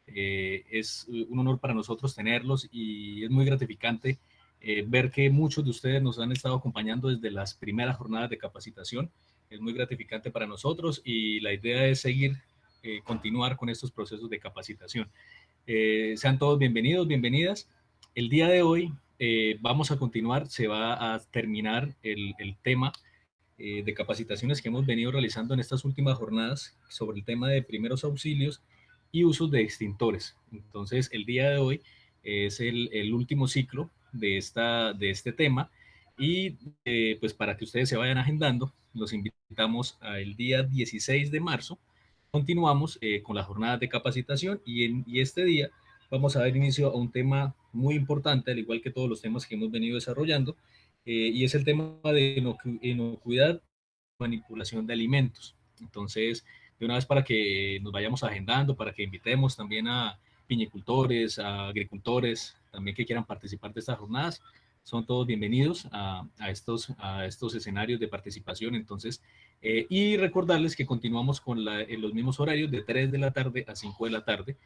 Es un honor para nosotros tenerlos y es muy gratificante ver que muchos de ustedes nos han estado acompañando desde las primeras jornadas de capacitación. Es muy gratificante para nosotros y la idea es seguir, continuar con estos procesos de capacitación. Sean todos bienvenidos, bienvenidas. El día de hoy vamos a continuar, se va a terminar el tema de capacitaciones que hemos venido realizando en estas últimas jornadas sobre el tema de primeros auxilios y usos de extintores. Entonces, el día de hoy es el último ciclo de este tema y pues para que ustedes se vayan agendando, los invitamos al día 16 de marzo. Continuamos con las jornadas de capacitación y este día vamos a dar inicio a un tema muy importante, al igual que todos los temas que hemos venido desarrollando, y es el tema de inocuidad, manipulación de alimentos. Entonces, de una vez para que nos vayamos agendando, para que invitemos también a piñicultores, a agricultores, también que quieran participar de estas jornadas, son todos bienvenidos a estos escenarios de participación. Entonces, y recordarles que continuamos con en los mismos horarios de 3 de la tarde a 5 de la tarde,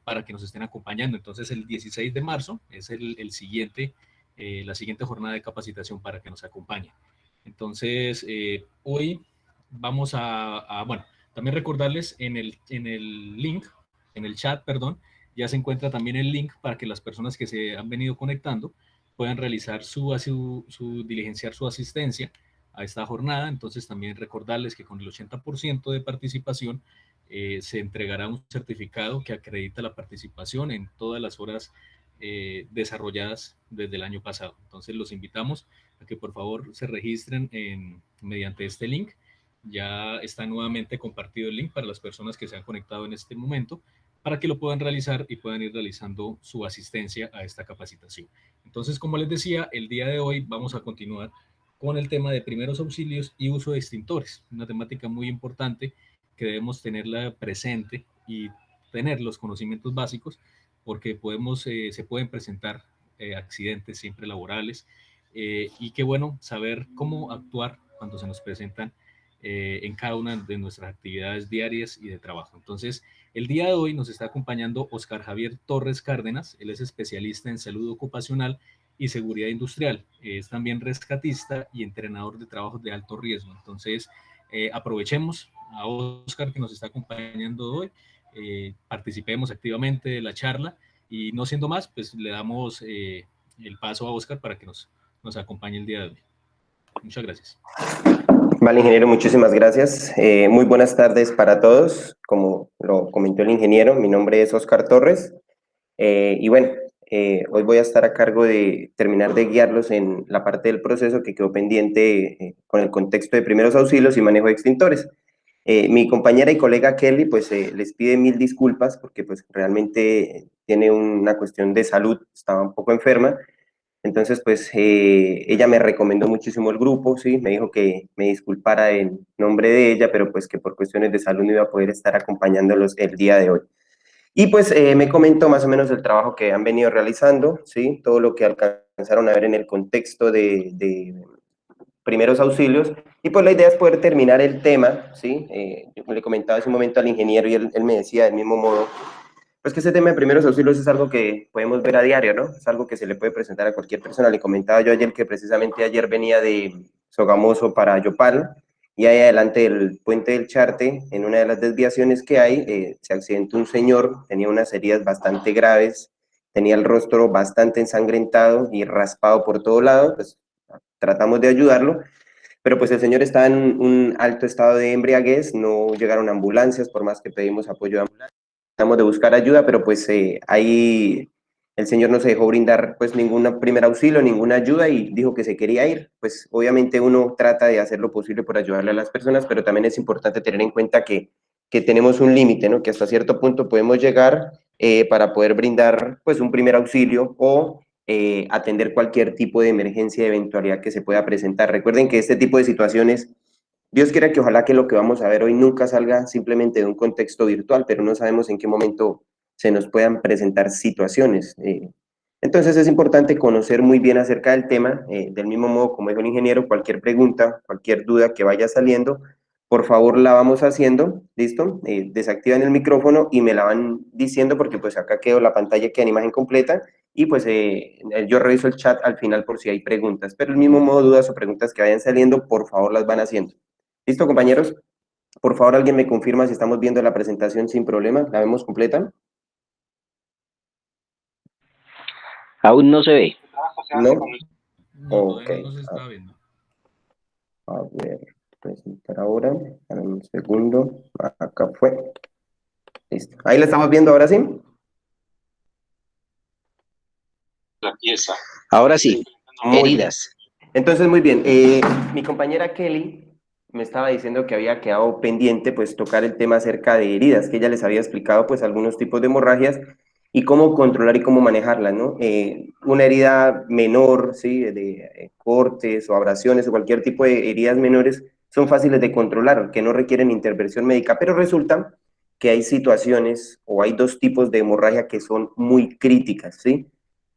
para que nos estén acompañando. Entonces, el 16 de marzo es el siguiente, la siguiente jornada de capacitación para que nos acompañen. Entonces, hoy vamos bueno, también recordarles en el link, en el chat, perdón, ya se encuentra también el link para que las personas que se han venido conectando puedan realizar diligenciar su asistencia a esta jornada. Entonces, también recordarles que con el 80% de participación se entregará un certificado que acredita la participación en todas las horas desarrolladas desde el año pasado. Entonces, los invitamos a que por favor se registren mediante este link. Ya está nuevamente compartido el link para las personas que se han conectado en este momento, para que lo puedan realizar y puedan ir realizando su asistencia a esta capacitación. Entonces, como les decía, el día de hoy vamos a continuar con el tema de primeros auxilios y uso de extintores, una temática muy importante que debemos tenerla presente y tener los conocimientos básicos, porque se pueden presentar accidentes siempre laborales, y qué bueno saber cómo actuar cuando se nos presentan en cada una de nuestras actividades diarias y de trabajo. Entonces, el día de hoy nos está acompañando Oscar Javier Torres Cárdenas. Él es especialista en salud ocupacional y seguridad industrial. Es también rescatista y entrenador de trabajos de alto riesgo. Entonces, aprovechemos a Oscar que nos está acompañando hoy, participemos activamente de la charla y no siendo más, pues le damos el paso a Oscar para que nos acompañe el día de hoy. Muchas gracias. Vale, ingeniero, muchísimas gracias. Muy buenas tardes para todos. Como lo comentó el ingeniero, mi nombre es Oscar Torres. Y bueno, hoy voy a estar a cargo de terminar de guiarlos en la parte del proceso que quedó pendiente con el contexto de primeros auxilios y manejo de extintores. Mi compañera y colega Kelly, pues les pide mil disculpas porque pues realmente tiene una cuestión de salud, estaba un poco enferma. Entonces, pues ella me recomendó muchísimo el grupo, ¿sí? Me dijo que me disculpara en nombre de ella, pero pues que por cuestiones de salud no iba a poder estar acompañándolos el día de hoy. Y pues me comentó más o menos el trabajo que han venido realizando, ¿sí? Todo lo que alcanzaron a ver en el contexto de primeros auxilios. Y pues la idea es poder terminar el tema, ¿sí? Yo le comentaba hace un momento al ingeniero y él me decía del mismo modo, pues que ese tema de primeros auxilios es algo que podemos ver a diario, ¿no? Es algo que se le puede presentar a cualquier persona. Le comentaba yo ayer que precisamente ayer venía de Sogamoso para Yopal y ahí adelante del puente del Charte, en una de las desviaciones que hay, se accidentó un señor, tenía unas heridas bastante graves, tenía el rostro bastante ensangrentado y raspado por todo lado, pues tratamos de ayudarlo, pero pues el señor estaba en un alto estado de embriaguez, no llegaron ambulancias, por más que pedimos apoyo de ambulancias. Tratamos de buscar ayuda, pero pues ahí el señor no se dejó brindar pues ningún primer auxilio, ninguna ayuda y dijo que se quería ir. Pues obviamente uno trata de hacer lo posible por ayudarle a las personas, pero también es importante tener en cuenta que tenemos un límite, ¿no? Que hasta cierto punto podemos llegar para poder brindar pues un primer auxilio o atender cualquier tipo de emergencia, de eventualidad que se pueda presentar. Recuerden que este tipo de situaciones, Dios quiera que ojalá que lo que vamos a ver hoy nunca salga simplemente de un contexto virtual, pero no sabemos en qué momento se nos puedan presentar situaciones. Entonces es importante conocer muy bien acerca del tema, del mismo modo como dijo el ingeniero, cualquier pregunta, cualquier duda que vaya saliendo, por favor la vamos haciendo, ¿listo? Desactivan el micrófono y me la van diciendo porque pues acá quedó la pantalla, queda en imagen completa y pues yo reviso el chat al final por si hay preguntas, pero el mismo modo, dudas o preguntas que vayan saliendo, por favor las van haciendo. ¿Listo, compañeros? Por favor, alguien me confirma si estamos viendo la presentación sin problema, ¿la vemos completa? Aún no se ve. ¿No? No, Ok. todavía no se está viendo. A ver, presentar ahora. Dame un segundo. Acá fue. Listo. Ahí la estamos viendo ahora sí. La pieza. Ahora sí. Muy bien. Heridas. Entonces, muy bien. Mi compañera Kelly me estaba diciendo que había quedado pendiente pues tocar el tema acerca de heridas, que ella les había explicado pues algunos tipos de hemorragias y cómo controlar y cómo manejarlas, ¿no? Una herida menor, ¿sí? De cortes o abrasiones o cualquier tipo de heridas menores son fáciles de controlar, que no requieren intervención médica, pero resulta que hay situaciones o hay dos tipos de hemorragia que son muy críticas, ¿sí?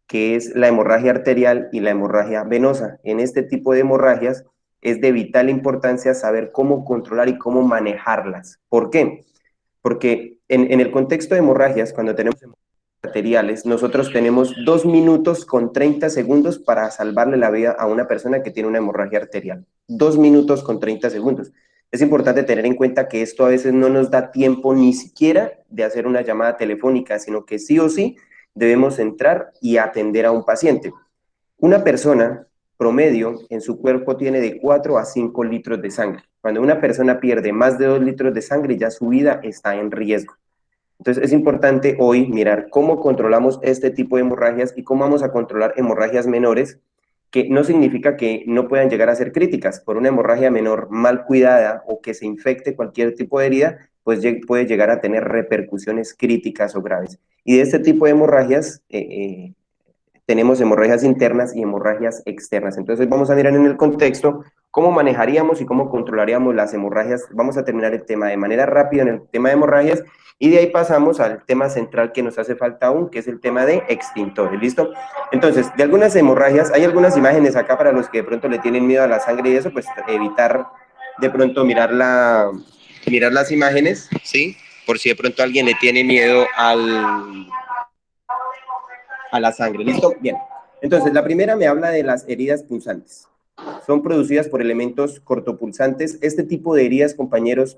Que es la hemorragia arterial y la hemorragia venosa. En este tipo de hemorragias es de vital importancia saber cómo controlar y cómo manejarlas. ¿Por qué? Porque en el contexto de hemorragias, cuando tenemos hemorragias arteriales, nosotros tenemos 2 minutos con 30 segundos para salvarle la vida a una persona que tiene una hemorragia arterial. 2 minutos con 30 segundos. Es importante tener en cuenta que esto a veces no nos da tiempo ni siquiera de hacer una llamada telefónica, sino que sí o sí debemos entrar y atender a un paciente. Una persona promedio en su cuerpo tiene de 4 a 5 litros de sangre. Cuando una persona pierde más de 2 litros de sangre, ya su vida está en riesgo. Entonces es importante hoy mirar cómo controlamos este tipo de hemorragias y cómo vamos a controlar hemorragias menores, que no significa que no puedan llegar a ser críticas. Por una hemorragia menor mal cuidada o que se infecte cualquier tipo de herida, pues puede llegar a tener repercusiones críticas o graves. Y de este tipo de hemorragias tenemos hemorragias internas y hemorragias externas. Entonces vamos a mirar en el contexto cómo manejaríamos y cómo controlaríamos las hemorragias. Vamos a terminar el tema de manera rápida en el tema de hemorragias y de ahí pasamos al tema central que nos hace falta aún, que es el tema de extintores. ¿Listo? Entonces, de algunas hemorragias, hay algunas imágenes acá para los que de pronto le tienen miedo a la sangre y eso, pues evitar de pronto mirar las imágenes, ¿sí? Por si de pronto alguien le tiene miedo a la sangre. ¿Listo? Bien. Entonces, la primera me habla de las heridas punzantes. Son producidas por elementos cortopulsantes. Este tipo de heridas, compañeros,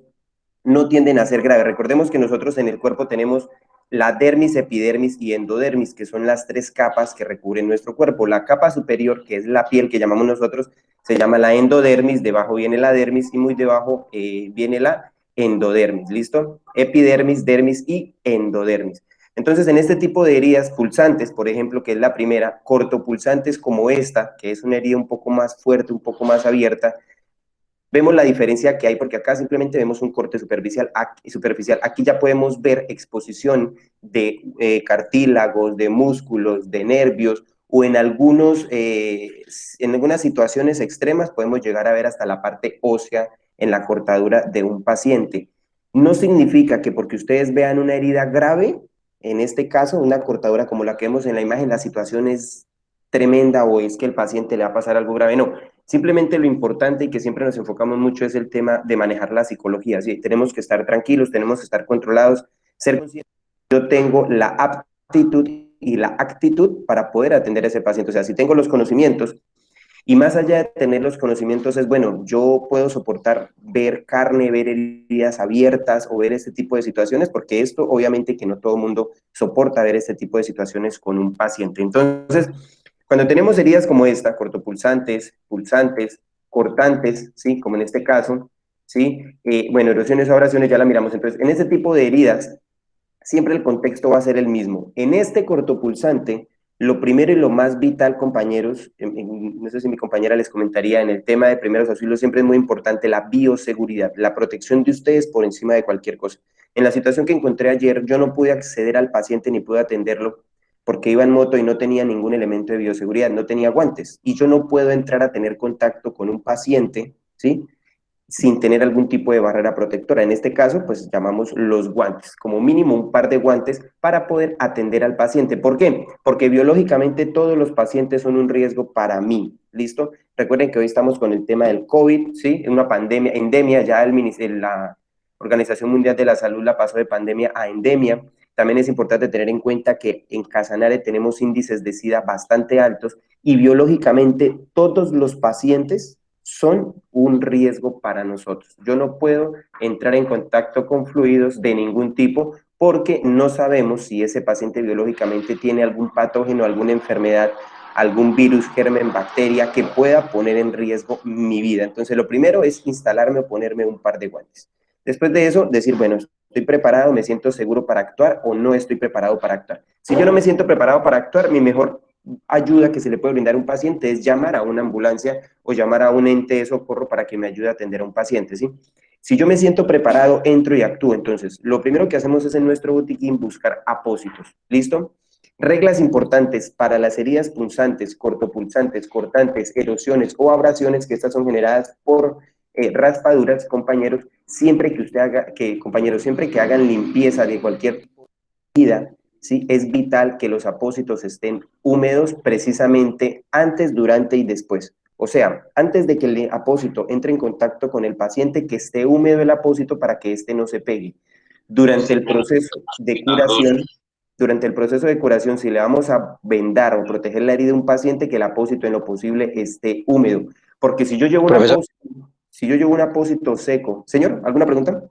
no tienden a ser graves. Recordemos que nosotros en el cuerpo tenemos la dermis, epidermis y endodermis, que son las tres capas que recubren nuestro cuerpo. La capa superior, que es la piel que llamamos nosotros, se llama la endodermis, debajo viene la dermis y muy debajo viene la endodermis, ¿listo? Epidermis, dermis y endodermis. Entonces, en este tipo de heridas pulsantes, por ejemplo, que es la primera, cortopulsantes como esta, que es una herida un poco más fuerte, un poco más abierta, vemos la diferencia que hay, porque acá simplemente vemos un corte superficial. Aquí ya podemos ver exposición de cartílagos, de músculos, de nervios, o en algunas situaciones extremas podemos llegar a ver hasta la parte ósea en la cortadura de un paciente. No significa que porque ustedes vean una herida grave, en este caso, una cortadura como la que vemos en la imagen, la situación es tremenda o es que el paciente le va a pasar algo grave. No, simplemente lo importante y que siempre nos enfocamos mucho es el tema de manejar la psicología. ¿Sí? Tenemos que estar tranquilos, tenemos que estar controlados, ser conscientes. Yo tengo la aptitud y la actitud para poder atender a ese paciente. O sea, si tengo los conocimientos y más allá de tener los conocimientos es, bueno, yo puedo soportar ver carne, ver heridas abiertas o ver este tipo de situaciones, porque esto obviamente que no todo el mundo soporta ver este tipo de situaciones con un paciente. Entonces, cuando tenemos heridas como esta, cortopulsantes, pulsantes, cortantes, ¿sí? Como en este caso, ¿sí? Bueno, erosiones o abrasiones ya la miramos. Entonces, en este tipo de heridas, siempre el contexto va a ser el mismo. En este cortopulsante, lo primero y lo más vital, compañeros, no sé si mi compañera les comentaría, en el tema de primeros auxilios siempre es muy importante la bioseguridad, la protección de ustedes por encima de cualquier cosa. En la situación que encontré ayer, yo no pude acceder al paciente ni pude atenderlo porque iba en moto y no tenía ningún elemento de bioseguridad, no tenía guantes. Y yo no puedo entrar a tener contacto con un paciente, ¿sí? Sin tener algún tipo de barrera protectora. En este caso, pues llamamos los guantes, como mínimo un par de guantes para poder atender al paciente. ¿Por qué? Porque biológicamente todos los pacientes son un riesgo para mí, ¿listo? Recuerden que hoy estamos con el tema del COVID, ¿sí? Una pandemia, endemia, ya la Organización Mundial de la Salud la pasó de pandemia a endemia. También es importante tener en cuenta que en Casanare tenemos índices de SIDA bastante altos y biológicamente todos los pacientes son un riesgo para nosotros. Yo no puedo entrar en contacto con fluidos de ningún tipo porque no sabemos si ese paciente biológicamente tiene algún patógeno, alguna enfermedad, algún virus, germen, bacteria que pueda poner en riesgo mi vida. Entonces, lo primero es instalarme o ponerme un par de guantes. Después de eso, decir, bueno, estoy preparado, me siento seguro para actuar o no estoy preparado para actuar. Si yo no me siento preparado para actuar, mi mejor ayuda que se le puede brindar a un paciente es llamar a una ambulancia o llamar a un ente de socorro para que me ayude a atender a un paciente, ¿sí? Si yo me siento preparado, entro y actúo. Entonces, lo primero que hacemos es en nuestro botiquín buscar apósitos. ¿Listo? Reglas importantes para las heridas punzantes, cortopulsantes, cortantes, erosiones o abrasiones, que estas son generadas por raspaduras, compañeros, siempre que usted haga, compañeros, siempre que hagan limpieza de cualquier herida, ¿sí? Es vital que los apósitos estén húmedos precisamente antes, durante y después. O sea, antes de que el apósito entre en contacto con el paciente, que esté húmedo el apósito para que éste no se pegue. Durante el proceso de curación, si le vamos a vendar o proteger la herida de un paciente, que el apósito en lo posible esté húmedo. Porque si yo llevo un apósito seco. Señor, ¿alguna pregunta?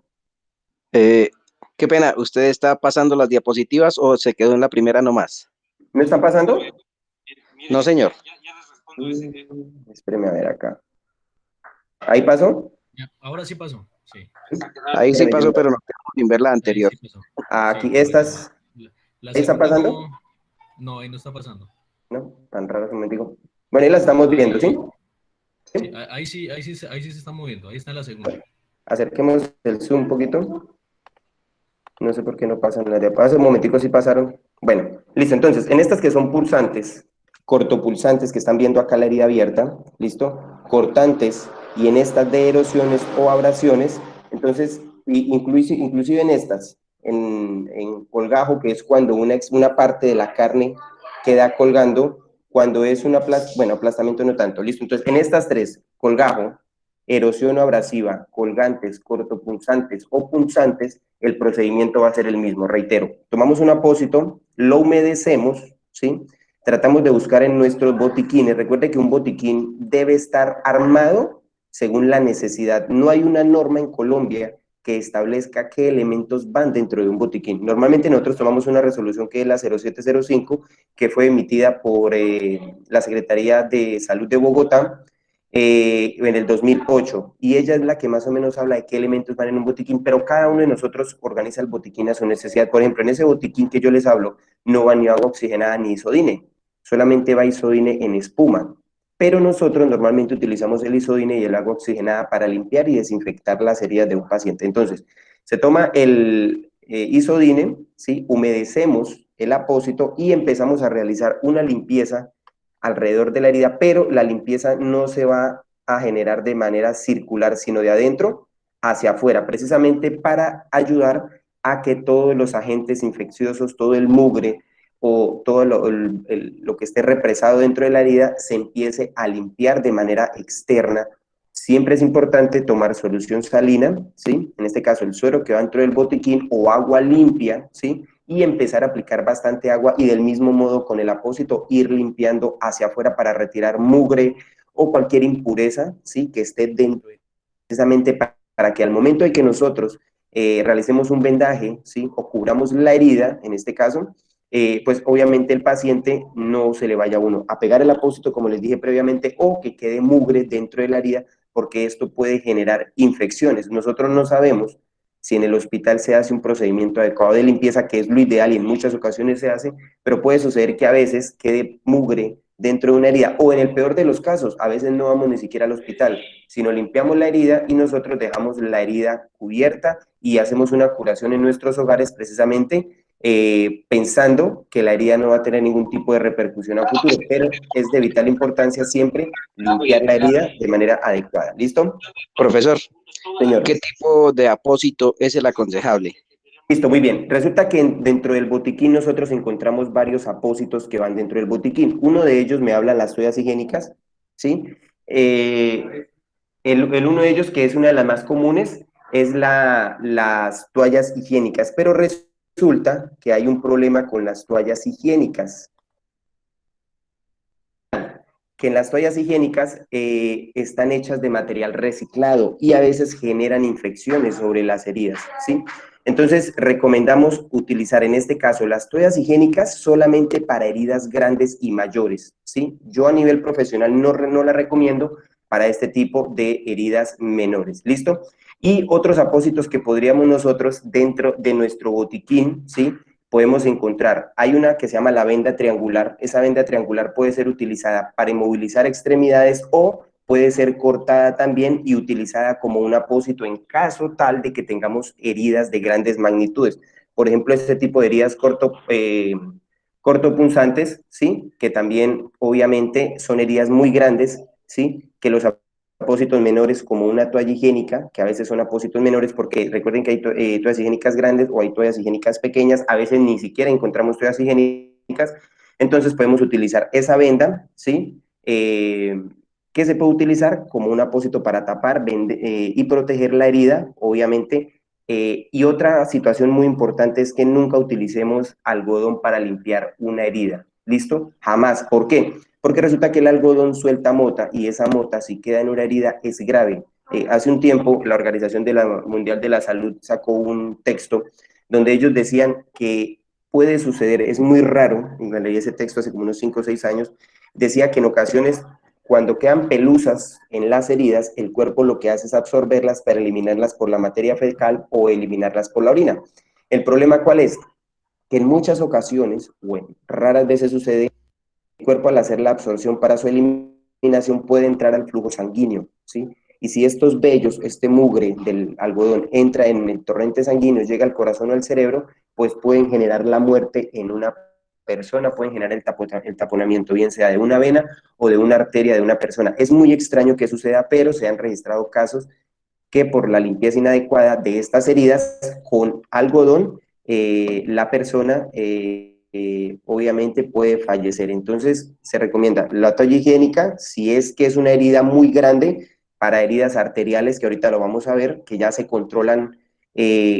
Qué pena, ¿usted está pasando las diapositivas o se quedó en la primera nomás? ¿Me están pasando? No, señor. Espéreme a ver acá. ¿Ahí pasó? Ya, ahora sí pasó, sí. Ahí sí pasó, pero no quedamos sin ver la anterior. Sí pasó. Aquí, Sí, estas. la ¿Está segunda pasando? no, ahí no está pasando. No, tan raro que me digo. Bueno, ahí la estamos viendo, ¿sí? Sí, ahí sí se está moviendo, ahí está la segunda. Acerquemos el zoom un poquito. No sé por qué no pasan las de hace un momentico sí pasaron. Bueno, listo. Entonces, en estas que son pulsantes, cortopulsantes, que están viendo acá la herida abierta, ¿listo? Cortantes, y en estas de erosiones o abrasiones, entonces, inclusive en estas, en colgajo, que es cuando una parte de la carne queda colgando, cuando es bueno, aplastamiento no tanto, ¿listo? Entonces, en estas tres, colgajo, erosión o abrasiva, colgantes, cortopunzantes o punzantes, el procedimiento va a ser el mismo. Reitero, tomamos un apósito, lo humedecemos, ¿sí? Tratamos de buscar en nuestros botiquines. Recuerde que un botiquín debe estar armado según la necesidad. No hay una norma en Colombia que establezca qué elementos van dentro de un botiquín. Normalmente nosotros tomamos una resolución que es la 0705, que fue emitida por la Secretaría de Salud de Bogotá, en el 2008, y ella es la que más o menos habla de qué elementos van en un botiquín, pero cada uno de nosotros organiza el botiquín a su necesidad. Por ejemplo, en ese botiquín que yo les hablo, no va ni agua oxigenada ni isodine, solamente va isodine en espuma, pero nosotros normalmente utilizamos el isodine y el agua oxigenada para limpiar y desinfectar las heridas de un paciente. Entonces, se toma el isodine, ¿sí? Humedecemos el apósito y empezamos a realizar una limpieza alrededor de la herida, pero la limpieza no se va a generar de manera circular, sino de adentro hacia afuera, precisamente para ayudar a que todos los agentes infecciosos, todo el mugre o todo lo que esté represado dentro de la herida se empiece a limpiar de manera externa. Siempre es importante tomar solución salina, ¿sí? En este caso el suero que va dentro del botiquín o agua limpia, ¿sí? Y empezar a aplicar bastante agua y del mismo modo con el apósito ir limpiando hacia afuera para retirar mugre o cualquier impureza, ¿sí? Que esté dentro, precisamente para que al momento de que nosotros realicemos un vendaje, ¿sí? O cubramos la herida, en este caso, pues obviamente el paciente no se le vaya a uno a pegar el apósito, como les dije previamente, o que quede mugre dentro de la herida, porque esto puede generar infecciones. Nosotros no sabemos si en el hospital se hace un procedimiento adecuado de limpieza, que es lo ideal y en muchas ocasiones se hace, pero puede suceder que a veces quede mugre dentro de una herida, o en el peor de los casos, a veces no vamos ni siquiera al hospital, sino limpiamos la herida y nosotros dejamos la herida cubierta y hacemos una curación en nuestros hogares precisamente pensando que la herida no va a tener ningún tipo de repercusión a futuro, pero es de vital importancia siempre limpiar la herida de manera adecuada. ¿Listo? Profesor, Señor. ¿qué tipo de apósito es el aconsejable? Listo, muy bien. Resulta que dentro del botiquín nosotros encontramos varios apósitos que van dentro del botiquín. Uno de ellos me habla las toallas higiénicas, ¿sí? uno de ellos, que es una de las más comunes, es las toallas higiénicas, pero resulta que hay un problema con las toallas higiénicas, que en las toallas higiénicas están hechas de material reciclado y a veces generan infecciones sobre las heridas, ¿sí? Entonces, recomendamos utilizar en este caso las toallas higiénicas solamente para heridas grandes y mayores, ¿sí? Yo a nivel profesional no la recomiendo para este tipo de heridas menores, ¿listo? Y otros apósitos que podríamos nosotros dentro de nuestro botiquín, ¿sí? Podemos encontrar, hay una que se llama la venda triangular. Esa venda triangular puede ser utilizada para inmovilizar extremidades o puede ser cortada también y utilizada como un apósito en caso tal de que tengamos heridas de grandes magnitudes. Por ejemplo, este tipo de heridas cortopunzantes, ¿sí? Que también obviamente son heridas muy grandes, ¿sí? Que los apósitos menores como una toalla higiénica, que a veces son apósitos menores porque recuerden que hay toallas higiénicas grandes o hay toallas higiénicas pequeñas, a veces ni siquiera encontramos toallas higiénicas, entonces podemos utilizar esa venda, ¿sí? Que se puede utilizar como un apósito para tapar y proteger la herida, obviamente. Y otra situación muy importante es que nunca utilicemos algodón para limpiar una herida, ¿listo? Jamás. ¿Por qué? Porque resulta que el algodón suelta mota y esa mota, si queda en una herida, es grave. Hace un tiempo, la Organización Mundial de la Salud sacó un texto donde ellos decían que puede suceder, es muy raro, leí ese texto hace como unos 5 o 6 años, decía que en ocasiones, cuando quedan pelusas en las heridas, el cuerpo lo que hace es absorberlas para eliminarlas por la materia fecal o eliminarlas por la orina. ¿El problema cuál es? Que en muchas ocasiones, bueno, raras veces sucede, el cuerpo al hacer la absorción para su eliminación puede entrar al flujo sanguíneo, ¿sí? Y si estos vellos, este mugre del algodón entra en el torrente sanguíneo, llega al corazón o al cerebro, pues pueden generar la muerte en una persona, pueden generar el taponamiento, bien sea de una vena o de una arteria de una persona. Es muy extraño que suceda, pero se han registrado casos que por la limpieza inadecuada de estas heridas con algodón, la persona obviamente puede fallecer. Entonces se recomienda la toalla higiénica si es que es una herida muy grande, para heridas arteriales, que ahorita lo vamos a ver, que ya se controlan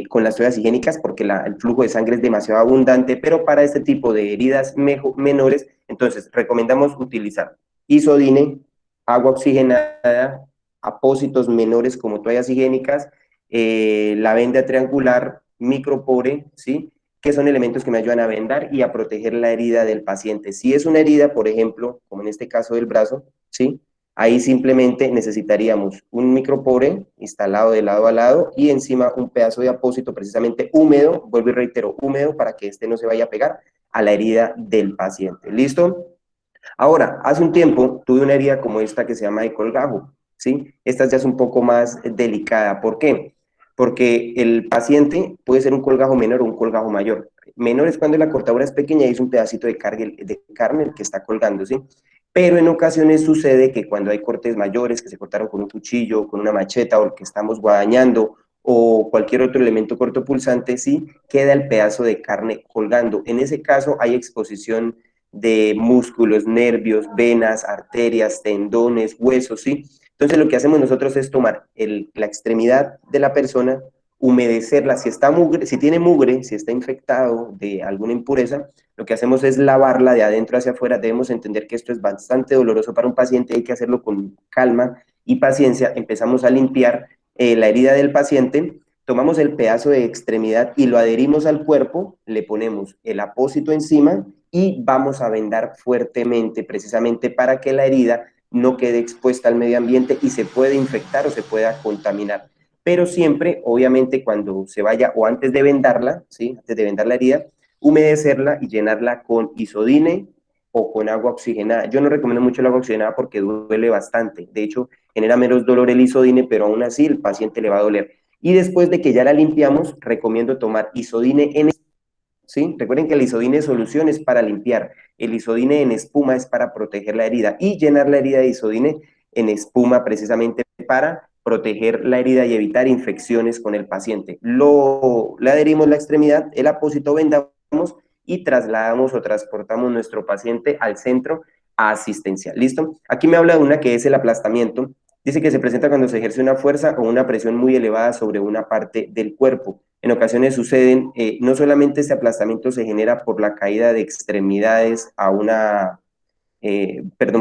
con las toallas higiénicas porque el flujo de sangre es demasiado abundante, pero para este tipo de heridas menores, entonces recomendamos utilizar isodine, agua oxigenada, apósitos menores como toallas higiénicas, la venda triangular, micropore, ¿sí? Que son elementos que me ayudan a vendar y a proteger la herida del paciente. Si es una herida, por ejemplo, como en este caso del brazo, ¿sí? Ahí simplemente necesitaríamos un micropore instalado de lado a lado y encima un pedazo de apósito precisamente húmedo, vuelvo y reitero, húmedo para que este no se vaya a pegar a la herida del paciente. ¿Listo? Ahora, hace un tiempo tuve una herida como esta que se llama de colgajo, ¿sí? Esta ya es un poco más delicada. ¿Por qué? Porque el paciente puede ser un colgajo menor o un colgajo mayor. Menor es cuando la cortadura es pequeña y es un pedacito de carne el que está colgando, ¿sí? Pero en ocasiones sucede que cuando hay cortes mayores, que se cortaron con un cuchillo, con una macheta o que estamos guadañando o cualquier otro elemento cortopulsante, sí, queda el pedazo de carne colgando. En ese caso hay exposición de músculos, nervios, venas, arterias, tendones, huesos, ¿sí? Entonces lo que hacemos nosotros es tomar la extremidad de la persona, humedecerla, si tiene mugre, si está infectado de alguna impureza, lo que hacemos es lavarla de adentro hacia afuera. Debemos entender que esto es bastante doloroso para un paciente, hay que hacerlo con calma y paciencia. Empezamos a limpiar la herida del paciente, tomamos el pedazo de extremidad y lo adherimos al cuerpo, le ponemos el apósito encima y vamos a vendar fuertemente, precisamente para que la herida no quede expuesta al medio ambiente y se pueda infectar o se pueda contaminar. Pero siempre, obviamente, cuando se vaya o antes de vendarla, ¿sí? Antes de vendar la herida, humedecerla y llenarla con isodine o con agua oxigenada. Yo no recomiendo mucho el agua oxigenada porque duele bastante. De hecho, genera menos dolor el isodine, pero aún así el paciente le va a doler. Y después de que ya la limpiamos, recomiendo tomar isodine en, ¿sí? Recuerden que el isodine de solución es para limpiar, el isodine en espuma es para proteger la herida y llenar la herida de isodine en espuma precisamente para proteger la herida y evitar infecciones con el paciente. Le adherimos la extremidad, el apósito vendamos y trasladamos o transportamos nuestro paciente al centro asistencial. ¿Listo? Aquí me habla de una que es el aplastamiento. Dice que se presenta cuando se ejerce una fuerza o una presión muy elevada sobre una parte del cuerpo. En ocasiones suceden, no solamente este aplastamiento se genera por la caída de extremidades a una,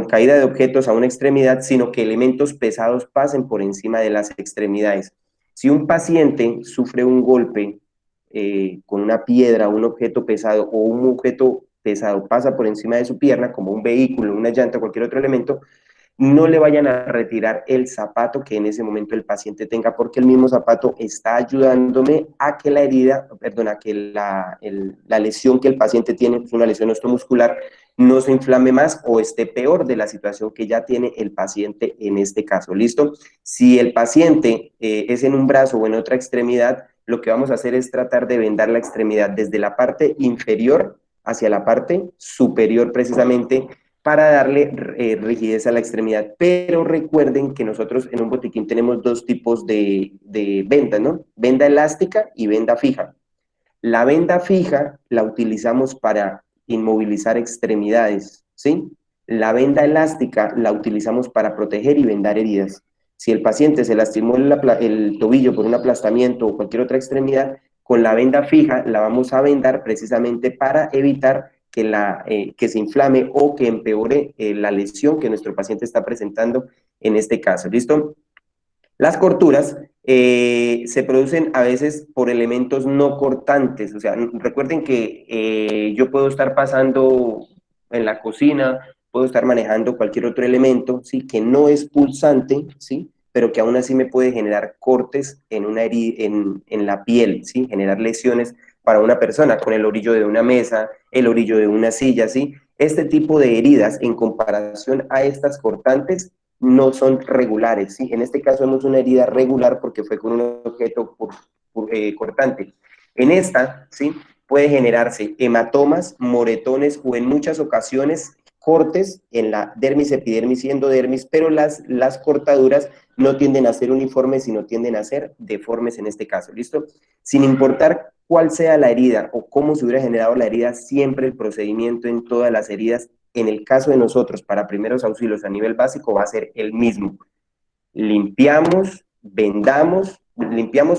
caída de objetos a una extremidad, sino que elementos pesados pasen por encima de las extremidades. Si un paciente sufre un golpe con una piedra, un objeto pesado o un objeto pesado pasa por encima de su pierna, como un vehículo, una llanta, cualquier otro elemento, no le vayan a retirar el zapato que en ese momento el paciente tenga, porque el mismo zapato está ayudándome a que la herida, perdón, a que la lesión que el paciente tiene, es una lesión osteomuscular, no se inflame más o esté peor de la situación que ya tiene el paciente en este caso. ¿Listo? Si el paciente es en un brazo o en otra extremidad, lo que vamos a hacer es tratar de vendar la extremidad desde la parte inferior hacia la parte superior precisamente, para darle rigidez a la extremidad. Pero recuerden que nosotros en un botiquín tenemos dos tipos de vendas, ¿no? Venda elástica y venda fija. La venda fija la utilizamos para inmovilizar extremidades, ¿sí? La venda elástica la utilizamos para proteger y vendar heridas. Si el paciente se lastimó el tobillo por un aplastamiento o cualquier otra extremidad, con la venda fija la vamos a vendar precisamente para evitar que se inflame o que empeore la lesión que nuestro paciente está presentando en este caso. ¿Listo? Las corturas se producen a veces por elementos no cortantes. O sea, recuerden que yo puedo estar pasando en la cocina, puedo estar manejando cualquier otro elemento, ¿sí? Que no es pulsante, ¿sí? Pero que aún así me puede generar cortes en la piel, ¿sí? Generar lesiones para una persona con el orillo de una mesa, el orillo de una silla, ¿sí? Este tipo de heridas en comparación a estas cortantes no son regulares, ¿sí? En este caso vemos una herida regular porque fue con un objeto cortante. En esta, ¿sí? Puede generarse hematomas, moretones o en muchas ocasiones cortes en la dermis, epidermis y endodermis, pero las cortaduras no tienden a ser uniformes, sino tienden a ser deformes en este caso, ¿listo? Sin importar cuál sea la herida o cómo se hubiera generado la herida, siempre el procedimiento en todas las heridas, en el caso de nosotros, para primeros auxilios a nivel básico, va a ser el mismo. Limpiamos,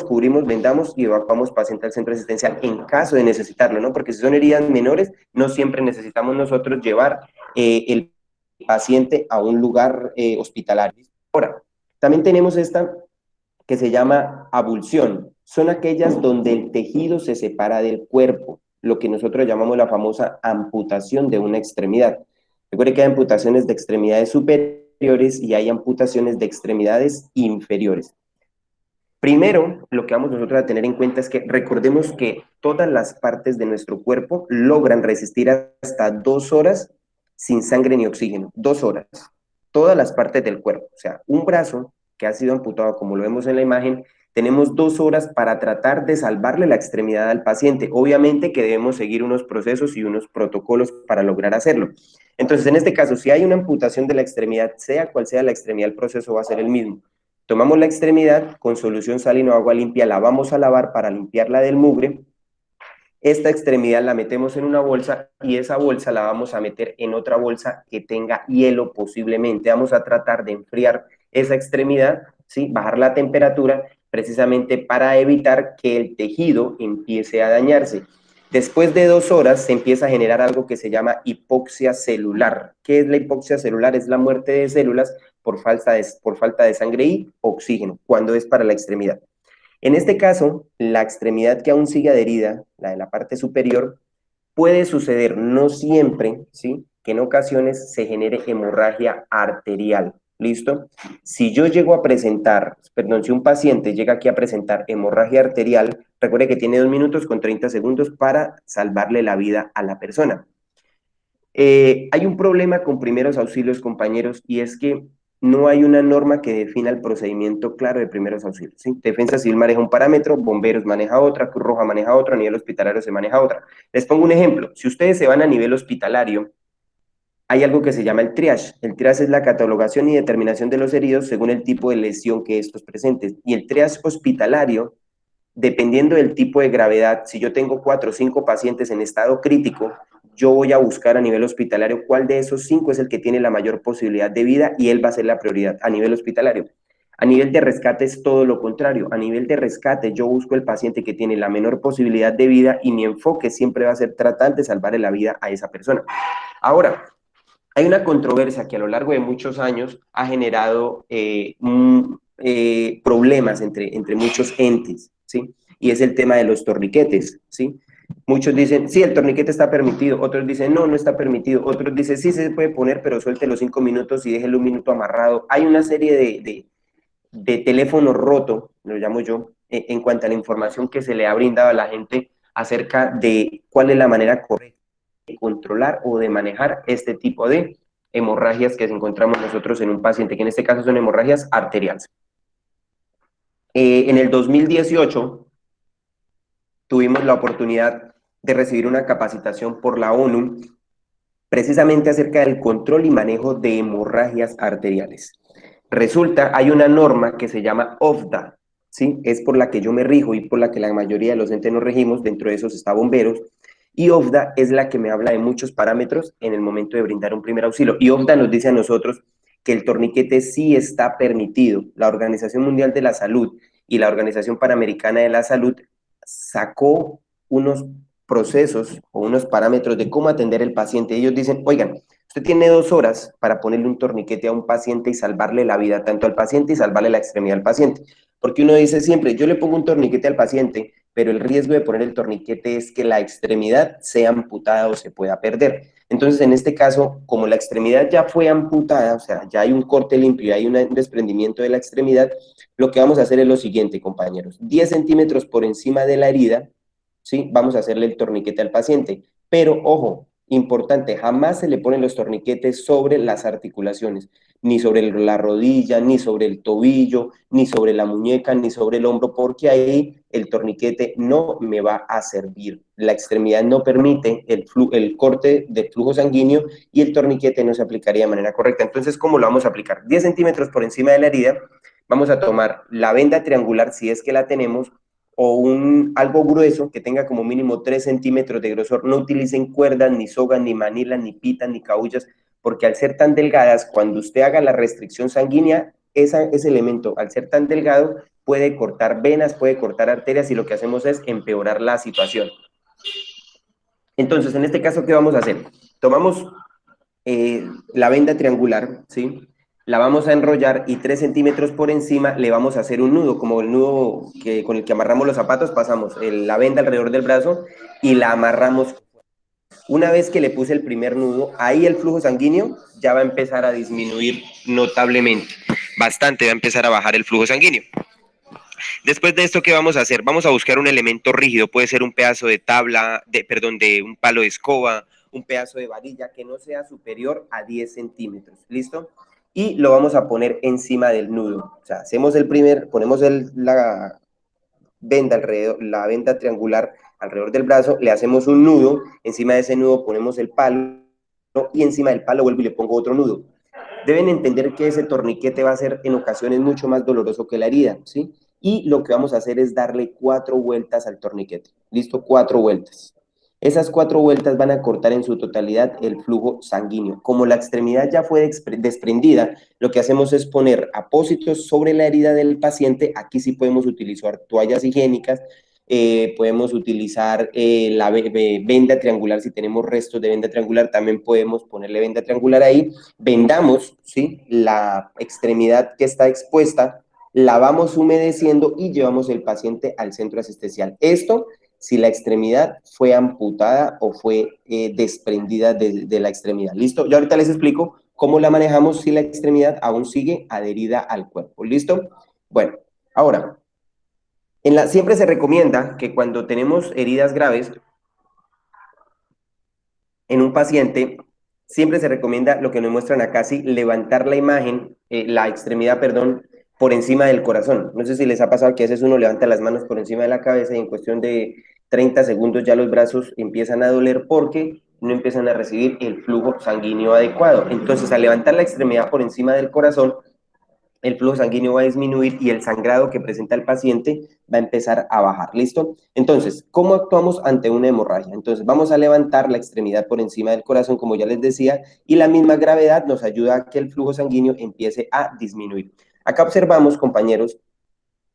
cubrimos, vendamos y evacuamos paciente al centro asistencial en caso de necesitarlo, ¿no? Porque si son heridas menores, no siempre necesitamos nosotros llevar el paciente a un lugar hospitalario. Ahora, también tenemos esta que se llama abulsión. Son aquellas donde el tejido se separa del cuerpo, lo que nosotros llamamos la famosa amputación de una extremidad. Recuerde que hay amputaciones de extremidades superiores y hay amputaciones de extremidades inferiores. Primero, lo que vamos nosotros a tener en cuenta es que recordemos que todas las partes de nuestro cuerpo logran resistir hasta 2 horas sin sangre ni oxígeno. 2 horas. Todas las partes del cuerpo. O sea, un brazo que ha sido amputado, como lo vemos en la imagen, tenemos 2 horas para tratar de salvarle la extremidad al paciente. Obviamente que debemos seguir unos procesos y unos protocolos para lograr hacerlo. Entonces, en este caso, si hay una amputación de la extremidad, sea cual sea la extremidad, el proceso va a ser el mismo. Tomamos la extremidad, con solución salina o agua limpia, la vamos a lavar para limpiarla del mugre. Esta extremidad la metemos en una bolsa y esa bolsa la vamos a meter en otra bolsa que tenga hielo posiblemente. Vamos a tratar de enfriar esa extremidad, ¿sí? Bajar la temperatura precisamente para evitar que el tejido empiece a dañarse. Después de 2 horas se empieza a generar algo que se llama hipoxia celular. ¿Qué es la hipoxia celular? Es la muerte de células por falta de sangre y oxígeno, cuando es para la extremidad. En este caso, la extremidad que aún sigue adherida, la de la parte superior, puede suceder, no siempre, ¿sí? Que en ocasiones se genere hemorragia arterial. ¿Listo? Si yo llego a presentar, perdón, si un paciente llega aquí a presentar hemorragia arterial, recuerde que tiene 2 minutos con 30 segundos para salvarle la vida a la persona. Hay un problema con primeros auxilios, compañeros, y es que no hay una norma que defina el procedimiento claro de primeros auxilios, ¿sí? Defensa Civil maneja un parámetro, Bomberos maneja otra, Cruz Roja maneja otra, a nivel hospitalario se maneja otra. Les pongo un ejemplo. Si ustedes se van a nivel hospitalario, hay algo que se llama el triage. El triage es la catalogación y determinación de los heridos según el tipo de lesión que estos presenten. Y el triage hospitalario, dependiendo del tipo de gravedad, si yo tengo 4 o 5 pacientes en estado crítico, yo voy a buscar a nivel hospitalario cuál de esos 5 es el que tiene la mayor posibilidad de vida y él va a ser la prioridad a nivel hospitalario. A nivel de rescate es todo lo contrario. A nivel de rescate yo busco el paciente que tiene la menor posibilidad de vida y mi enfoque siempre va a ser tratar de salvarle la vida a esa persona. Ahora, hay una controversia que a lo largo de muchos años ha generado problemas entre muchos entes, ¿sí? Y es el tema de los torniquetes, ¿sí? Muchos dicen, sí, el torniquete está permitido, otros dicen, no, no está permitido, otros dicen, sí, se puede poner, pero suelte los 5 minutos y déjelo un minuto amarrado. Hay una serie de teléfono roto, lo llamo yo, en cuanto a la información que se le ha brindado a la gente acerca de cuál es la manera correcta de controlar o de manejar este tipo de hemorragias que encontramos nosotros en un paciente, que en este caso son hemorragias arteriales. En el 2018 tuvimos la oportunidad de recibir una capacitación por la ONU precisamente acerca del control y manejo de hemorragias arteriales. Resulta, hay una norma que se llama OFDA, ¿sí? Es por la que yo me rijo y por la que la mayoría de los entes nos regimos, dentro de esos está bomberos, y OFDA es la que me habla de muchos parámetros en el momento de brindar un primer auxilio. Y OFDA nos dice a nosotros que el torniquete sí está permitido. La Organización Mundial de la Salud y la Organización Panamericana de la Salud sacó unos procesos o unos parámetros de cómo atender al paciente. Ellos dicen, oigan, usted tiene 2 horas para ponerle un torniquete a un paciente y salvarle la vida tanto al paciente y salvarle la extremidad al paciente. Porque uno dice siempre, yo le pongo un torniquete al paciente, pero el riesgo de poner el torniquete es que la extremidad sea amputada o se pueda perder. Entonces, en este caso, como la extremidad ya fue amputada, o sea, ya hay un corte limpio y hay un desprendimiento de la extremidad, lo que vamos a hacer es lo siguiente, compañeros. 10 centímetros por encima de la herida, ¿sí? Vamos a hacerle el torniquete al paciente. Pero, ojo, importante, jamás se le ponen los torniquetes sobre las articulaciones, ni sobre la rodilla, ni sobre el tobillo, ni sobre la muñeca, ni sobre el hombro, porque ahí el torniquete no me va a servir. La extremidad no permite el corte del flujo sanguíneo y el torniquete no se aplicaría de manera correcta. Entonces, ¿cómo lo vamos a aplicar? 10 centímetros por encima de la herida, vamos a tomar la venda triangular, si es que la tenemos, o algo grueso que tenga como mínimo 3 centímetros de grosor. No utilicen cuerdas, ni sogas, ni manilas, ni pitas, ni caullas, porque al ser tan delgadas, cuando usted haga la restricción sanguínea, ese elemento, al ser tan delgado, puede cortar venas, puede cortar arterias, y lo que hacemos es empeorar la situación. Entonces, en este caso, ¿qué vamos a hacer? Tomamos la venda triangular, ¿sí? La vamos a enrollar y 3 centímetros por encima le vamos a hacer un nudo, como el nudo con el que amarramos los zapatos. Pasamos la venda alrededor del brazo y la amarramos. Una vez que le puse el primer nudo, ahí el flujo sanguíneo ya va a empezar a disminuir notablemente, bastante, va a empezar a bajar el flujo sanguíneo. Después de esto, ¿qué vamos a hacer? Vamos a buscar un elemento rígido, puede ser un pedazo de de un palo de escoba, un pedazo de varilla que no sea superior a 10 centímetros, ¿listo? Y lo vamos a poner encima del nudo. O sea, hacemos ponemos la venda alrededor, la venda triangular alrededor del brazo, le hacemos un nudo, encima de ese nudo ponemos el palo y encima del palo vuelvo y le pongo otro nudo. Deben entender que ese torniquete va a ser en ocasiones mucho más doloroso que la herida, ¿sí? Y lo que vamos a hacer es darle 4 vueltas al torniquete. ¿Listo? 4 vueltas. Esas 4 vueltas van a cortar en su totalidad el flujo sanguíneo. Como la extremidad ya fue desprendida, lo que hacemos es poner apósitos sobre la herida del paciente. Aquí sí podemos utilizar toallas higiénicas, podemos utilizar la venda triangular. Si tenemos restos de venda triangular, también podemos ponerle venda triangular ahí. Vendamos, ¿sí?, la extremidad que está expuesta, la vamos humedeciendo y llevamos el paciente al centro asistencial. Esto si la extremidad fue amputada o fue desprendida de la extremidad. ¿Listo? Yo ahorita les explico cómo la manejamos si la extremidad aún sigue adherida al cuerpo. ¿Listo? Bueno, ahora, siempre se recomienda que cuando tenemos heridas graves en un paciente, siempre se recomienda lo que nos muestran acá, sí, levantar la imagen, la extremidad, perdón, por encima del corazón. No sé si les ha pasado que a veces uno levanta las manos por encima de la cabeza y en cuestión de 30 segundos ya los brazos empiezan a doler porque no empiezan a recibir el flujo sanguíneo adecuado. Entonces, al levantar la extremidad por encima del corazón, el flujo sanguíneo va a disminuir y el sangrado que presenta el paciente va a empezar a bajar, ¿listo? Entonces, ¿cómo actuamos ante una hemorragia? Entonces, vamos a levantar la extremidad por encima del corazón, como ya les decía, y la misma gravedad nos ayuda a que el flujo sanguíneo empiece a disminuir. Acá observamos, compañeros,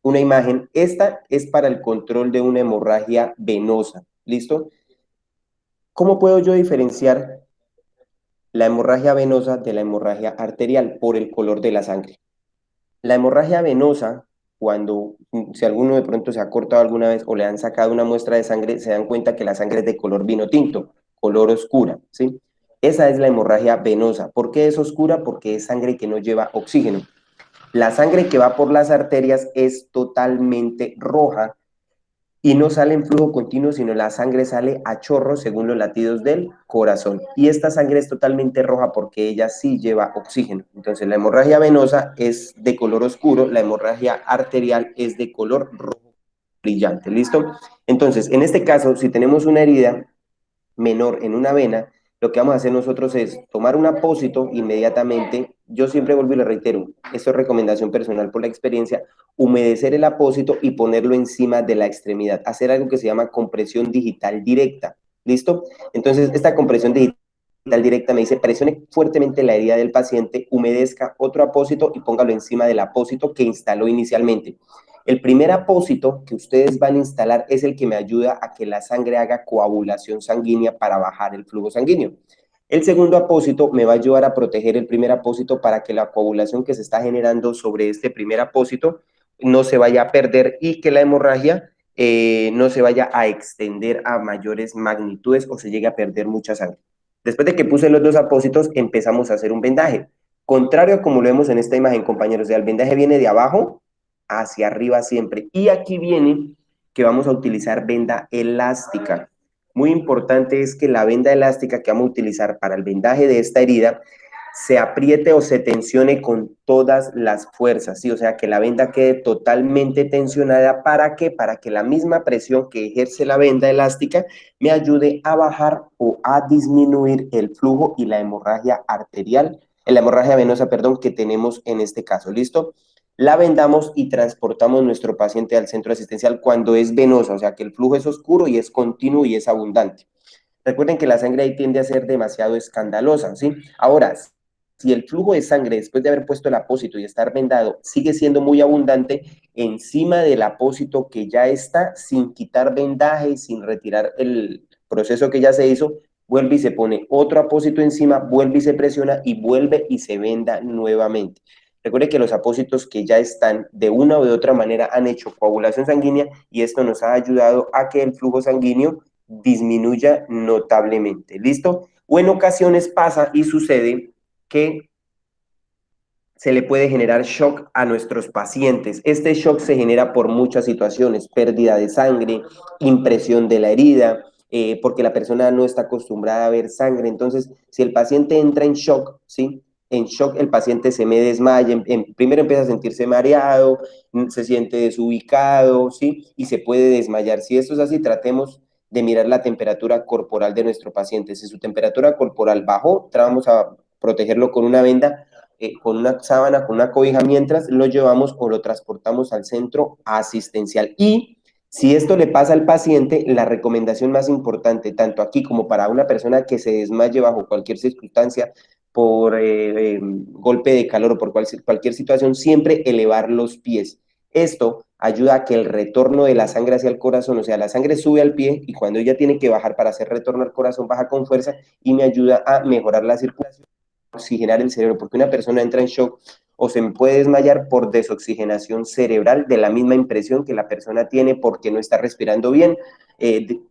una imagen. Esta es para el control de una hemorragia venosa, ¿listo? ¿Cómo puedo yo diferenciar la hemorragia venosa de la hemorragia arterial? Por el color de la sangre. La hemorragia venosa, cuando, si alguno de pronto se ha cortado alguna vez o le han sacado una muestra de sangre, se dan cuenta que la sangre es de color vino tinto, color oscura, ¿sí? Esa es la hemorragia venosa. ¿Por qué es oscura? Porque es sangre que no lleva oxígeno. La sangre que va por las arterias es totalmente roja y no sale en flujo continuo, sino la sangre sale a chorro según los latidos del corazón. Y esta sangre es totalmente roja porque ella sí lleva oxígeno. Entonces la hemorragia venosa es de color oscuro, la hemorragia arterial es de color rojo brillante. ¿Listo? Entonces, en este caso, si tenemos una herida menor en una vena, lo que vamos a hacer nosotros es tomar un apósito inmediatamente. Yo siempre vuelvo y le reitero, esto es recomendación personal por la experiencia, humedecer el apósito y ponerlo encima de la extremidad, hacer algo que se llama compresión digital directa, ¿listo? Entonces, esta compresión digital directa me dice, presione fuertemente la herida del paciente, humedezca otro apósito y póngalo encima del apósito que instaló inicialmente. El primer apósito que ustedes van a instalar es el que me ayuda a que la sangre haga coagulación sanguínea para bajar el flujo sanguíneo. El segundo apósito me va a ayudar a proteger el primer apósito para que la coagulación que se está generando sobre este primer apósito no se vaya a perder y que la hemorragia no se vaya a extender a mayores magnitudes o se llegue a perder mucha sangre. Después de que puse los dos apósitos, empezamos a hacer un vendaje. Contrario a como lo vemos en esta imagen, compañeros, el vendaje viene de abajo hacia arriba siempre. Y aquí viene que vamos a utilizar venda elástica. Muy importante es que la venda elástica que vamos a utilizar para el vendaje de esta herida se apriete o se tensione con todas las fuerzas, ¿sí? O sea, que la venda quede totalmente tensionada. ¿Para qué? Para que la misma presión que ejerce la venda elástica me ayude a bajar o a disminuir el flujo y la hemorragia arterial, la hemorragia venosa, perdón, que tenemos en este caso. ¿Listo? La vendamos y transportamos nuestro paciente al centro asistencial cuando es venosa, o sea que el flujo es oscuro y es continuo y es abundante. Recuerden que la sangre ahí tiende a ser demasiado escandalosa, ¿sí? Ahora, si el flujo de sangre después de haber puesto el apósito y estar vendado sigue siendo muy abundante, encima del apósito que ya está, sin quitar vendaje, sin retirar el proceso que ya se hizo, vuelve y se pone otro apósito encima, vuelve y se presiona y vuelve y se venda nuevamente. Recuerde que los apósitos que ya están de una o de otra manera han hecho coagulación sanguínea y esto nos ha ayudado a que el flujo sanguíneo disminuya notablemente. ¿Listo? O en ocasiones pasa y sucede que se le puede generar shock a nuestros pacientes. Este shock se genera por muchas situaciones, pérdida de sangre, impresión de la herida, porque la persona no está acostumbrada a ver sangre. Entonces, si el paciente entra en shock, ¿sí? En shock el paciente se me desmaya, primero empieza a sentirse mareado, se siente desubicado, ¿sí? Y se puede desmayar. Si esto es así, tratemos de mirar la temperatura corporal de nuestro paciente. Si su temperatura corporal bajó, vamos a protegerlo con una venda, con una sábana, con una cobija, mientras lo llevamos o lo transportamos al centro asistencial. Y si esto le pasa al paciente, la recomendación más importante, tanto aquí como para una persona que se desmaye bajo cualquier circunstancia, por golpe de calor o por cualquier situación, siempre elevar los pies. Esto ayuda a que el retorno de la sangre hacia el corazón, o sea, la sangre sube al pie y cuando ella tiene que bajar para hacer retorno al corazón, baja con fuerza y me ayuda a mejorar la circulación, oxigenar el cerebro, porque una persona entra en shock o se puede desmayar por desoxigenación cerebral de la misma impresión que la persona tiene porque no está respirando bien,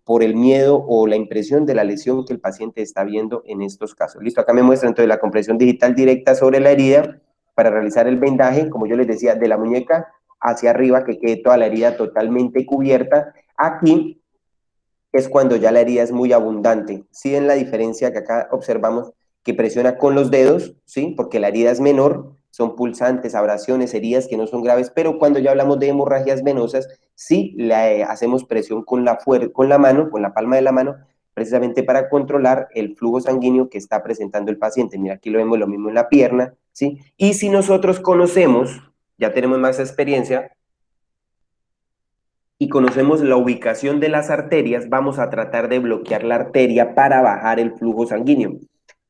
por el miedo o la impresión de la lesión que el paciente está viendo en estos casos. Listo, acá me muestra entonces la compresión digital directa sobre la herida para realizar el vendaje, como yo les decía, de la muñeca hacia arriba, que quede toda la herida totalmente cubierta. Aquí es cuando ya la herida es muy abundante. ¿Sí ven la diferencia que acá observamos? Que presiona con los dedos, ¿sí? Porque la herida es menor, son pulsantes, abrasiones, heridas que no son graves, pero cuando ya hablamos de hemorragias venosas, sí le hacemos presión con la mano, con la palma de la mano, precisamente para controlar el flujo sanguíneo que está presentando el paciente. Mira, aquí lo vemos lo mismo en la pierna, ¿sí? Y si nosotros conocemos, ya tenemos más experiencia, y conocemos la ubicación de las arterias, vamos a tratar de bloquear la arteria para bajar el flujo sanguíneo.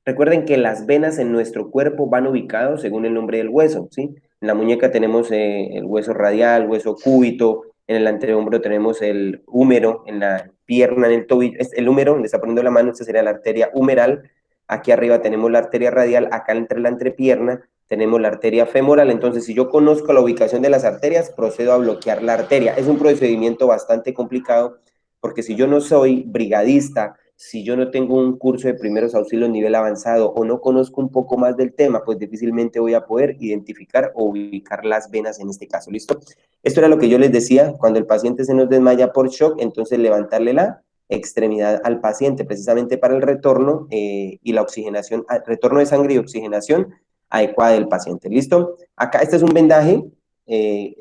Recuerden que las venas en nuestro cuerpo van ubicados según el nombre del hueso, ¿sí? En la muñeca tenemos el hueso radial, hueso cúbito, en el antehombro tenemos el húmero, en la pierna, en el tobillo, el húmero, le está poniendo la mano, esta sería la arteria humeral, aquí arriba tenemos la arteria radial, acá entre la entrepierna tenemos la arteria femoral. Entonces, si yo conozco la ubicación de las arterias, procedo a bloquear la arteria. Es un procedimiento bastante complicado, porque si yo no soy brigadista, si yo no tengo un curso de primeros auxilios nivel avanzado o no conozco un poco más del tema, pues difícilmente voy a poder identificar o ubicar las venas en este caso, ¿listo? Esto era lo que yo les decía, cuando el paciente se nos desmaya por shock, entonces levantarle la extremidad al paciente, precisamente para el retorno y la oxigenación, retorno de sangre y oxigenación adecuada del paciente, ¿listo? Acá este es un vendaje,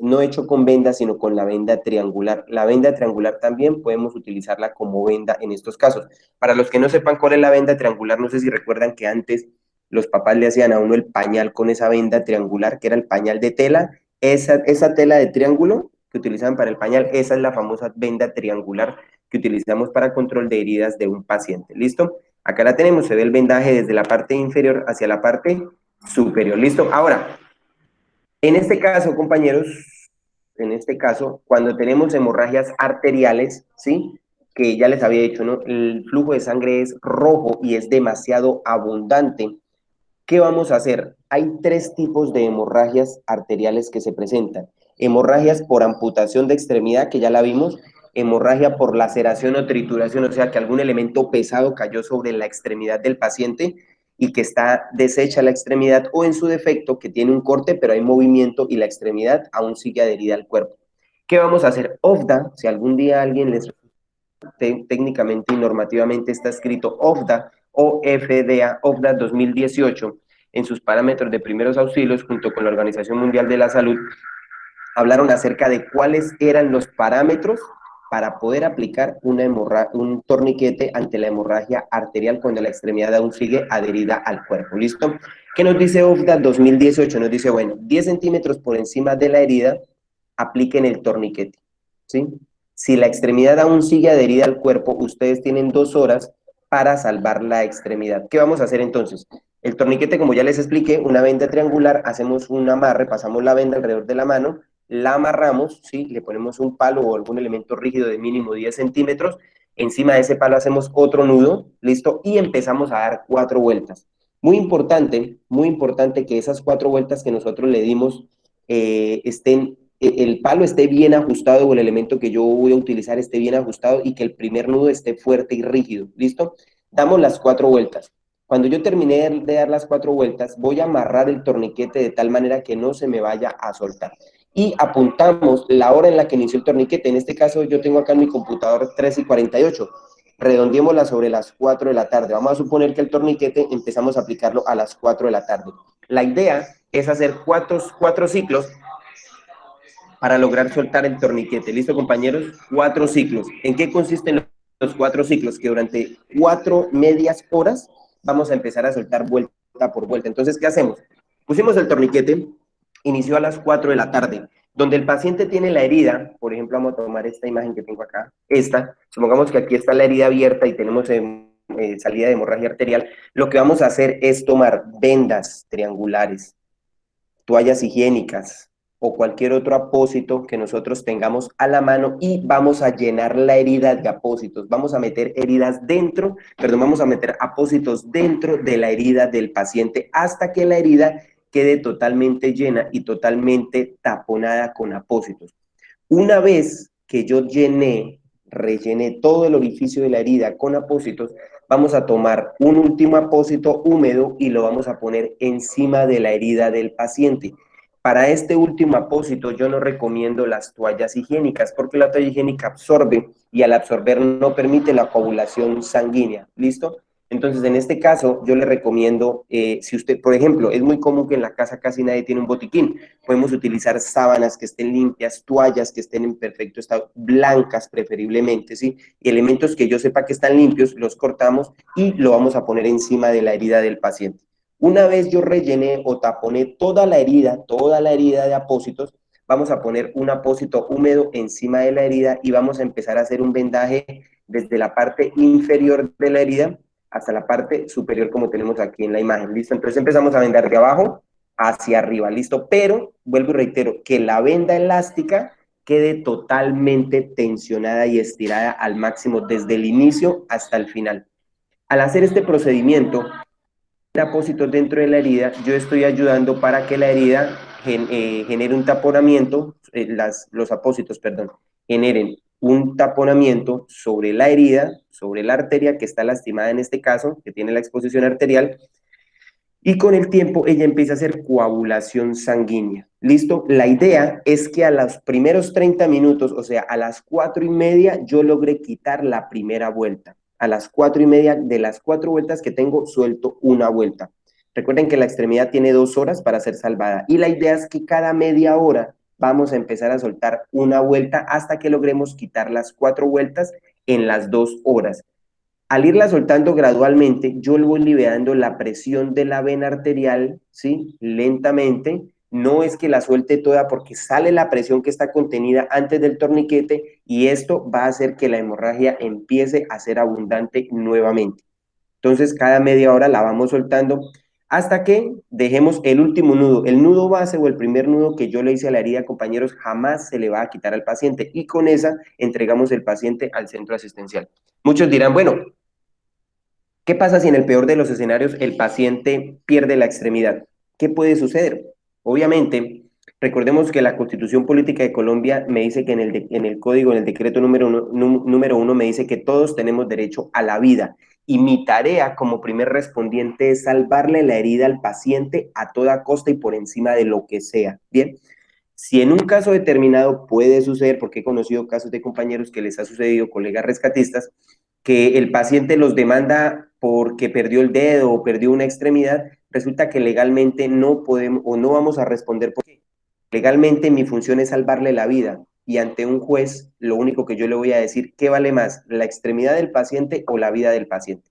no hecho con venda, sino con la venda triangular. La venda triangular también podemos utilizarla como venda en estos casos. Para los que no sepan cuál es la venda triangular, no sé si recuerdan que antes los papás le hacían a uno el pañal con esa venda triangular, que era el pañal de tela. Esa tela de triángulo que utilizaban para el pañal, esa es la famosa venda triangular que utilizamos para control de heridas de un paciente, ¿listo? Acá la tenemos, se ve el vendaje desde la parte inferior hacia la parte superior, ¿listo? Ahora, en este caso, compañeros, en este caso, cuando tenemos hemorragias arteriales, ¿sí? Que ya les había dicho, ¿no? El flujo de sangre es rojo y es demasiado abundante. ¿Qué vamos a hacer? Hay tres tipos de hemorragias arteriales que se presentan. Hemorragias por amputación de extremidad, que ya la vimos, hemorragia por laceración o trituración, o sea que algún elemento pesado cayó sobre la extremidad del paciente y que está deshecha la extremidad, o en su defecto que tiene un corte pero hay movimiento y la extremidad aún sigue adherida al cuerpo. ¿Qué vamos a hacer? OFDA, si algún día alguien les técnicamente y normativamente está escrito OFDA o FDA, OFDA 2018, en sus parámetros de primeros auxilios, junto con la Organización Mundial de la Salud, hablaron acerca de cuáles eran los parámetros para poder aplicar un torniquete ante la hemorragia arterial cuando la extremidad aún sigue adherida al cuerpo. ¿Listo? ¿Qué nos dice OFDA 2018? Nos dice, bueno, 10 centímetros por encima de la herida, apliquen el torniquete, ¿sí? Si la extremidad aún sigue adherida al cuerpo, ustedes tienen 2 horas para salvar la extremidad. ¿Qué vamos a hacer entonces? El torniquete, como ya les expliqué, una venda triangular, hacemos un amarre, pasamos la venda alrededor de la mano, la amarramos, ¿sí? Le ponemos un palo o algún elemento rígido de mínimo 10 centímetros, encima de ese palo hacemos otro nudo, ¿listo? Y empezamos a dar 4 vueltas. Muy importante que esas 4 vueltas que nosotros le dimos el palo esté bien ajustado o el elemento que yo voy a utilizar esté bien ajustado y que el primer nudo esté fuerte y rígido, ¿listo? Damos las 4 vueltas. Cuando yo terminé de dar las 4 vueltas, voy a amarrar el torniquete de tal manera que no se me vaya a soltar. Y apuntamos la hora en la que inició el torniquete. En este caso, yo tengo acá en mi computador 3:48. Redondeémosla sobre las 4 de la tarde. Vamos a suponer que el torniquete empezamos a aplicarlo a las 4 de la tarde. La idea es hacer 4 ciclos para lograr soltar el torniquete. ¿Listo, compañeros? 4 ciclos. ¿En qué consisten los 4 ciclos? Que durante 4 medias horas vamos a empezar a soltar vuelta por vuelta. Entonces, ¿qué hacemos? Pusimos el torniquete, inició a las 4 de la tarde. Donde el paciente tiene la herida, por ejemplo, vamos a tomar esta imagen que tengo acá, supongamos que aquí está la herida abierta y tenemos salida de hemorragia arterial, lo que vamos a hacer es tomar vendas triangulares, toallas higiénicas o cualquier otro apósito que nosotros tengamos a la mano y vamos a llenar la herida de apósitos. Vamos a meter vamos a meter apósitos dentro de la herida del paciente hasta que la herida quede totalmente llena y totalmente taponada con apósitos. Una vez que yo rellené todo el orificio de la herida con apósitos, vamos a tomar un último apósito húmedo y lo vamos a poner encima de la herida del paciente. Para este último apósito yo no recomiendo las toallas higiénicas porque la toalla higiénica absorbe y al absorber no permite la coagulación sanguínea. ¿Listo? Entonces, en este caso, yo le recomiendo, si usted, por ejemplo, es muy común que en la casa casi nadie tiene un botiquín, podemos utilizar sábanas que estén limpias, toallas que estén en perfecto estado, blancas preferiblemente, ¿sí? Y elementos que yo sepa que están limpios, los cortamos y lo vamos a poner encima de la herida del paciente. Una vez yo rellené o taponé toda la herida de apósitos, vamos a poner un apósito húmedo encima de la herida y vamos a empezar a hacer un vendaje desde la parte inferior de la herida hasta la parte superior, como tenemos aquí en la imagen, ¿listo? Entonces empezamos a vendar de abajo hacia arriba, ¿listo? Pero, vuelvo y reitero, que la venda elástica quede totalmente tensionada y estirada al máximo desde el inicio hasta el final. Al hacer este procedimiento, apósitos dentro de la herida, yo estoy ayudando para que la herida genere un taponamiento, los apósitos, perdón, generen un taponamiento sobre la herida, sobre la arteria que está lastimada en este caso, que tiene la exposición arterial, y con el tiempo ella empieza a hacer coagulación sanguínea. ¿Listo? La idea es que a los primeros 30 minutos, o sea, a las 4:30, yo logré quitar la primera vuelta. A las 4:30, de las 4 vueltas que tengo, suelto una vuelta. Recuerden que la extremidad tiene 2 horas para ser salvada y la idea es que cada media hora vamos a empezar a soltar una vuelta hasta que logremos quitar las 4 vueltas en las 2 horas. Al irla soltando gradualmente, yo voy liberando la presión de la vena arterial, ¿sí? Lentamente. No es que la suelte toda porque sale la presión que está contenida antes del torniquete y esto va a hacer que la hemorragia empiece a ser abundante nuevamente. Entonces, cada media hora la vamos soltando hasta que dejemos el último nudo. El nudo base o el primer nudo que yo le hice a la herida, compañeros, jamás se le va a quitar al paciente y con esa entregamos el paciente al centro asistencial. Muchos dirán, bueno, ¿qué pasa si en el peor de los escenarios el paciente pierde la extremidad? ¿Qué puede suceder? Obviamente, recordemos que la Constitución Política de Colombia me dice que en el código, en el decreto número 1, me dice que todos tenemos derecho a la vida. Y mi tarea como primer respondiente es salvarle la herida al paciente a toda costa y por encima de lo que sea. Bien, si en un caso determinado puede suceder, porque he conocido casos de compañeros que les ha sucedido, colegas rescatistas, que el paciente los demanda porque perdió el dedo o perdió una extremidad, resulta que legalmente no podemos o no vamos a responder porque legalmente mi función es salvarle la vida y ante un juez lo único que yo le voy a decir, ¿qué vale más, la extremidad del paciente o la vida del paciente?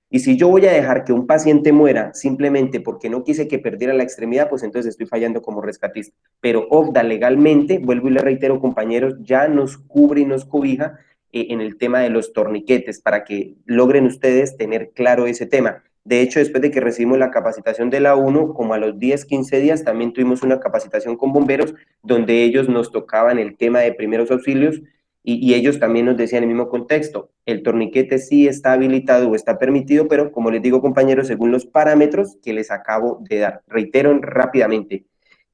Y si yo voy a dejar que un paciente muera simplemente porque no quise que perdiera la extremidad, pues entonces estoy fallando como rescatista. Pero OFDA legalmente, vuelvo y le reitero, compañeros, ya nos cubre y nos cobija en el tema de los torniquetes para que logren ustedes tener claro ese tema. De hecho, después de que recibimos la capacitación de la 1, como a los 10, 15 días, también tuvimos una capacitación con bomberos donde ellos nos tocaban el tema de primeros auxilios y ellos también nos decían en el mismo contexto, el torniquete sí está habilitado o está permitido, pero como les digo compañeros, según los parámetros que les acabo de dar. Reitero rápidamente,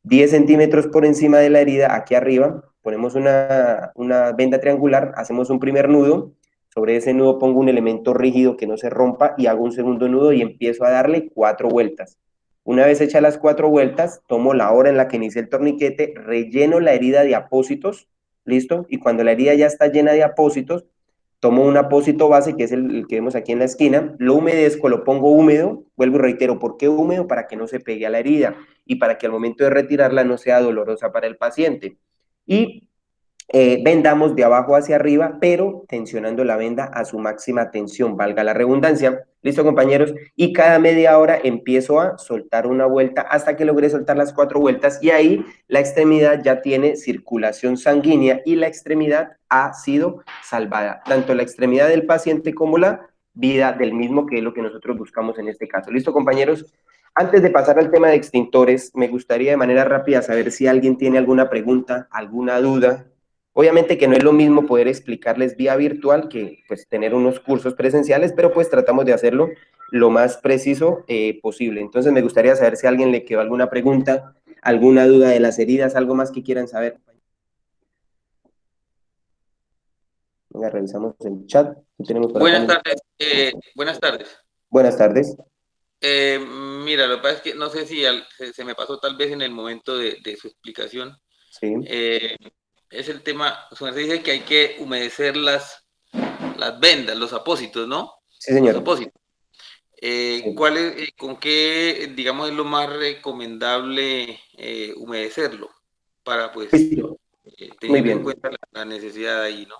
10 centímetros por encima de la herida, aquí arriba, ponemos una venda triangular, hacemos un primer nudo, sobre ese nudo pongo un elemento rígido que no se rompa y hago un segundo nudo y empiezo a darle 4 vueltas. Una vez hechas las 4 vueltas, tomo la hora en la que inicié el torniquete, relleno la herida de apósitos, ¿listo? Y cuando la herida ya está llena de apósitos, tomo un apósito base, que es el que vemos aquí en la esquina, lo humedezco, lo pongo húmedo, vuelvo y reitero, ¿por qué húmedo? Para que no se pegue a la herida y para que al momento de retirarla no sea dolorosa para el paciente. Y vendamos de abajo hacia arriba, pero tensionando la venda a su máxima tensión, valga la redundancia. ¿Listo, compañeros? Y cada media hora empiezo a soltar una vuelta hasta que logré soltar las 4 vueltas y ahí la extremidad ya tiene circulación sanguínea y la extremidad ha sido salvada, tanto la extremidad del paciente como la vida del mismo, que es lo que nosotros buscamos en este caso. ¿Listo, compañeros? Antes de pasar al tema de extintores, me gustaría de manera rápida saber si alguien tiene alguna pregunta, alguna duda. Obviamente que no es lo mismo poder explicarles vía virtual que pues tener unos cursos presenciales, pero pues tratamos de hacerlo lo más preciso posible. Entonces me gustaría saber si a alguien le quedó alguna pregunta, alguna duda de las heridas, algo más que quieran saber. Venga, revisamos el chat. Tenemos por Buenas acá. tardes. Buenas tardes. Buenas tardes. Mira, lo que pasa es que no sé si se me pasó tal vez en el momento de su explicación. Sí. Es el tema, su merced dice que hay que humedecer las vendas, los apósitos, ¿no? Sí, señor. Los apósitos. Sí. ¿Cuál es, con qué, digamos, es lo más recomendable humedecerlo? Para, pues, teniendo en cuenta la necesidad ahí, ¿no?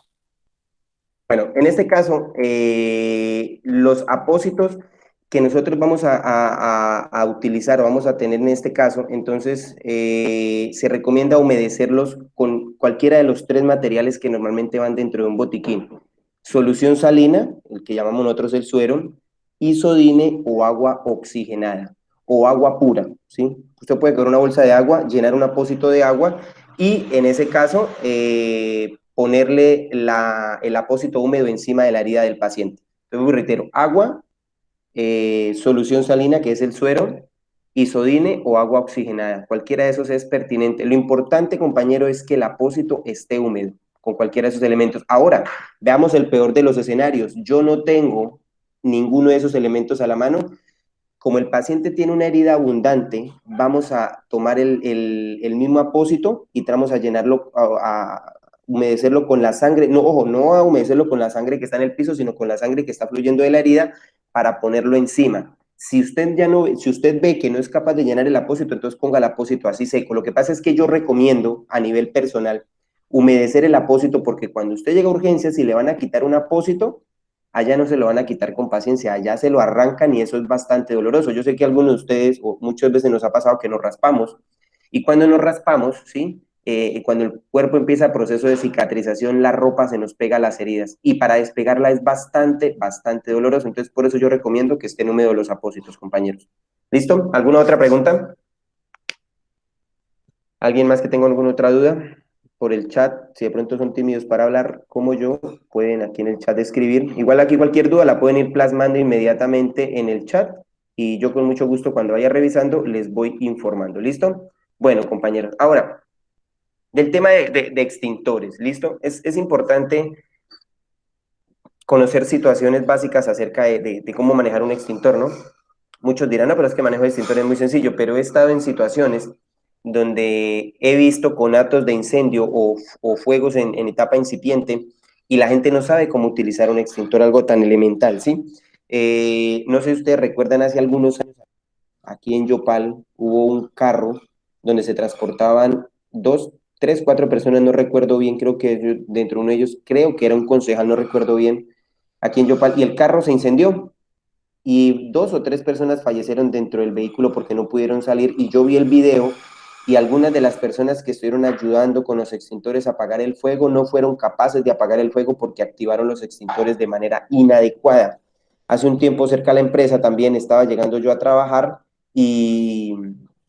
Bueno, en este caso, los apósitos, que nosotros vamos a utilizar o vamos a tener en este caso, entonces se recomienda humedecerlos con cualquiera de los 3 materiales que normalmente van dentro de un botiquín. Solución salina, el que llamamos nosotros el suero, isodine o agua oxigenada o agua pura, ¿sí? Usted puede coger una bolsa de agua, llenar un apósito de agua y en ese caso ponerle el apósito húmedo encima de la herida del paciente. Entonces, reitero, agua, solución salina, que es el suero, isodine o agua oxigenada. Cualquiera de esos es pertinente. Lo importante, compañero, es que el apósito esté húmedo con cualquiera de esos elementos. Ahora, veamos el peor de los escenarios. Yo no tengo ninguno de esos elementos a la mano. Como el paciente tiene una herida abundante, vamos a tomar el mismo apósito y vamos a llenarlo, a humedecerlo con la sangre. No, ojo, no a humedecerlo con la sangre que está en el piso, sino con la sangre que está fluyendo de la herida para ponerlo encima. Si usted si usted ve que no es capaz de llenar el apósito, entonces ponga el apósito así seco. Lo que pasa es que yo recomiendo a nivel personal humedecer el apósito porque cuando usted llega a urgencias y le van a quitar un apósito, allá no se lo van a quitar con paciencia, allá se lo arrancan y eso es bastante doloroso. Yo sé que algunos de ustedes, o muchas veces nos ha pasado que nos raspamos, y cuando nos raspamos, ¿sí? Cuando el cuerpo empieza el proceso de cicatrización, la ropa se nos pega a las heridas, y para despegarla es bastante doloroso, entonces por eso yo recomiendo que estén húmedos los apósitos, compañeros. ¿Listo? ¿Alguna otra pregunta? ¿Alguien más que tenga alguna otra duda? Por el chat, si de pronto son tímidos para hablar como yo, pueden aquí en el chat escribir. Igual aquí cualquier duda la pueden ir plasmando inmediatamente en el chat y yo con mucho gusto cuando vaya revisando les voy informando. ¿Listo? Bueno, compañeros, ahora, del tema de extintores, ¿listo? Es importante conocer situaciones básicas acerca de cómo manejar un extintor, ¿no? Muchos dirán, no, pero es que manejo de extintor es muy sencillo, pero he estado en situaciones donde he visto conatos de incendio o fuegos en etapa incipiente y la gente no sabe cómo utilizar un extintor, algo tan elemental, ¿sí? No sé si ustedes recuerdan, hace algunos años, aquí en Yopal hubo un carro donde se transportaban 2, 3, 4 personas, no recuerdo bien, creo que dentro de uno de ellos, creo que era un concejal, no recuerdo bien, aquí en Yopal, y el carro se incendió y 2 o 3 personas fallecieron dentro del vehículo porque no pudieron salir y yo vi el video y algunas de las personas que estuvieron ayudando con los extintores a apagar el fuego no fueron capaces de apagar el fuego porque activaron los extintores de manera inadecuada. Hace un tiempo cerca a la empresa también estaba llegando yo a trabajar y,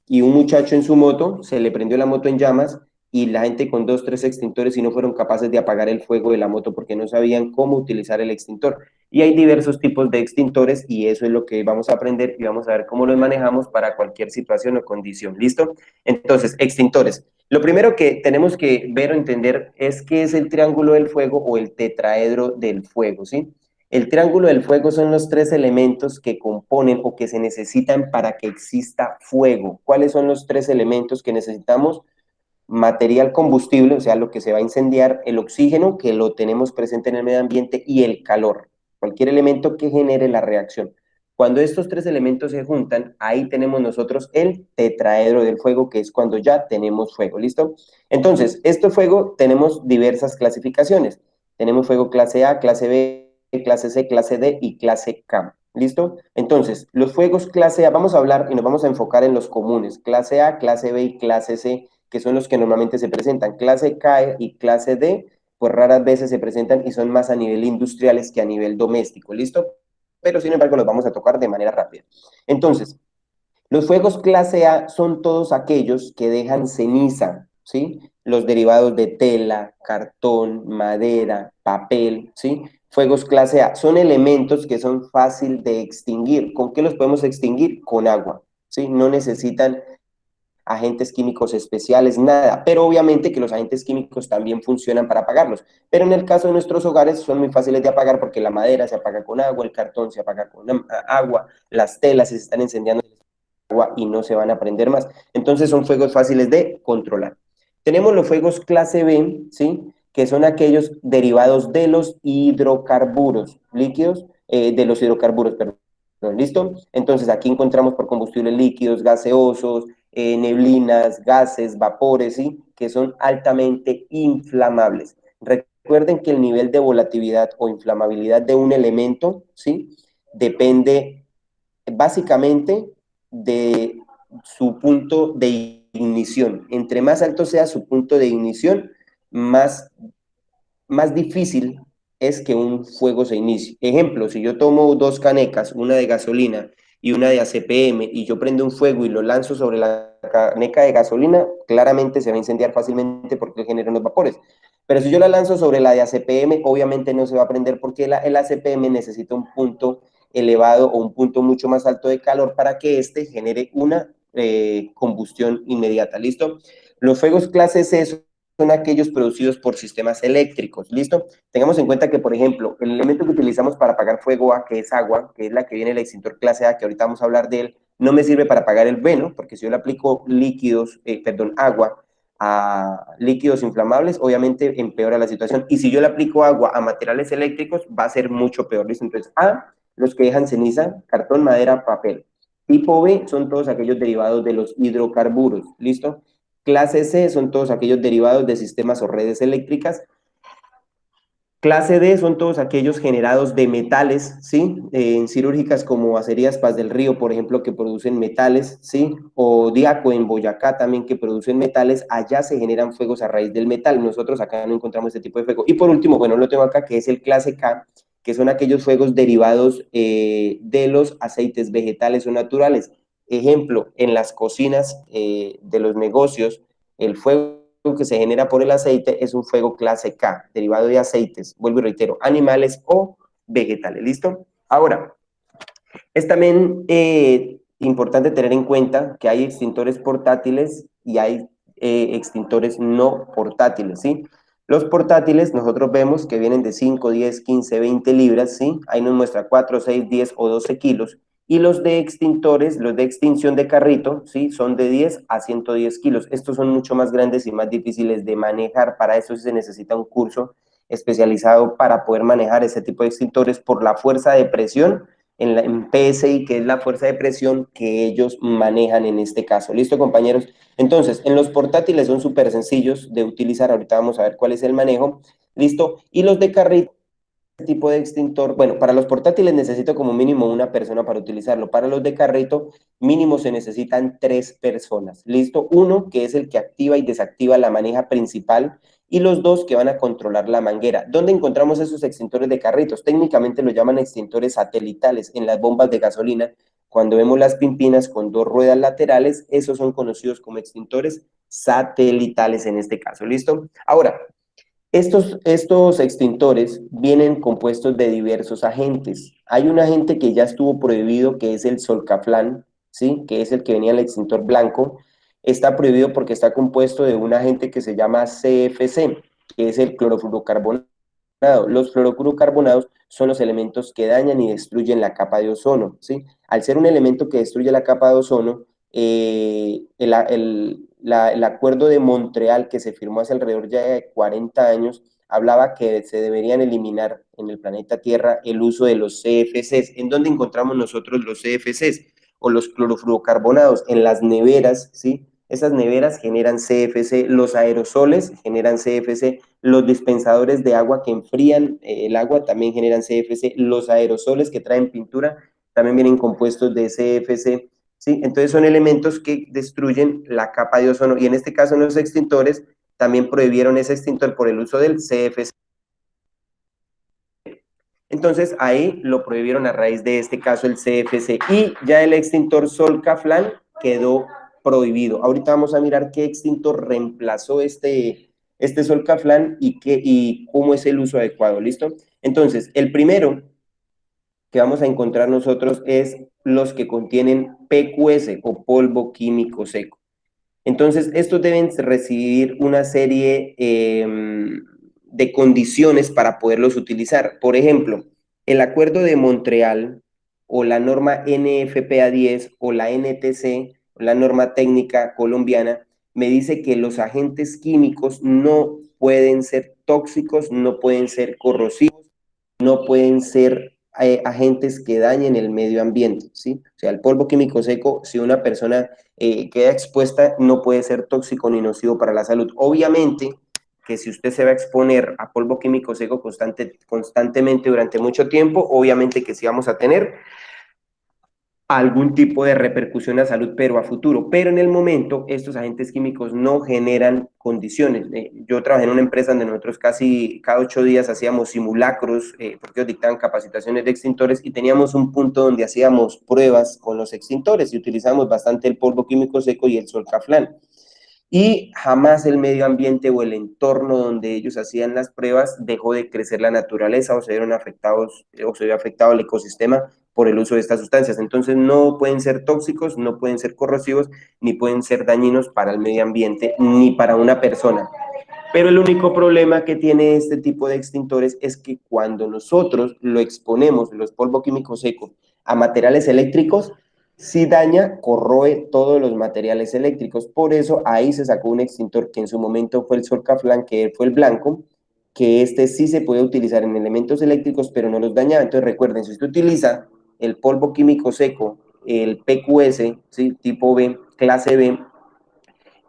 y un muchacho en su moto, se le prendió la moto en llamas y la gente con 2, 3 extintores y no fueron capaces de apagar el fuego de la moto porque no sabían cómo utilizar el extintor. Y hay diversos tipos de extintores y eso es lo que vamos a aprender y vamos a ver cómo los manejamos para cualquier situación o condición. ¿Listo? Entonces, extintores. Lo primero que tenemos que ver o entender es qué es el triángulo del fuego o el tetraedro del fuego, ¿sí? El triángulo del fuego son los 3 elementos que componen o que se necesitan para que exista fuego. ¿Cuáles son los 3 elementos que necesitamos? Material combustible, o sea, lo que se va a incendiar, el oxígeno, que lo tenemos presente en el medio ambiente, y el calor, cualquier elemento que genere la reacción. Cuando estos 3 elementos se juntan, ahí tenemos nosotros el tetraedro del fuego, que es cuando ya tenemos fuego, ¿listo? Entonces, este fuego tenemos diversas clasificaciones. Tenemos fuego clase A, clase B, clase C, clase D y clase K. ¿Listo? Entonces, los fuegos clase A, vamos a hablar y nos vamos a enfocar en los comunes, clase A, clase B y clase C, que son los que normalmente se presentan. Clase K y clase D, pues raras veces se presentan y son más a nivel industriales que a nivel doméstico, ¿listo? Pero sin embargo los vamos a tocar de manera rápida. Entonces, los fuegos clase A son todos aquellos que dejan ceniza, ¿sí? Los derivados de tela, cartón, madera, papel, ¿sí? Fuegos clase A son elementos que son fácil de extinguir. ¿Con qué los podemos extinguir? Con agua, ¿sí? No necesitan agentes químicos especiales, nada, pero obviamente que los agentes químicos también funcionan para apagarlos, pero en el caso de nuestros hogares son muy fáciles de apagar porque la madera se apaga con agua, el cartón se apaga con agua, las telas se están encendiendo con agua y no se van a prender más, entonces son fuegos fáciles de controlar. Tenemos los fuegos clase B, ¿sí? Que son aquellos derivados de los hidrocarburos líquidos, de los hidrocarburos, perdón, ¿listo? Entonces aquí encontramos por combustibles líquidos, gaseosos, neblinas, gases, vapores, ¿sí? Que son altamente inflamables. Recuerden que el nivel de volatilidad o inflamabilidad de un elemento, ¿sí? Depende básicamente de su punto de ignición. Entre más alto sea su punto de ignición, más difícil es que un fuego se inicie. Ejemplo, si yo tomo dos canecas, una de gasolina y una de ACPM, y yo prendo un fuego y lo lanzo sobre la caneca de gasolina, claramente se va a incendiar fácilmente porque genera unos vapores. Pero si yo la lanzo sobre la de ACPM, obviamente no se va a prender porque el ACPM necesita un punto elevado o un punto mucho más alto de calor para que éste genere una combustión inmediata. ¿Listo? Los fuegos clase C son aquellos producidos por sistemas eléctricos, ¿listo? Tengamos en cuenta que, por ejemplo, el elemento que utilizamos para apagar fuego A, que es agua, que es la que viene el extintor clase A, que ahorita vamos a hablar de él, no me sirve para apagar el B, ¿no? Porque si yo le aplico agua a líquidos inflamables, obviamente empeora la situación. Y si yo le aplico agua a materiales eléctricos, va a ser mucho peor, ¿listo? Entonces, A, los que dejan ceniza, cartón, madera, papel. Tipo B son todos aquellos derivados de los hidrocarburos, ¿listo? Clase C son todos aquellos derivados de sistemas o redes eléctricas. Clase D son todos aquellos generados de metales, ¿sí? En cirúrgicas como Acerías Paz del Río, por ejemplo, que producen metales, ¿sí? O Diaco en Boyacá también, que producen metales. Allá se generan fuegos a raíz del metal. Nosotros acá no encontramos este tipo de fuego. Y por último, bueno, lo tengo acá, que es el clase K, que son aquellos fuegos derivados de los aceites vegetales o naturales. Ejemplo, en las cocinas de los negocios, el fuego que se genera por el aceite es un fuego clase K, derivado de aceites, vuelvo y reitero, animales o vegetales, ¿listo? Ahora, es también importante tener en cuenta que hay extintores portátiles y hay extintores no portátiles, ¿sí? Los portátiles nosotros vemos que vienen de 5, 10, 15, 20 libras, ¿sí? Ahí nos muestra 4, 6, 10 o 12 kilos. Y los de extintores, los de extinción de carrito, ¿sí? Son de 10 a 110 kilos. Estos son mucho más grandes y más difíciles de manejar. Para eso se necesita un curso especializado para poder manejar ese tipo de extintores por la fuerza de presión en PSI, que es la fuerza de presión que ellos manejan en este caso. ¿Listo, compañeros? Entonces, en los portátiles son súper sencillos de utilizar. Ahorita vamos a ver cuál es el manejo. ¿Listo? Y los de carrito, tipo de extintor, bueno, para los portátiles necesito como mínimo una persona para utilizarlo. Para los de carrito, mínimo se necesitan 3 personas. ¿Listo? Uno, que es el que activa y desactiva la maneja principal, y los 2 que van a controlar la manguera. ¿Dónde encontramos esos extintores de carritos? Técnicamente lo llaman extintores satelitales en las bombas de gasolina. Cuando vemos las pimpinas con 2 ruedas laterales, esos son conocidos como extintores satelitales en este caso. ¿Listo? Ahora, estos extintores vienen compuestos de diversos agentes. Hay un agente que ya estuvo prohibido, que es el Solcaflan, ¿sí? Que es el que venía en el extintor blanco. Está prohibido porque está compuesto de un agente que se llama CFC, que es el clorofluorocarbonato. Los fluorocarburados son los elementos que dañan y destruyen la capa de ozono, ¿sí? Al ser un elemento que destruye la capa de ozono, el acuerdo de Montreal que se firmó hace alrededor ya de 40 años hablaba que se deberían eliminar en el planeta Tierra el uso de los CFCs. ¿En dónde encontramos nosotros los CFCs o los clorofluorocarbonados? En las neveras, ¿sí? Esas neveras generan CFC, los aerosoles generan CFC, los dispensadores de agua que enfrían el agua también generan CFC, los aerosoles que traen pintura también vienen compuestos de CFC, ¿sí? Entonces son elementos que destruyen la capa de ozono, y en este caso en los extintores también prohibieron ese extintor por el uso del CFC. Entonces ahí lo prohibieron a raíz de este caso el CFC, y ya el extintor Solcaflan quedó prohibido. Ahorita vamos a mirar qué extintor reemplazó este Solcaflan y cómo es el uso adecuado, ¿listo? Entonces, el primero que vamos a encontrar nosotros es los que contienen PQS o polvo químico seco. Entonces, estos deben recibir una serie de condiciones para poderlos utilizar. Por ejemplo, el Acuerdo de Montreal o la norma NFPA 10 o la NTC, la norma técnica colombiana, me dice que los agentes químicos no pueden ser tóxicos, no pueden ser corrosivos, no pueden ser agentes que dañen el medio ambiente, ¿sí? O sea, el polvo químico seco, si una persona queda expuesta, no puede ser tóxico ni nocivo para la salud. Obviamente que si usted se va a exponer a polvo químico seco constantemente durante mucho tiempo, obviamente que sí vamos a tener algún tipo de repercusión a salud, pero a futuro. Pero en el momento, estos agentes químicos no generan condiciones. Yo trabajé en una empresa donde nosotros casi cada 8 días hacíamos simulacros, porque ellos dictaban capacitaciones de extintores, y teníamos un punto donde hacíamos pruebas con los extintores y utilizamos bastante el polvo químico seco y el Solcaflan. Y jamás el medio ambiente o el entorno donde ellos hacían las pruebas dejó de crecer la naturaleza o se vieron afectados o se vio afectado el ecosistema por el uso de estas sustancias. Entonces no pueden ser tóxicos, no pueden ser corrosivos, ni pueden ser dañinos para el medio ambiente, ni para una persona. Pero el único problema que tiene este tipo de extintores es que cuando nosotros lo exponemos, los polvo químico seco, a materiales eléctricos, si daña, corroe todos los materiales eléctricos. Por eso ahí se sacó un extintor que en su momento fue el Solcaflan, que fue el blanco, que este sí se puede utilizar en elementos eléctricos, pero no los daña. Entonces recuerden, si usted utiliza el polvo químico seco, el PQS, ¿sí? Tipo B, clase B,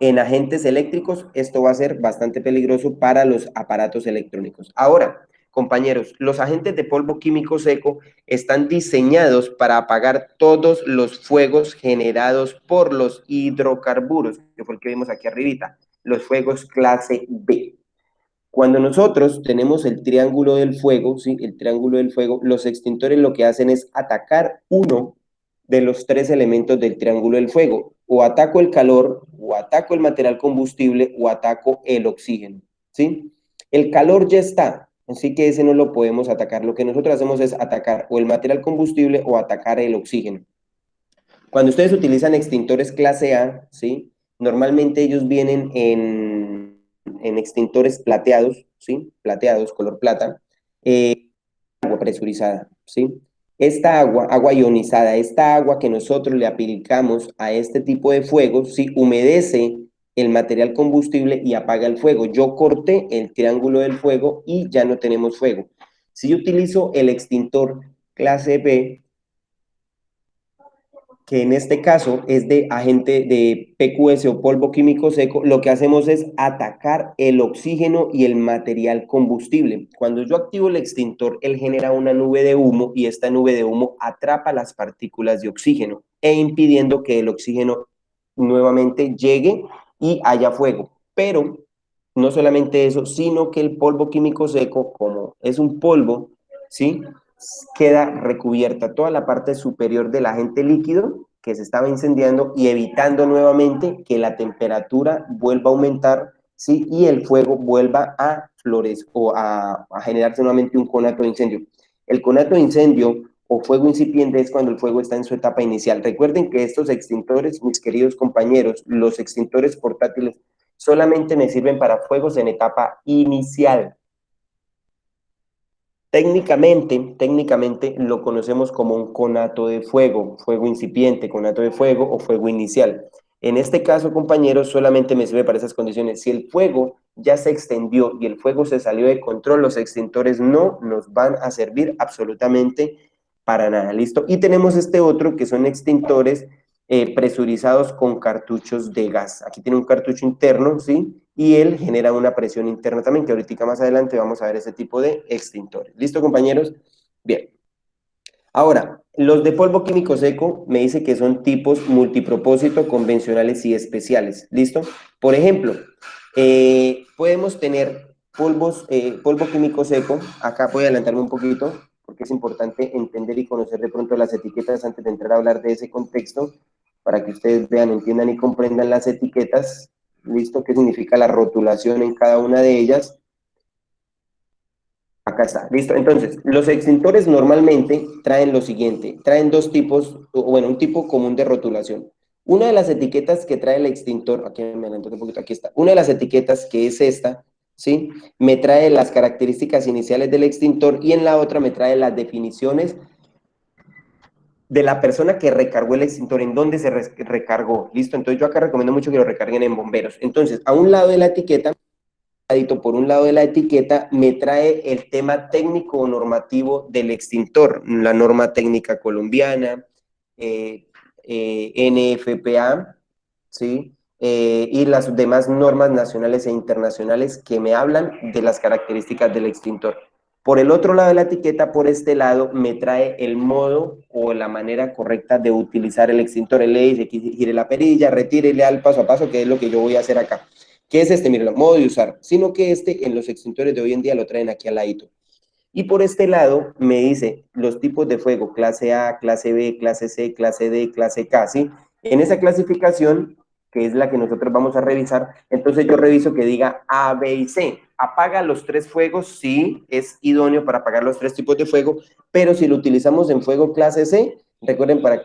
en agentes eléctricos, esto va a ser bastante peligroso para los aparatos electrónicos. Ahora, compañeros, los agentes de polvo químico seco están diseñados para apagar todos los fuegos generados por los hidrocarburos, que fue el que vimos aquí arribita, los fuegos clase B. Cuando nosotros tenemos el triángulo del fuego, ¿sí? El triángulo del fuego, los extintores lo que hacen es atacar uno de los 3 elementos del triángulo del fuego. O ataco el calor, o ataco el material combustible, o ataco el oxígeno, ¿sí? El calor ya está, así que ese no lo podemos atacar. Lo que nosotros hacemos es atacar o el material combustible o atacar el oxígeno. Cuando ustedes utilizan extintores clase A, ¿sí? Normalmente ellos vienen en extintores plateados, ¿sí? Plateados, color plata, agua presurizada, ¿sí? Esta agua ionizada, esta agua que nosotros le aplicamos a este tipo de fuegos, ¿sí? Humedece el material combustible y apaga el fuego. Yo corté el triángulo del fuego y ya no tenemos fuego. Si yo utilizo el extintor clase B, que en este caso es de agente de PQS o polvo químico seco, lo que hacemos es atacar el oxígeno y el material combustible. Cuando yo activo el extintor, él genera una nube de humo y esta nube de humo atrapa las partículas de oxígeno e impidiendo que el oxígeno nuevamente llegue y haya fuego. Pero no solamente eso, sino que el polvo químico seco, como es un polvo, ¿sí? Queda recubierta toda la parte superior del agente líquido que se estaba incendiando y evitando nuevamente que la temperatura vuelva a aumentar, ¿sí? Y el fuego vuelva a florecer o a generarse nuevamente un conato de incendio. El conato de incendio o fuego incipiente es cuando el fuego está en su etapa inicial. Recuerden que estos extintores, mis queridos compañeros, los extintores portátiles, solamente me sirven para fuegos en etapa inicial. Técnicamente lo conocemos como un conato de fuego, fuego incipiente, conato de fuego o fuego inicial. En este caso, compañeros, solamente me sirve para esas condiciones. Si el fuego ya se extendió y el fuego se salió de control, los extintores no nos van a servir absolutamente para nada, ¿listo? Y tenemos este otro que son extintores presurizados con cartuchos de gas. Aquí tiene un cartucho interno, ¿sí? Y él genera una presión interna también, que ahorita más adelante vamos a ver ese tipo de extintores. ¿Listo, compañeros? Bien. Ahora, los de polvo químico seco me dice que son tipos multipropósito, convencionales y especiales. ¿Listo? Por ejemplo, podemos tener polvo químico seco. Acá voy a adelantarme un poquito, porque es importante entender y conocer de pronto las etiquetas antes de entrar a hablar de ese contexto, para que ustedes vean, entiendan y comprendan las etiquetas. ¿Listo? ¿Qué significa la rotulación en cada una de ellas? Acá está, listo. Entonces, los extintores normalmente traen lo siguiente, traen 2 tipos, bueno, un tipo común de rotulación. Una de las etiquetas que trae el extintor, aquí me adelanto un poquito, aquí está. Una de las etiquetas, que es esta, ¿sí? Me trae las características iniciales del extintor y en la otra me trae las definiciones de la persona que recargó el extintor, en dónde se recargó, ¿listo? Entonces yo acá recomiendo mucho que lo recarguen en bomberos. Entonces, a un lado de la etiqueta, por un lado de la etiqueta, me trae el tema técnico o normativo del extintor, la norma técnica colombiana, NFPA, ¿sí? Y las demás normas nacionales e internacionales que me hablan de las características del extintor. Por el otro lado de la etiqueta, por este lado, me trae el modo o la manera correcta de utilizar el extintor. Él le dice que gire la perilla, retírele al paso a paso, que es lo que yo voy a hacer acá. ¿Qué es este? Miren, el modo de usar. Sino que este en los extintores de hoy en día lo traen aquí al ladito. Y por este lado me dice los tipos de fuego, clase A, clase B, clase C, clase D, clase K, ¿sí? En esa clasificación, que es la que nosotros vamos a revisar, entonces yo reviso que diga A, B y C. Apaga los 3 fuegos, sí, es idóneo para apagar los 3 tipos de fuego, pero si lo utilizamos en fuego clase C, recuerden para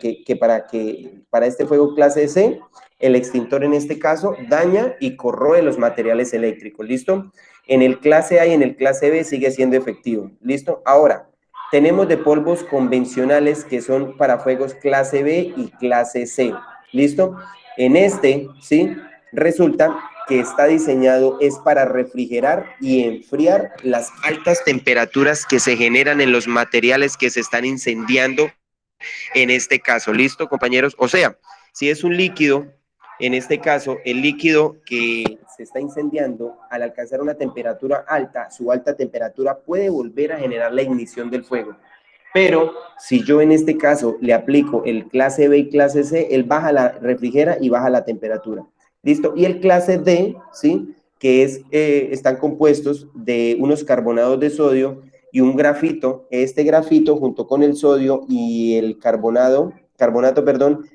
este fuego clase C, el extintor en este caso daña y corroe los materiales eléctricos, ¿listo? En el clase A y en el clase B sigue siendo efectivo, ¿listo? Ahora, tenemos de polvos convencionales que son para fuegos clase B y clase C, ¿listo? En este, ¿sí? Resulta que está diseñado es para refrigerar y enfriar las altas temperaturas que se generan en los materiales que se están incendiando en este caso, ¿listo, compañeros? O sea, si es un líquido, en este caso, el líquido que se está incendiando, al alcanzar una temperatura alta, su alta temperatura puede volver a generar la ignición del fuego. Pero si yo en este caso le aplico el clase B y clase C, él refrigera y baja la temperatura. ¿Listo? Y el clase D, ¿sí? Que están compuestos de unos carbonados de sodio y un grafito. Este grafito junto con el sodio y el carbonato,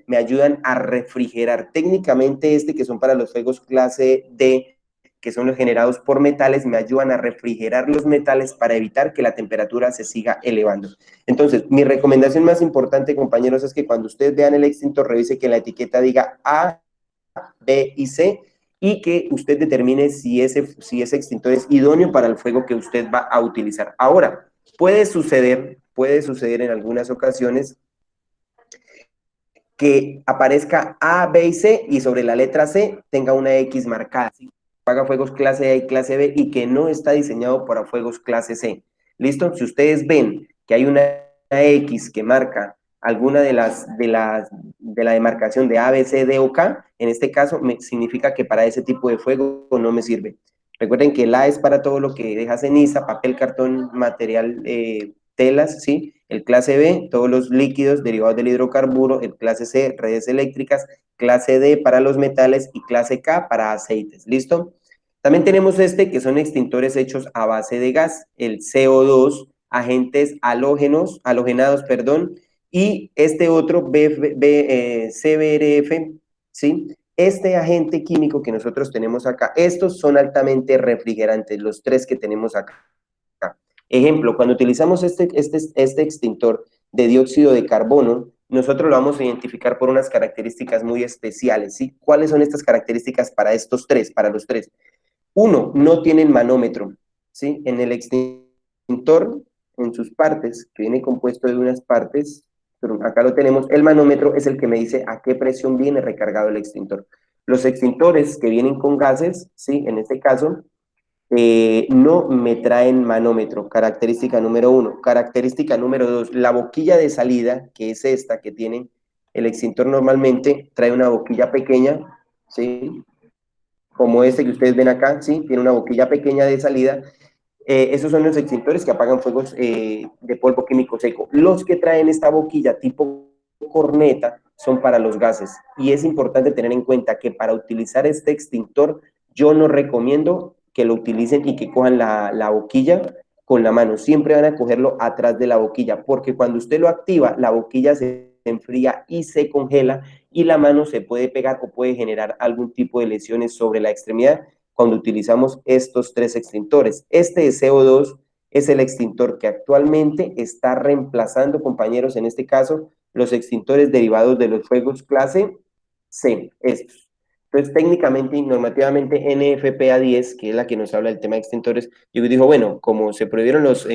me ayudan a refrigerar. Técnicamente que son para los fuegos clase D, que son los generados por metales, me ayudan a refrigerar los metales para evitar que la temperatura se siga elevando. Entonces, mi recomendación más importante, compañeros, es que cuando ustedes vean el extintor, revise que la etiqueta diga A, B y C, y que usted determine si ese extintor es idóneo para el fuego que usted va a utilizar. Ahora, puede suceder en algunas ocasiones que aparezca A, B y C y sobre la letra C tenga una X marcada, ¿sí? Paga fuegos clase A y clase B y que no está diseñado para fuegos clase C. ¿Listo? Si ustedes ven que hay una X que marca alguna de la demarcación de A, B, C, D o K, en este caso significa que para ese tipo de fuego no me sirve. Recuerden que el A es para todo lo que deja ceniza, papel, cartón, material, telas, ¿sí? El clase B, todos los líquidos derivados del hidrocarburo, el clase C, redes eléctricas, clase D para los metales y clase K para aceites, ¿listo? También tenemos que son extintores hechos a base de gas, el CO2, agentes halogenados, y este otro CBRF, ¿sí? Este agente químico que nosotros tenemos acá, estos son altamente refrigerantes, los 3 que tenemos acá. Ejemplo, cuando utilizamos este extintor de dióxido de carbono, nosotros lo vamos a identificar por unas características muy especiales, ¿sí? ¿Cuáles son estas características para los 3? Uno, no tienen manómetro, ¿sí? En el extintor, en sus partes, que viene compuesto de unas partes, pero acá lo tenemos, el manómetro es el que me dice a qué presión viene recargado el extintor. Los extintores que vienen con gases, ¿sí? En este caso, no me traen manómetro, característica número 1. Característica número 2, la boquilla de salida, que es esta que tiene el extintor normalmente, trae una boquilla pequeña, ¿sí? Como que ustedes ven acá, ¿sí? Tiene una boquilla pequeña de salida. Esos son los extintores que apagan fuegos de polvo químico seco. Los que traen esta boquilla tipo corneta son para los gases. Y es importante tener en cuenta que para utilizar este extintor, yo no recomiendo que lo utilicen y que cojan la boquilla con la mano. Siempre van a cogerlo atrás de la boquilla, porque cuando usted lo activa, la boquilla se enfría y se congela y la mano se puede pegar o puede generar algún tipo de lesiones sobre la extremidad cuando utilizamos estos 3 extintores. Este de CO2 es el extintor que actualmente está reemplazando, compañeros, en este caso, los extintores derivados de los fuegos clase C, estos. Entonces, técnicamente y normativamente, NFPA 10, que es la que nos habla del tema de extintores, yo digo, bueno, como se prohibieron los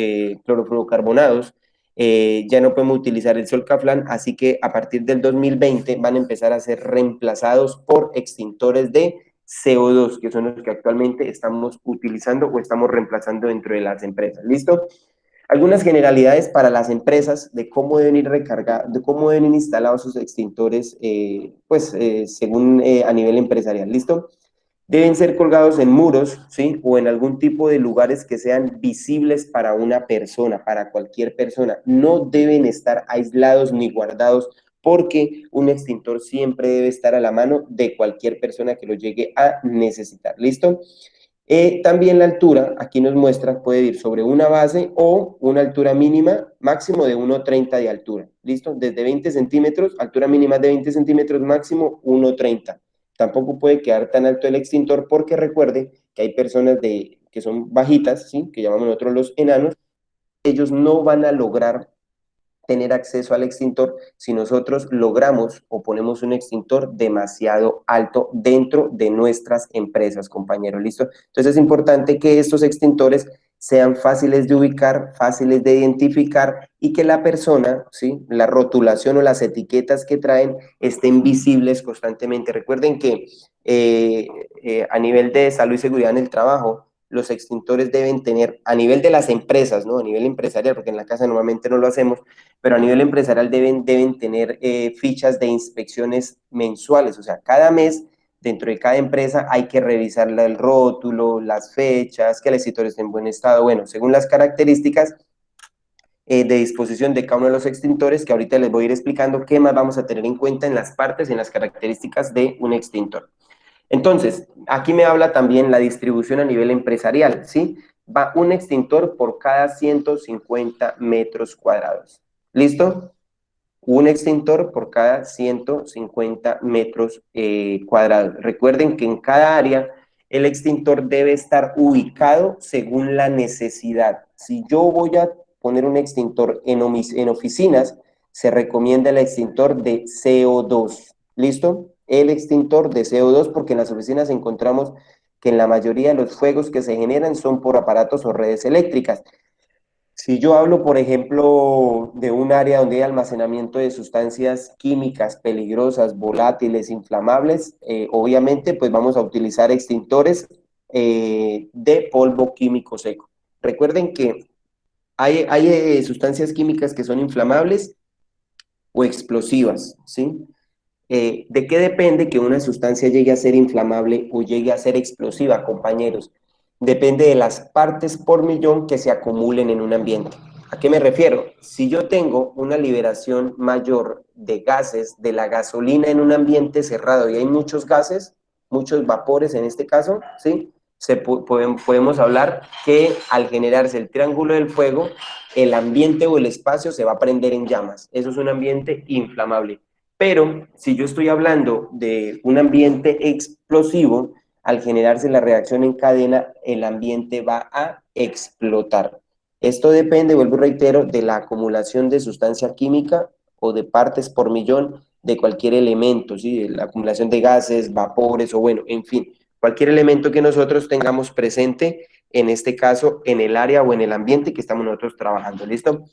clorofluorocarbonados, ya no podemos utilizar el Solcaflan, así que a partir del 2020 van a empezar a ser reemplazados por extintores de CO2, que son los que actualmente estamos utilizando o estamos reemplazando dentro de las empresas. ¿Listo? Algunas generalidades para las empresas de cómo deben ir de cómo deben ir instalados sus extintores, según a nivel empresarial. ¿Listo? Deben ser colgados en muros, ¿sí? O en algún tipo de lugares que sean visibles para una persona, para cualquier persona. No deben estar aislados ni guardados, porque un extintor siempre debe estar a la mano de cualquier persona que lo llegue a necesitar. ¿Listo? También la altura, aquí nos muestra, puede ir sobre una base o una altura mínima, máximo de 1,30 de altura. ¿Listo? Desde 20 centímetros, altura mínima de 20 centímetros, máximo 1,30. Tampoco puede quedar tan alto el extintor, porque recuerde que hay personas que son bajitas, ¿sí? Que llamamos nosotros los enanos. Ellos no van a lograr tener acceso al extintor si nosotros logramos o ponemos un extintor demasiado alto dentro de nuestras empresas, compañeros. ¿Listo? Entonces es importante que estos extintores sean fáciles de ubicar, fáciles de identificar, y que la persona, ¿sí? La rotulación o las etiquetas que traen estén visibles constantemente. Recuerden que a nivel de salud y seguridad en el trabajo, los extintores deben tener, a nivel de las empresas, ¿no? A nivel empresarial, porque en la casa normalmente no lo hacemos, pero a nivel empresarial deben tener fichas de inspecciones mensuales. O sea, cada mes, dentro de cada empresa, hay que revisar el rótulo, las fechas, que el extintor esté en buen estado, bueno, según las características de disposición de cada uno de los extintores, que ahorita les voy a ir explicando qué más vamos a tener en cuenta en las partes, en las características de un extintor. Entonces, aquí me habla también la distribución a nivel empresarial, ¿sí? Va un extintor por cada 150 metros cuadrados. ¿Listo? Un extintor por cada 150 metros cuadrados. Recuerden que en cada área el extintor debe estar ubicado según la necesidad. Si yo voy a poner un extintor en oficinas, se recomienda el extintor de CO2. ¿Listo? El extintor de CO2, porque en las oficinas encontramos que en la mayoría de los fuegos que se generan son por aparatos o redes eléctricas. Si yo hablo, por ejemplo, de un área donde hay almacenamiento de sustancias químicas peligrosas, volátiles, inflamables, obviamente pues vamos a utilizar extintores de polvo químico seco. Recuerden que hay sustancias químicas que son inflamables o explosivas, ¿sí? ¿De qué depende que una sustancia llegue a ser inflamable o llegue a ser explosiva, compañeros? Depende de las partes por millón que se acumulen en un ambiente. ¿A qué me refiero? Si yo tengo una liberación mayor de gases de la gasolina en un ambiente cerrado y hay muchos gases, muchos vapores en este caso, ¿sí? Podemos hablar que al generarse el triángulo del fuego, el ambiente o el espacio se va a prender en llamas. Eso es un ambiente inflamable. Pero si yo estoy hablando de un ambiente explosivo, al generarse la reacción en cadena, el ambiente va a explotar. Esto depende, vuelvo y reitero, de la acumulación de sustancia química o de partes por millón de cualquier elemento, ¿sí? De la acumulación de gases, vapores o bueno, en fin, cualquier elemento que nosotros tengamos presente, en este caso, en el área o en el ambiente que estamos nosotros trabajando. ¿Listo?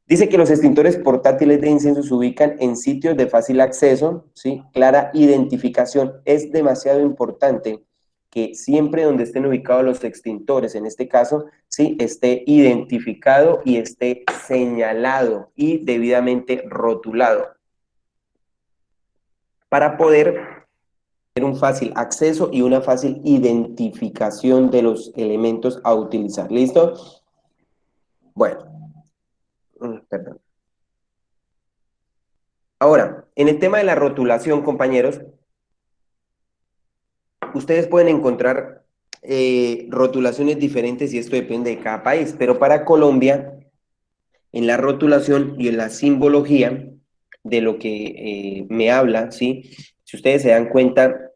Dice que los extintores portátiles de incendio se ubican en sitios de fácil acceso, ¿sí? Clara identificación. Es demasiado importante que siempre donde estén ubicados los extintores, en este caso, ¿sí? Esté identificado y esté señalado y debidamente rotulado para poder tener un fácil acceso y una fácil identificación de los elementos a utilizar. ¿Listo? Bueno, perdón. Ahora, en el tema de la rotulación, compañeros, ustedes pueden encontrar rotulaciones diferentes y esto depende de cada país, pero para Colombia, en la rotulación y en la simbología de lo que me habla, ¿sí? Si ustedes se dan cuenta,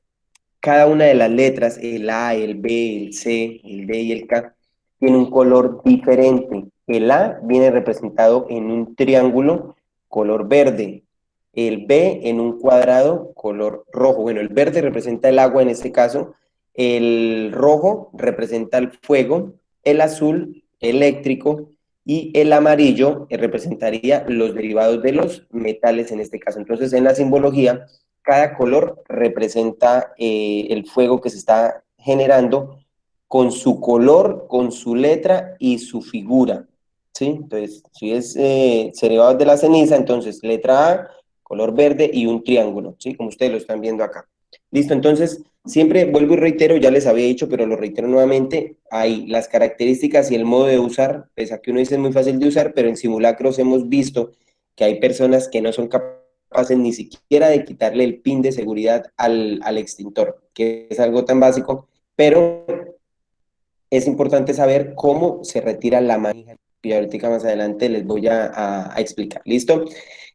cada una de las letras, el A, el B, el C, el D y el K, tiene un color diferente. El A viene representado en un triángulo color verde, el B en un cuadrado color rojo. Bueno, el verde representa el agua en este caso, el rojo representa el fuego, el azul eléctrico y el amarillo representaría los derivados de los metales en este caso. Entonces, en la simbología, cada color representa el fuego que se está generando con su color, con su letra y su figura, ¿sí? Entonces, si es derivados de la ceniza, entonces letra A, color verde y un triángulo, ¿sí? Como ustedes lo están viendo acá. Listo, entonces, siempre vuelvo y reitero, ya les había dicho, pero lo reitero nuevamente, hay las características y el modo de usar, pese a que uno dice es muy fácil de usar, pero en simulacros hemos visto que hay personas que no son capaces ni siquiera de quitarle el pin de seguridad al extintor, que es algo tan básico, pero es importante saber cómo se retira la manija. Y ahorita más adelante les voy a explicar, ¿listo?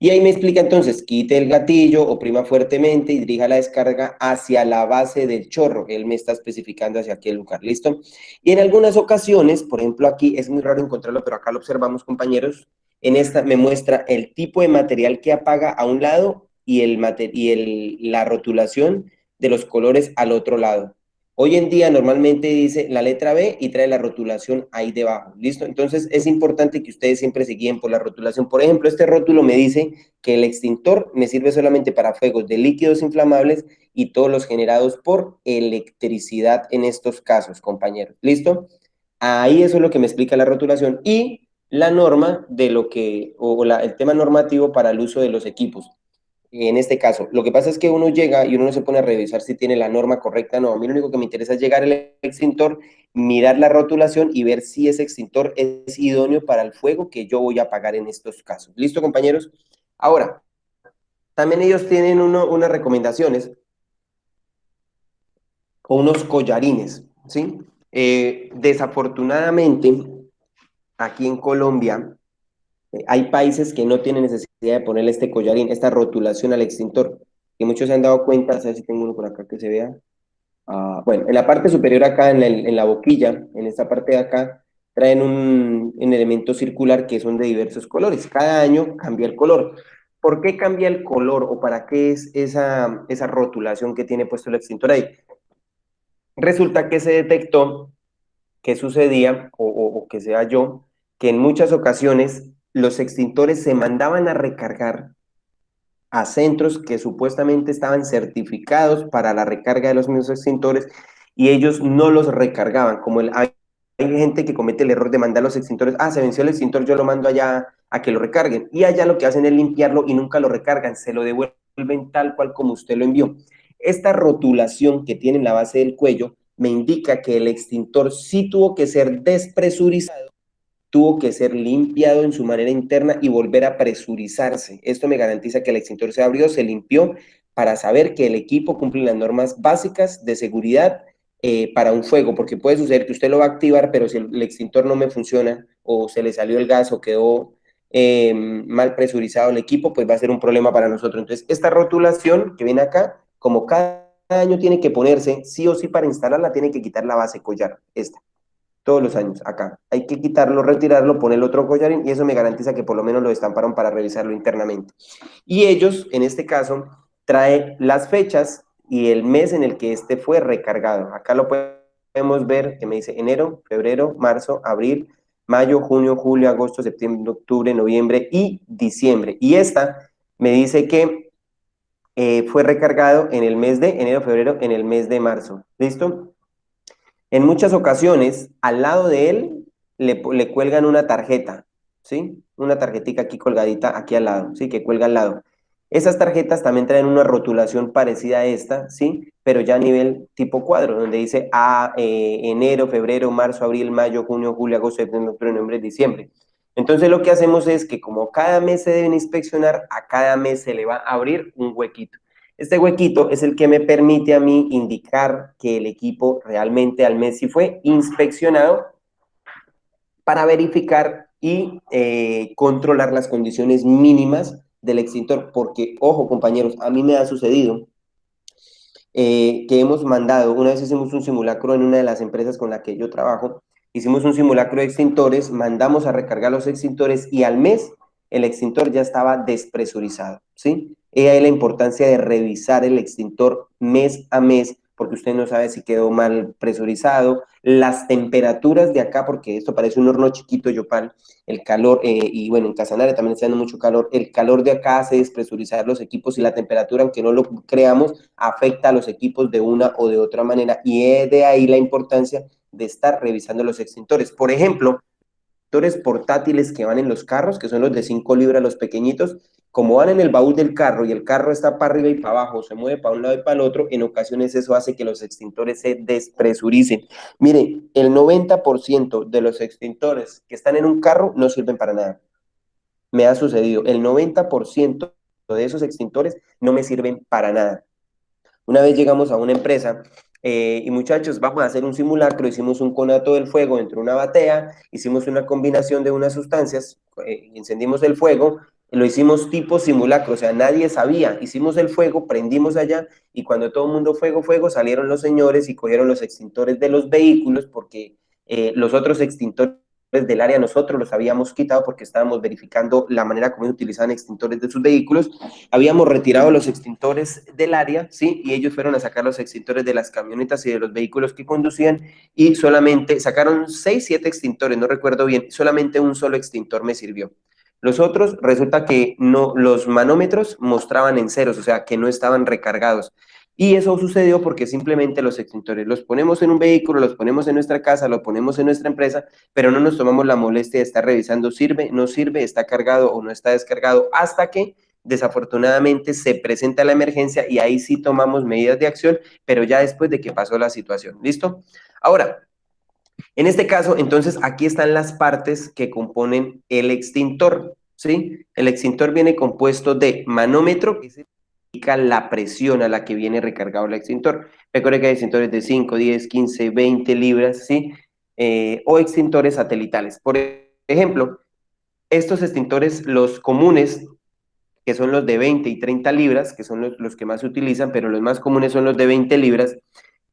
Y ahí me explica entonces, quite el gatillo, oprima fuertemente y dirija la descarga hacia la base del chorro. Él me está especificando hacia qué lugar, ¿listo? Y en algunas ocasiones, por ejemplo aquí, es muy raro encontrarlo, pero acá lo observamos, compañeros, en esta me muestra el tipo de material que apaga a un lado y, la rotulación de los colores al otro lado. Hoy en día normalmente dice la letra B y trae la rotulación ahí debajo, ¿listo? Entonces es importante que ustedes siempre se guíen por la rotulación. Por ejemplo, este rótulo me dice que el extintor me sirve solamente para fuegos de líquidos inflamables y todos los generados por electricidad en estos casos, compañeros, ¿listo? Ahí eso es lo que me explica la rotulación y la norma de lo que, el tema normativo para el uso de los equipos. En este caso, lo que pasa es que uno llega y uno no se pone a revisar si tiene la norma correcta, no, a mí lo único que me interesa es llegar al extintor, mirar la rotulación y ver si ese extintor es idóneo para el fuego que yo voy a apagar en estos casos. ¿Listo, compañeros? Ahora, también ellos tienen unas recomendaciones o unos collarines, ¿sí? Desafortunadamente, aquí en Colombia, hay países que no tienen necesidad de ponerle este collarín, esta rotulación al extintor, que muchos se han dado cuenta, a ver si tengo uno por acá que se vea. Bueno, en la parte superior acá, en la boquilla, en esta parte de acá, traen un elemento circular que son de diversos colores. Cada año cambia el color. ¿Por qué cambia el color o para qué es esa rotulación que tiene puesto el extintor ahí? Resulta que se detectó que sucedía, o que sea yo, que en muchas ocasiones los extintores se mandaban a recargar a centros que supuestamente estaban certificados para la recarga de los mismos extintores y ellos no los recargaban. Hay gente que comete el error de mandar los extintores, se venció el extintor, yo lo mando allá a que lo recarguen. Y allá lo que hacen es limpiarlo y nunca lo recargan, se lo devuelven tal cual como usted lo envió. Esta rotulación que tiene en la base del cuello me indica que el extintor sí tuvo que ser despresurizado, tuvo que ser limpiado en su manera interna y volver a presurizarse. Esto me garantiza que el extintor se abrió, se limpió, para saber que el equipo cumple las normas básicas de seguridad para un fuego, porque puede suceder que usted lo va a activar, pero si el extintor no me funciona, o se le salió el gas, o quedó mal presurizado el equipo, pues va a ser un problema para nosotros. Entonces, esta rotulación que viene acá, como cada año tiene que ponerse, sí o sí para instalarla, tiene que quitar la base collar, esta. Todos los años, acá. Hay que quitarlo, retirarlo, poner otro collarín y eso me garantiza que por lo menos lo estamparon para revisarlo internamente. Y ellos, en este caso, trae las fechas y el mes en el que este fue recargado. Acá lo podemos ver que me dice enero, febrero, marzo, abril, mayo, junio, julio, agosto, septiembre, octubre, noviembre y diciembre. Y esta me dice que fue recargado en el mes de enero, febrero, en el mes de marzo. ¿Listo? En muchas ocasiones, al lado de él, le cuelgan una tarjeta, ¿sí? Una tarjetita aquí colgadita, aquí al lado, ¿sí? Que cuelga al lado. Esas tarjetas también traen una rotulación parecida a esta, ¿sí? Pero ya a nivel tipo cuadro, donde dice enero, febrero, marzo, abril, mayo, junio, julio, agosto, septiembre, octubre, noviembre, diciembre. Entonces lo que hacemos es que como cada mes se deben inspeccionar, a cada mes se le va a abrir un huequito. Este huequito es el que me permite a mí indicar que el equipo realmente al mes sí fue inspeccionado para verificar y controlar las condiciones mínimas del extintor. Porque, ojo compañeros, a mí me ha sucedido que hemos mandado, una vez hicimos un simulacro en una de las empresas con la que yo trabajo, hicimos un simulacro de extintores, mandamos a recargar los extintores y al mes el extintor ya estaba despresurizado, ¿sí? Esa es la importancia de revisar el extintor mes a mes, porque usted no sabe si quedó mal presurizado, las temperaturas de acá, porque esto parece un horno chiquito, Yopal, el calor, y bueno, en Casanare también está dando mucho calor, el calor de acá hace despresurizar los equipos y la temperatura, aunque no lo creamos, afecta a los equipos de una o de otra manera, y es de ahí la importancia de estar revisando los extintores. Por ejemplo, extintores portátiles que van en los carros, que son los de 5 libras, los pequeñitos, como van en el baúl del carro y el carro está para arriba y para abajo, se mueve para un lado y para el otro, en ocasiones eso hace que los extintores se despresuricen. Miren, el 90% de los extintores que están en un carro no sirven para nada. Me ha sucedido, el 90% de esos extintores no me sirven para nada. Una vez llegamos a una empresa y muchachos, vamos a hacer un simulacro, hicimos un conato del fuego entre una batea, hicimos una combinación de unas sustancias, encendimos el fuego, lo hicimos tipo simulacro, o sea, nadie sabía, hicimos el fuego, prendimos allá y cuando todo el mundo fuego, salieron los señores y cogieron los extintores de los vehículos porque los otros extintores del área nosotros los habíamos quitado porque estábamos verificando la manera como utilizaban extintores de sus vehículos. Habíamos retirado los extintores del área, ¿sí? Y ellos fueron a sacar los extintores de las camionetas y de los vehículos que conducían y solamente sacaron 6, 7 extintores, no recuerdo bien, solamente un solo extintor me sirvió. Los otros, resulta que no, los manómetros mostraban en ceros, o sea, que no estaban recargados. Y eso sucedió porque simplemente los extintores los ponemos en un vehículo, los ponemos en nuestra casa, los ponemos en nuestra empresa, pero no nos tomamos la molestia de estar revisando sirve, no sirve, está cargado o no está descargado, hasta que desafortunadamente se presenta la emergencia y ahí sí tomamos medidas de acción, pero ya después de que pasó la situación. ¿Listo? Ahora, en este caso, entonces, aquí están las partes que componen el extintor, ¿sí? El extintor viene compuesto de manómetro, que indica la presión a la que viene recargado el extintor. Recuerde que hay extintores de 5, 10, 15, 20 libras, ¿sí? O extintores satelitales. Por ejemplo, estos extintores, los comunes, que son los de 20 y 30 libras, que son los que más se utilizan, pero los más comunes son los de 20 libras,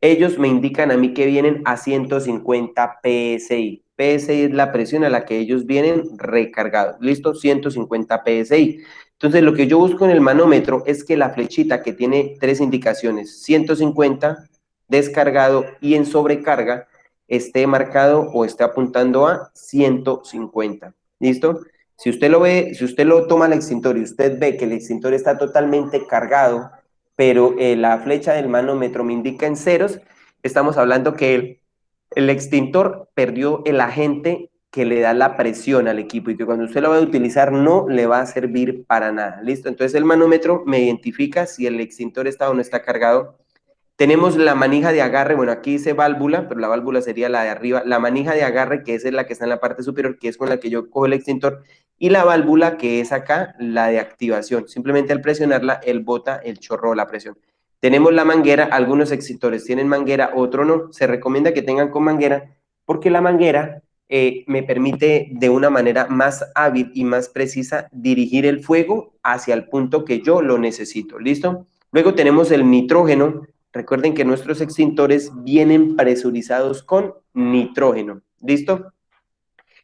ellos me indican a mí que vienen a 150 PSI. PSI es la presión a la que ellos vienen recargados. ¿Listo? 150 PSI. Entonces, lo que yo busco en el manómetro es que la flechita que tiene 3 indicaciones, 150, descargado y en sobrecarga, esté marcado o esté apuntando a 150. ¿Listo? Si usted lo ve, si usted lo toma al extintor y usted ve que el extintor está totalmente cargado, pero la flecha del manómetro me indica en ceros, estamos hablando que el extintor perdió el agente que le da la presión al equipo y que cuando usted lo va a utilizar no le va a servir para nada. ¿Listo? Entonces el manómetro me identifica si el extintor está o no está cargado. Tenemos la manija de agarre, bueno, aquí dice válvula, pero la válvula sería la de arriba, la manija de agarre, que esa es la que está en la parte superior, que es con la que yo cojo el extintor, y la válvula, que es acá, la de activación. Simplemente al presionarla, él bota el chorro o la presión. Tenemos la manguera, algunos extintores tienen manguera, otros no. Se recomienda que tengan con manguera, porque la manguera me permite de una manera más hábil y más precisa dirigir el fuego hacia el punto que yo lo necesito. ¿Listo? Luego tenemos el nitrógeno. Recuerden que nuestros extintores vienen presurizados con nitrógeno. ¿Listo?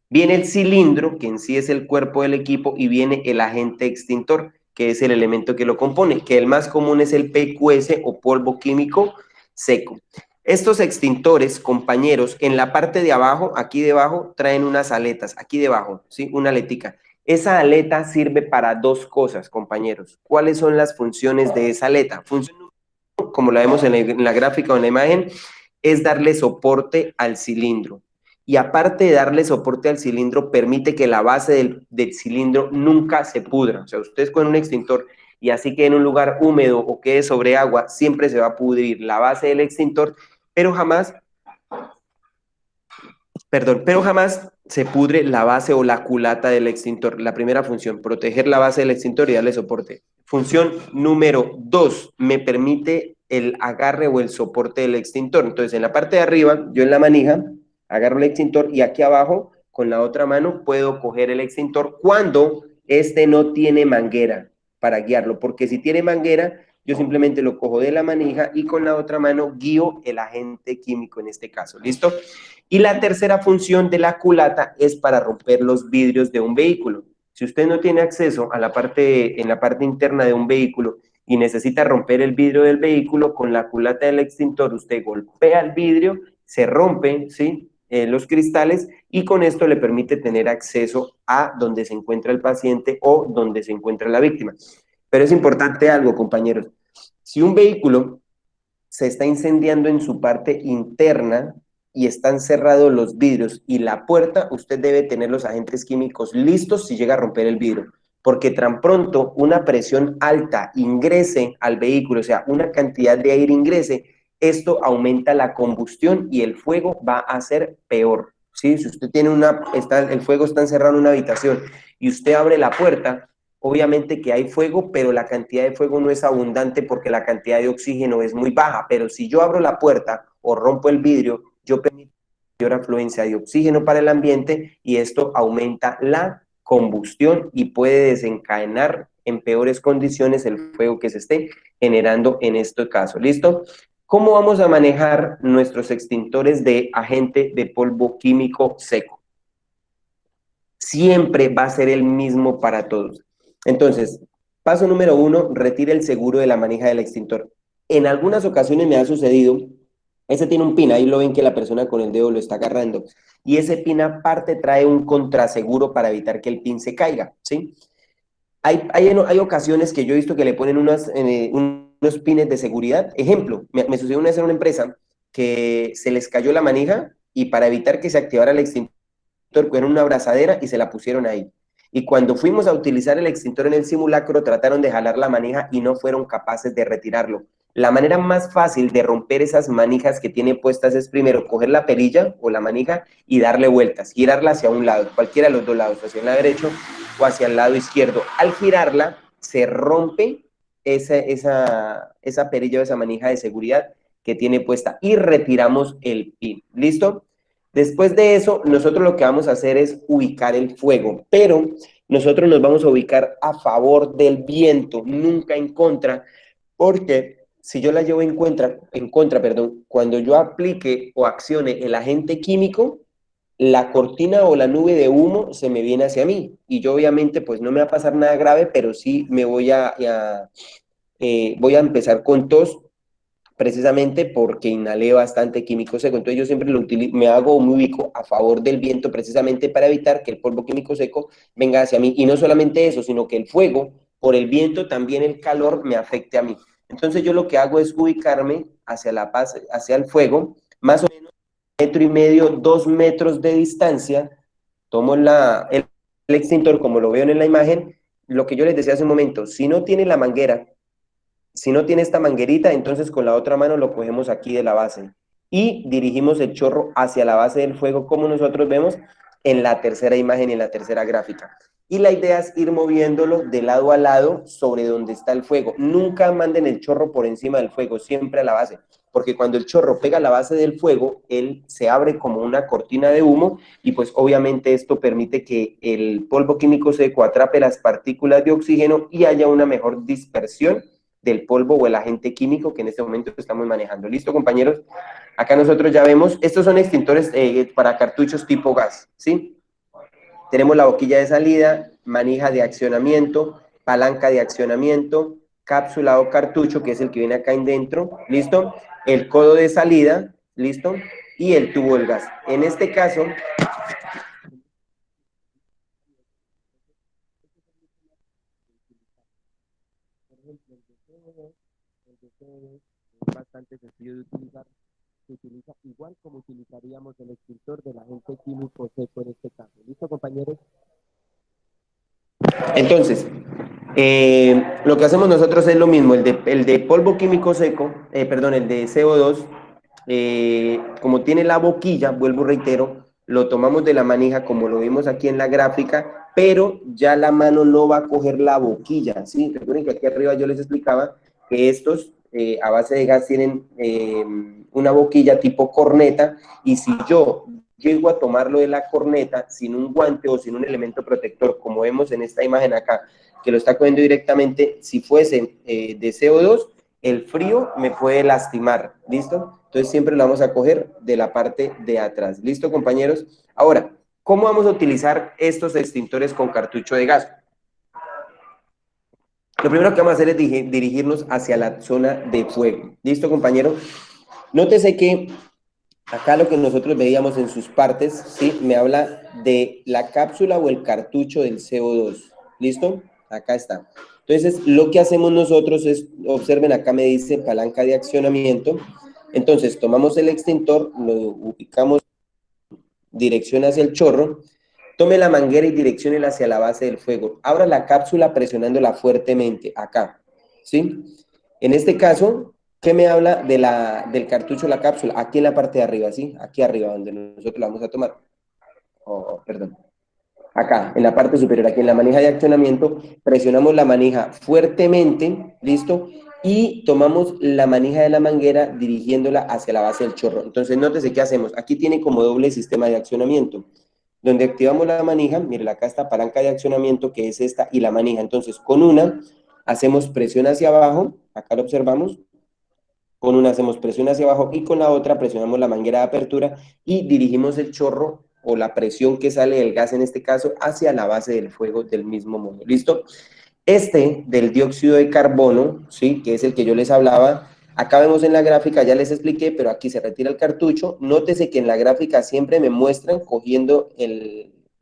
Viene el cilindro, que en sí es el cuerpo del equipo, y viene el agente extintor, que es el elemento que lo compone, que el más común es el PQS o polvo químico seco. Estos extintores, compañeros, en la parte de abajo, aquí debajo, traen unas aletas, aquí debajo, ¿sí? Una aletica. Esa aleta sirve para dos cosas, compañeros. ¿Cuáles son las funciones de esa aleta? Función número uno, como la vemos en la gráfica o en la imagen, es darle soporte al cilindro. Y aparte de darle soporte al cilindro, permite que la base del cilindro nunca se pudra. O sea, ustedes con un extintor y así que en un lugar húmedo o quede sobre agua, siempre se va a pudrir la base del extintor, pero jamás se pudre la base o la culata del extintor. La primera función, proteger la base del extintor y darle soporte. Función número 2, me permite el agarre o el soporte del extintor. Entonces, en la parte de arriba, yo en la manija, agarro el extintor y aquí abajo, con la otra mano, puedo coger el extintor cuando este no tiene manguera para guiarlo, porque si tiene manguera, yo simplemente lo cojo de la manija y con la otra mano guío el agente químico en este caso. ¿Listo? Y la tercera función de la culata es para romper los vidrios de un vehículo. Si usted no tiene acceso a en la parte interna de un vehículo y necesita romper el vidrio del vehículo, con la culata del extintor usted golpea el vidrio, se rompen, ¿sí? Los cristales y con esto le permite tener acceso a donde se encuentra el paciente o donde se encuentra la víctima. Pero es importante algo, compañeros. Si un vehículo se está incendiando en su parte interna, y están cerrados los vidrios y la puerta, usted debe tener los agentes químicos listos si llega a romper el vidrio, porque tan pronto una presión alta ingrese al vehículo, o sea, una cantidad de aire ingrese, esto aumenta la combustión y el fuego va a ser peor, ¿sí? Si usted tiene el fuego está encerrado en una habitación y usted abre la puerta, obviamente que hay fuego, pero la cantidad de fuego no es abundante porque la cantidad de oxígeno es muy baja, pero si yo abro la puerta o rompo el vidrio, yo permito mayor afluencia de oxígeno para el ambiente y esto aumenta la combustión y puede desencadenar en peores condiciones el fuego que se esté generando en este caso. ¿Listo? ¿Cómo vamos a manejar nuestros extintores de agente de polvo químico seco? Siempre va a ser el mismo para todos. Entonces, paso número 1, retire el seguro de la manija del extintor. En algunas ocasiones me ha sucedido, ese tiene un pin, ahí lo ven que la persona con el dedo lo está agarrando, y ese pin aparte trae un contraseguro para evitar que el pin se caiga, ¿sí? Hay ocasiones que yo he visto que le ponen unos pines de seguridad. Ejemplo, me sucedió una vez en una empresa que se les cayó la manija y para evitar que se activara el extintor, cogieron una abrazadera y se la pusieron ahí. Y cuando fuimos a utilizar el extintor en el simulacro, trataron de jalar la manija y no fueron capaces de retirarlo. La manera más fácil de romper esas manijas que tiene puestas es primero coger la perilla o la manija y darle vueltas, girarla hacia un lado, cualquiera de los dos lados, hacia el lado derecho o hacia el lado izquierdo. Al girarla, se rompe esa perilla o esa manija de seguridad que tiene puesta y retiramos el pin. ¿Listo? Después de eso, nosotros lo que vamos a hacer es ubicar el fuego, pero nosotros nos vamos a ubicar a favor del viento, nunca en contra, porque si yo la llevo en contra, cuando yo aplique o accione el agente químico, la cortina o la nube de humo se me viene hacia mí y yo obviamente pues no me va a pasar nada grave, pero sí me voy a empezar con tos, precisamente porque inhalé bastante químico seco. Entonces yo siempre me hago muy ubico a favor del viento precisamente para evitar que el polvo químico seco venga hacia mí. Y no solamente eso, sino que el fuego, por el viento, también el calor me afecte a mí. Entonces yo lo que hago es ubicarme hacia el fuego, más o menos 1,5 metros, 2 metros de distancia, tomo el extintor como lo veo en la imagen, lo que yo les decía hace un momento, si no tiene la manguera, si no tiene esta manguerita, entonces con la otra mano lo cogemos aquí de la base y dirigimos el chorro hacia la base del fuego, como nosotros vemos en la tercera imagen y en la tercera gráfica. Y la idea es ir moviéndolo de lado a lado sobre donde está el fuego. Nunca manden el chorro por encima del fuego, siempre a la base, porque cuando el chorro pega a la base del fuego, él se abre como una cortina de humo y pues obviamente esto permite que el polvo químico seco atrape las partículas de oxígeno y haya una mejor dispersión del polvo o el agente químico que en este momento estamos manejando. ¿Listo, compañeros? Acá nosotros ya vemos, estos son extintores para cartuchos tipo gas, ¿sí? Tenemos la boquilla de salida, manija de accionamiento, palanca de accionamiento, cápsula o cartucho, que es el que viene acá en dentro, ¿listo? El codo de salida, ¿listo? Y el tubo del gas. En este caso, es bastante sencillo de utilizar, se utiliza igual como utilizaríamos el extintor del agente químico seco en este caso. ¿Listo, compañeros? Entonces, lo que hacemos nosotros es lo mismo, el de polvo químico seco, el de CO2, como tiene la boquilla, vuelvo reitero, lo tomamos de la manija como lo vimos aquí en la gráfica, pero ya la mano no va a coger la boquilla, ¿sí? Recuerden que aquí arriba yo les explicaba que estos a base de gas tienen una boquilla tipo corneta y si yo llego a tomarlo de la corneta sin un guante o sin un elemento protector, como vemos en esta imagen acá, que lo está cogiendo directamente, si fuese de CO2, el frío me puede lastimar, ¿listo? Entonces siempre lo vamos a coger de la parte de atrás, ¿listo, compañeros? Ahora, ¿cómo vamos a utilizar estos extintores con cartucho de gas? Lo primero que vamos a hacer es dirigirnos hacia la zona de fuego. ¿Listo, compañero? Nótese que acá lo que nosotros veíamos en sus partes, ¿sí? Me habla de la cápsula o el cartucho del CO2. ¿Listo? Acá está. Entonces, lo que hacemos nosotros es, observen, acá me dice palanca de accionamiento. Entonces, tomamos el extintor, lo ubicamos dirección hacia el chorro, tome la manguera y direcciónela hacia la base del fuego. Abra la cápsula presionándola fuertemente, acá, ¿sí? En este caso, ¿qué me habla del cartucho la cápsula? Aquí en la parte de arriba, ¿sí? Aquí arriba, donde nosotros la vamos a tomar. Perdón. Acá, en la parte superior, aquí en la manija de accionamiento, presionamos la manija fuertemente, ¿listo? Y tomamos la manija de la manguera dirigiéndola hacia la base del chorro. Entonces, nótese qué hacemos. Aquí tiene como doble sistema de accionamiento. Donde activamos la manija, miren, acá está palanca de accionamiento, que es esta, y la manija. Entonces, con una hacemos presión hacia abajo, acá lo observamos, con una hacemos presión hacia abajo y con la otra presionamos la manguera de apertura y dirigimos el chorro o la presión que sale del gas en este caso hacia la base del fuego del mismo modo. ¿Listo? Este del dióxido de carbono, ¿sí? Que es el que yo les hablaba, acá vemos en la gráfica, ya les expliqué, pero aquí se retira el cartucho. Nótese que en la gráfica siempre me muestran cogiendo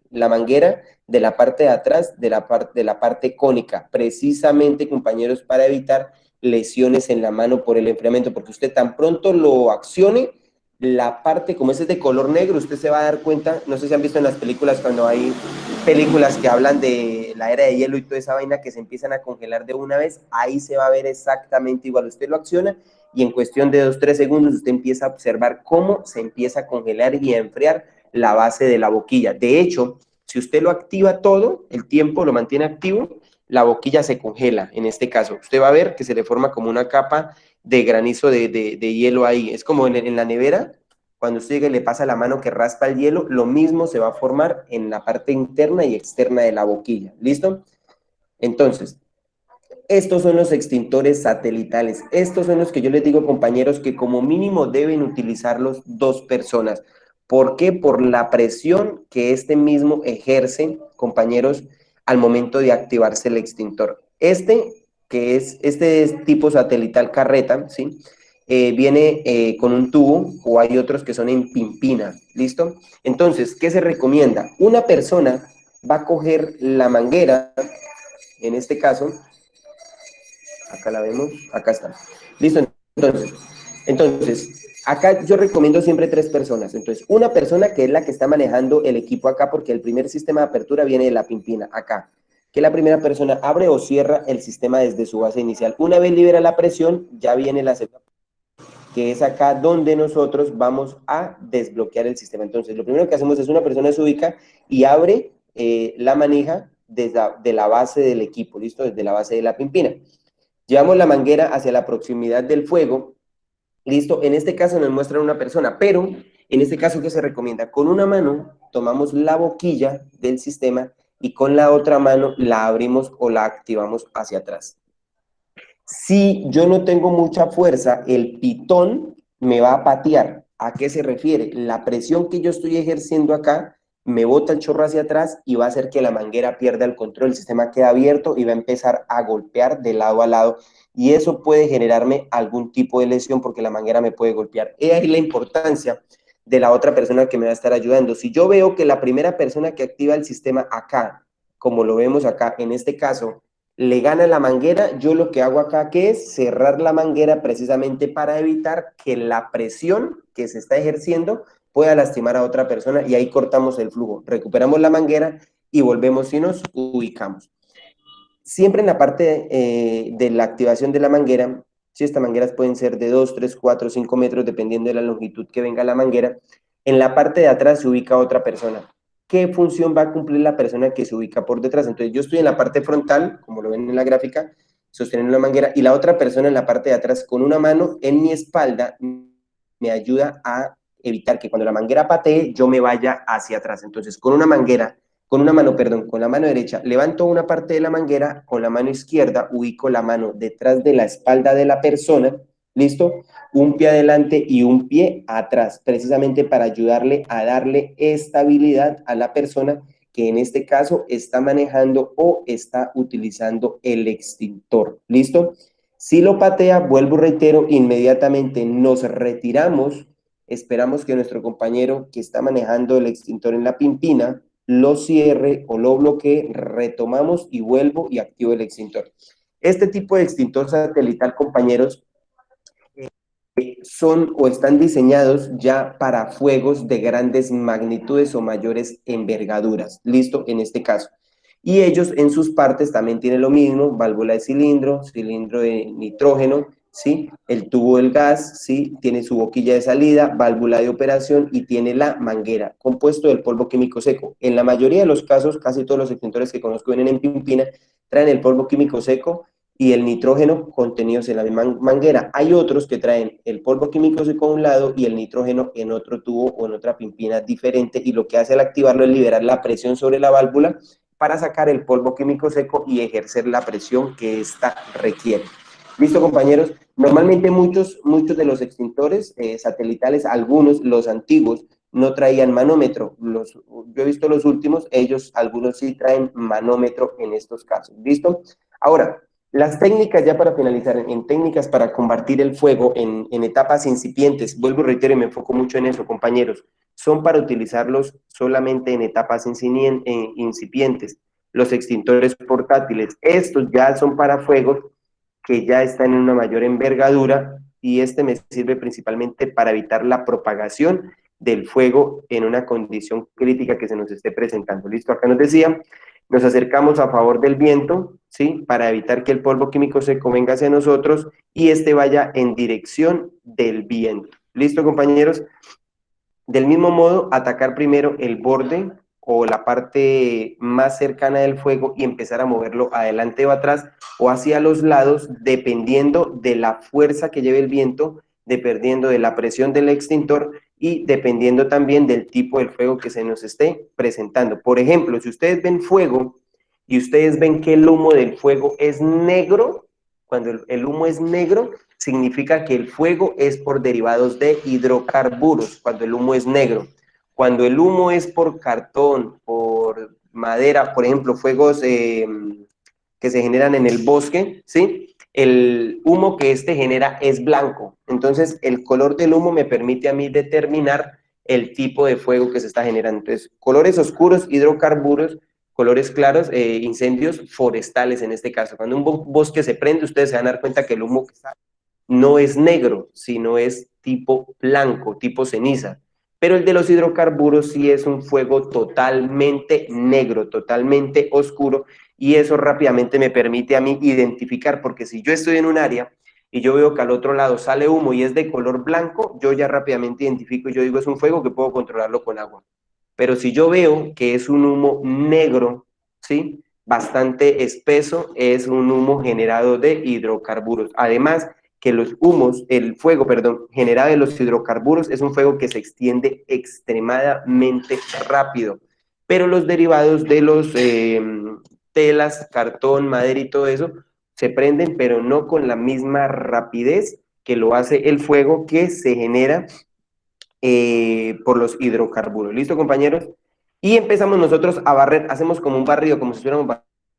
la manguera de la parte de atrás, de la parte cónica, precisamente, compañeros, para evitar lesiones en la mano por el enfriamiento, porque usted tan pronto lo accione, la parte, como ese es de color negro, usted se va a dar cuenta, no sé si han visto en las películas cuando hay películas que hablan de la era de hielo y toda esa vaina que se empiezan a congelar de una vez, ahí se va a ver exactamente igual, usted lo acciona y en cuestión de 2-3 segundos usted empieza a observar cómo se empieza a congelar y a enfriar la base de la boquilla. De hecho, si usted lo activa todo, el tiempo lo mantiene activo, la boquilla se congela, en este caso. Usted va a ver que se le forma como una capa de granizo de hielo ahí. Es como en la nevera, cuando usted le pasa la mano que raspa el hielo, lo mismo se va a formar en la parte interna y externa de la boquilla. ¿Listo? Entonces, estos son los extintores satelitales. Estos son los que yo les digo, compañeros, que como mínimo deben utilizarlos 2 personas. ¿Por qué? Por la presión que este mismo ejerce, compañeros, al momento de activarse el extintor. Este es tipo satelital carreta, ¿sí? Viene con un tubo o hay otros que son en pimpina, ¿listo? Entonces, ¿qué se recomienda? Una persona va a coger la manguera, en este caso, acá la vemos, acá está. Listo, entonces, acá yo recomiendo siempre 3 personas. Entonces, una persona que es la que está manejando el equipo acá, porque el primer sistema de apertura viene de la pimpina, acá. Que la primera persona abre o cierra el sistema desde su base inicial. Una vez libera la presión, ya viene la segunda, que es acá donde nosotros vamos a desbloquear el sistema. Entonces, lo primero que hacemos es una persona se ubica y abre la manija desde la base del equipo, ¿listo? Desde la base de la pimpina. Llevamos la manguera hacia la proximidad del fuego, listo, en este caso nos muestra una persona, pero en este caso, ¿qué se recomienda? Con una mano tomamos la boquilla del sistema y con la otra mano la abrimos o la activamos hacia atrás. Si yo no tengo mucha fuerza, el pitón me va a patear. ¿A qué se refiere? La presión que yo estoy ejerciendo acá me bota el chorro hacia atrás y va a hacer que la manguera pierda el control, el sistema queda abierto y va a empezar a golpear de lado a lado y eso puede generarme algún tipo de lesión porque la manguera me puede golpear. He ahí la importancia de la otra persona que me va a estar ayudando. Si yo veo que la primera persona que activa el sistema acá, como lo vemos acá en este caso, le gana la manguera, yo lo que hago acá que es cerrar la manguera precisamente para evitar que la presión que se está ejerciendo pueda lastimar a otra persona y ahí cortamos el flujo. Recuperamos la manguera y volvemos y nos ubicamos. Siempre en la parte de la activación de la manguera, si estas mangueras pueden ser de 2, 3, 4, 5 metros, dependiendo de la longitud que venga la manguera, en la parte de atrás se ubica otra persona. ¿Qué función va a cumplir la persona que se ubica por detrás? Entonces yo estoy en la parte frontal, como lo ven en la gráfica, sosteniendo la manguera, y la otra persona en la parte de atrás con una mano en mi espalda me ayuda a evitar que cuando la manguera patee yo me vaya hacia atrás. Entonces con una manguera, con una mano, perdón, con la mano derecha, levanto una parte de la manguera, con la mano izquierda ubico la mano detrás de la espalda de la persona, ¿listo? Un pie adelante y un pie atrás, precisamente para ayudarle a darle estabilidad a la persona que en este caso está manejando o está utilizando el extintor, ¿listo? Si lo patea, vuelvo y reitero, inmediatamente nos retiramos, esperamos que nuestro compañero que está manejando el extintor en la pimpina lo cierre o lo bloquee, retomamos y vuelvo y activo el extintor. Este tipo de extintor satelital, compañeros, son o están diseñados ya para fuegos de grandes magnitudes o mayores envergaduras, listo, en este caso. Y ellos en sus partes también tienen lo mismo, válvula de cilindro, cilindro de nitrógeno, ¿sí? El tubo del gas, ¿sí? Tiene su boquilla de salida, válvula de operación y tiene la manguera, compuesto del polvo químico seco. En la mayoría de los casos, casi todos los extintores que conozco vienen en Pimpina, traen el polvo químico seco y el nitrógeno contenidos en la misma manguera. Hay otros que traen el polvo químico seco a un lado y el nitrógeno en otro tubo o en otra pimpina diferente, y lo que hace al activarlo es liberar la presión sobre la válvula para sacar el polvo químico seco y ejercer la presión que ésta requiere. ¿Listo, compañeros? Normalmente muchos de los extintores satelitales, algunos, los antiguos, no traían manómetro. Yo he visto los últimos, algunos sí traen manómetro en estos casos. ¿Listo? Ahora, las técnicas, ya para finalizar, en técnicas para combatir el fuego en etapas incipientes, vuelvo y reitero y me enfoco mucho en eso, compañeros, son para utilizarlos solamente en etapas incipientes. Los extintores portátiles, estos ya son para fuegos que ya están en una mayor envergadura, y este me sirve principalmente para evitar la propagación del fuego en una condición crítica que se nos esté presentando. Listo, acá nos decía, nos acercamos a favor del viento, ¿sí? Para evitar que el polvo químico seco venga hacia nosotros y este vaya en dirección del viento. ¿Listo, compañeros? Del mismo modo, atacar primero el borde o la parte más cercana del fuego y empezar a moverlo adelante o atrás o hacia los lados, dependiendo de la fuerza que lleve el viento, dependiendo de la presión del extintor y dependiendo también del tipo de fuego que se nos esté presentando. Por ejemplo, si ustedes ven fuego y ustedes ven que el humo del fuego es negro, cuando el humo es negro, significa que el fuego es por derivados de hidrocarburos, cuando el humo es negro. Cuando el humo es por cartón, por madera, por ejemplo, fuegos que se generan en el bosque, ¿sí? El humo que genera es blanco. Entonces, el color del humo me permite a mí determinar el tipo de fuego que se está generando. Entonces, colores oscuros, hidrocarburos; colores claros, incendios forestales en este caso. Cuando un bosque se prende, ustedes se van a dar cuenta que el humo que sale no es negro, sino es tipo blanco, tipo ceniza. Pero el de los hidrocarburos sí es un fuego totalmente negro, totalmente oscuro, y eso rápidamente me permite a mí identificar, porque si yo estoy en un área y yo veo que al otro lado sale humo y es de color blanco, yo ya rápidamente identifico y yo digo, es un fuego que puedo controlarlo con agua. Pero si yo veo que es un humo negro, ¿sí? Bastante espeso, es un humo generado de hidrocarburos. Además, que los humos, el fuego, perdón, generado de los hidrocarburos es un fuego que se extiende extremadamente rápido, pero los derivados de los telas, cartón, madera y todo eso se prenden, pero no con la misma rapidez que lo hace el fuego que se genera por los hidrocarburos. ¿Listo, compañeros? Y empezamos nosotros a barrer, hacemos como un barrido, como si estuviéramos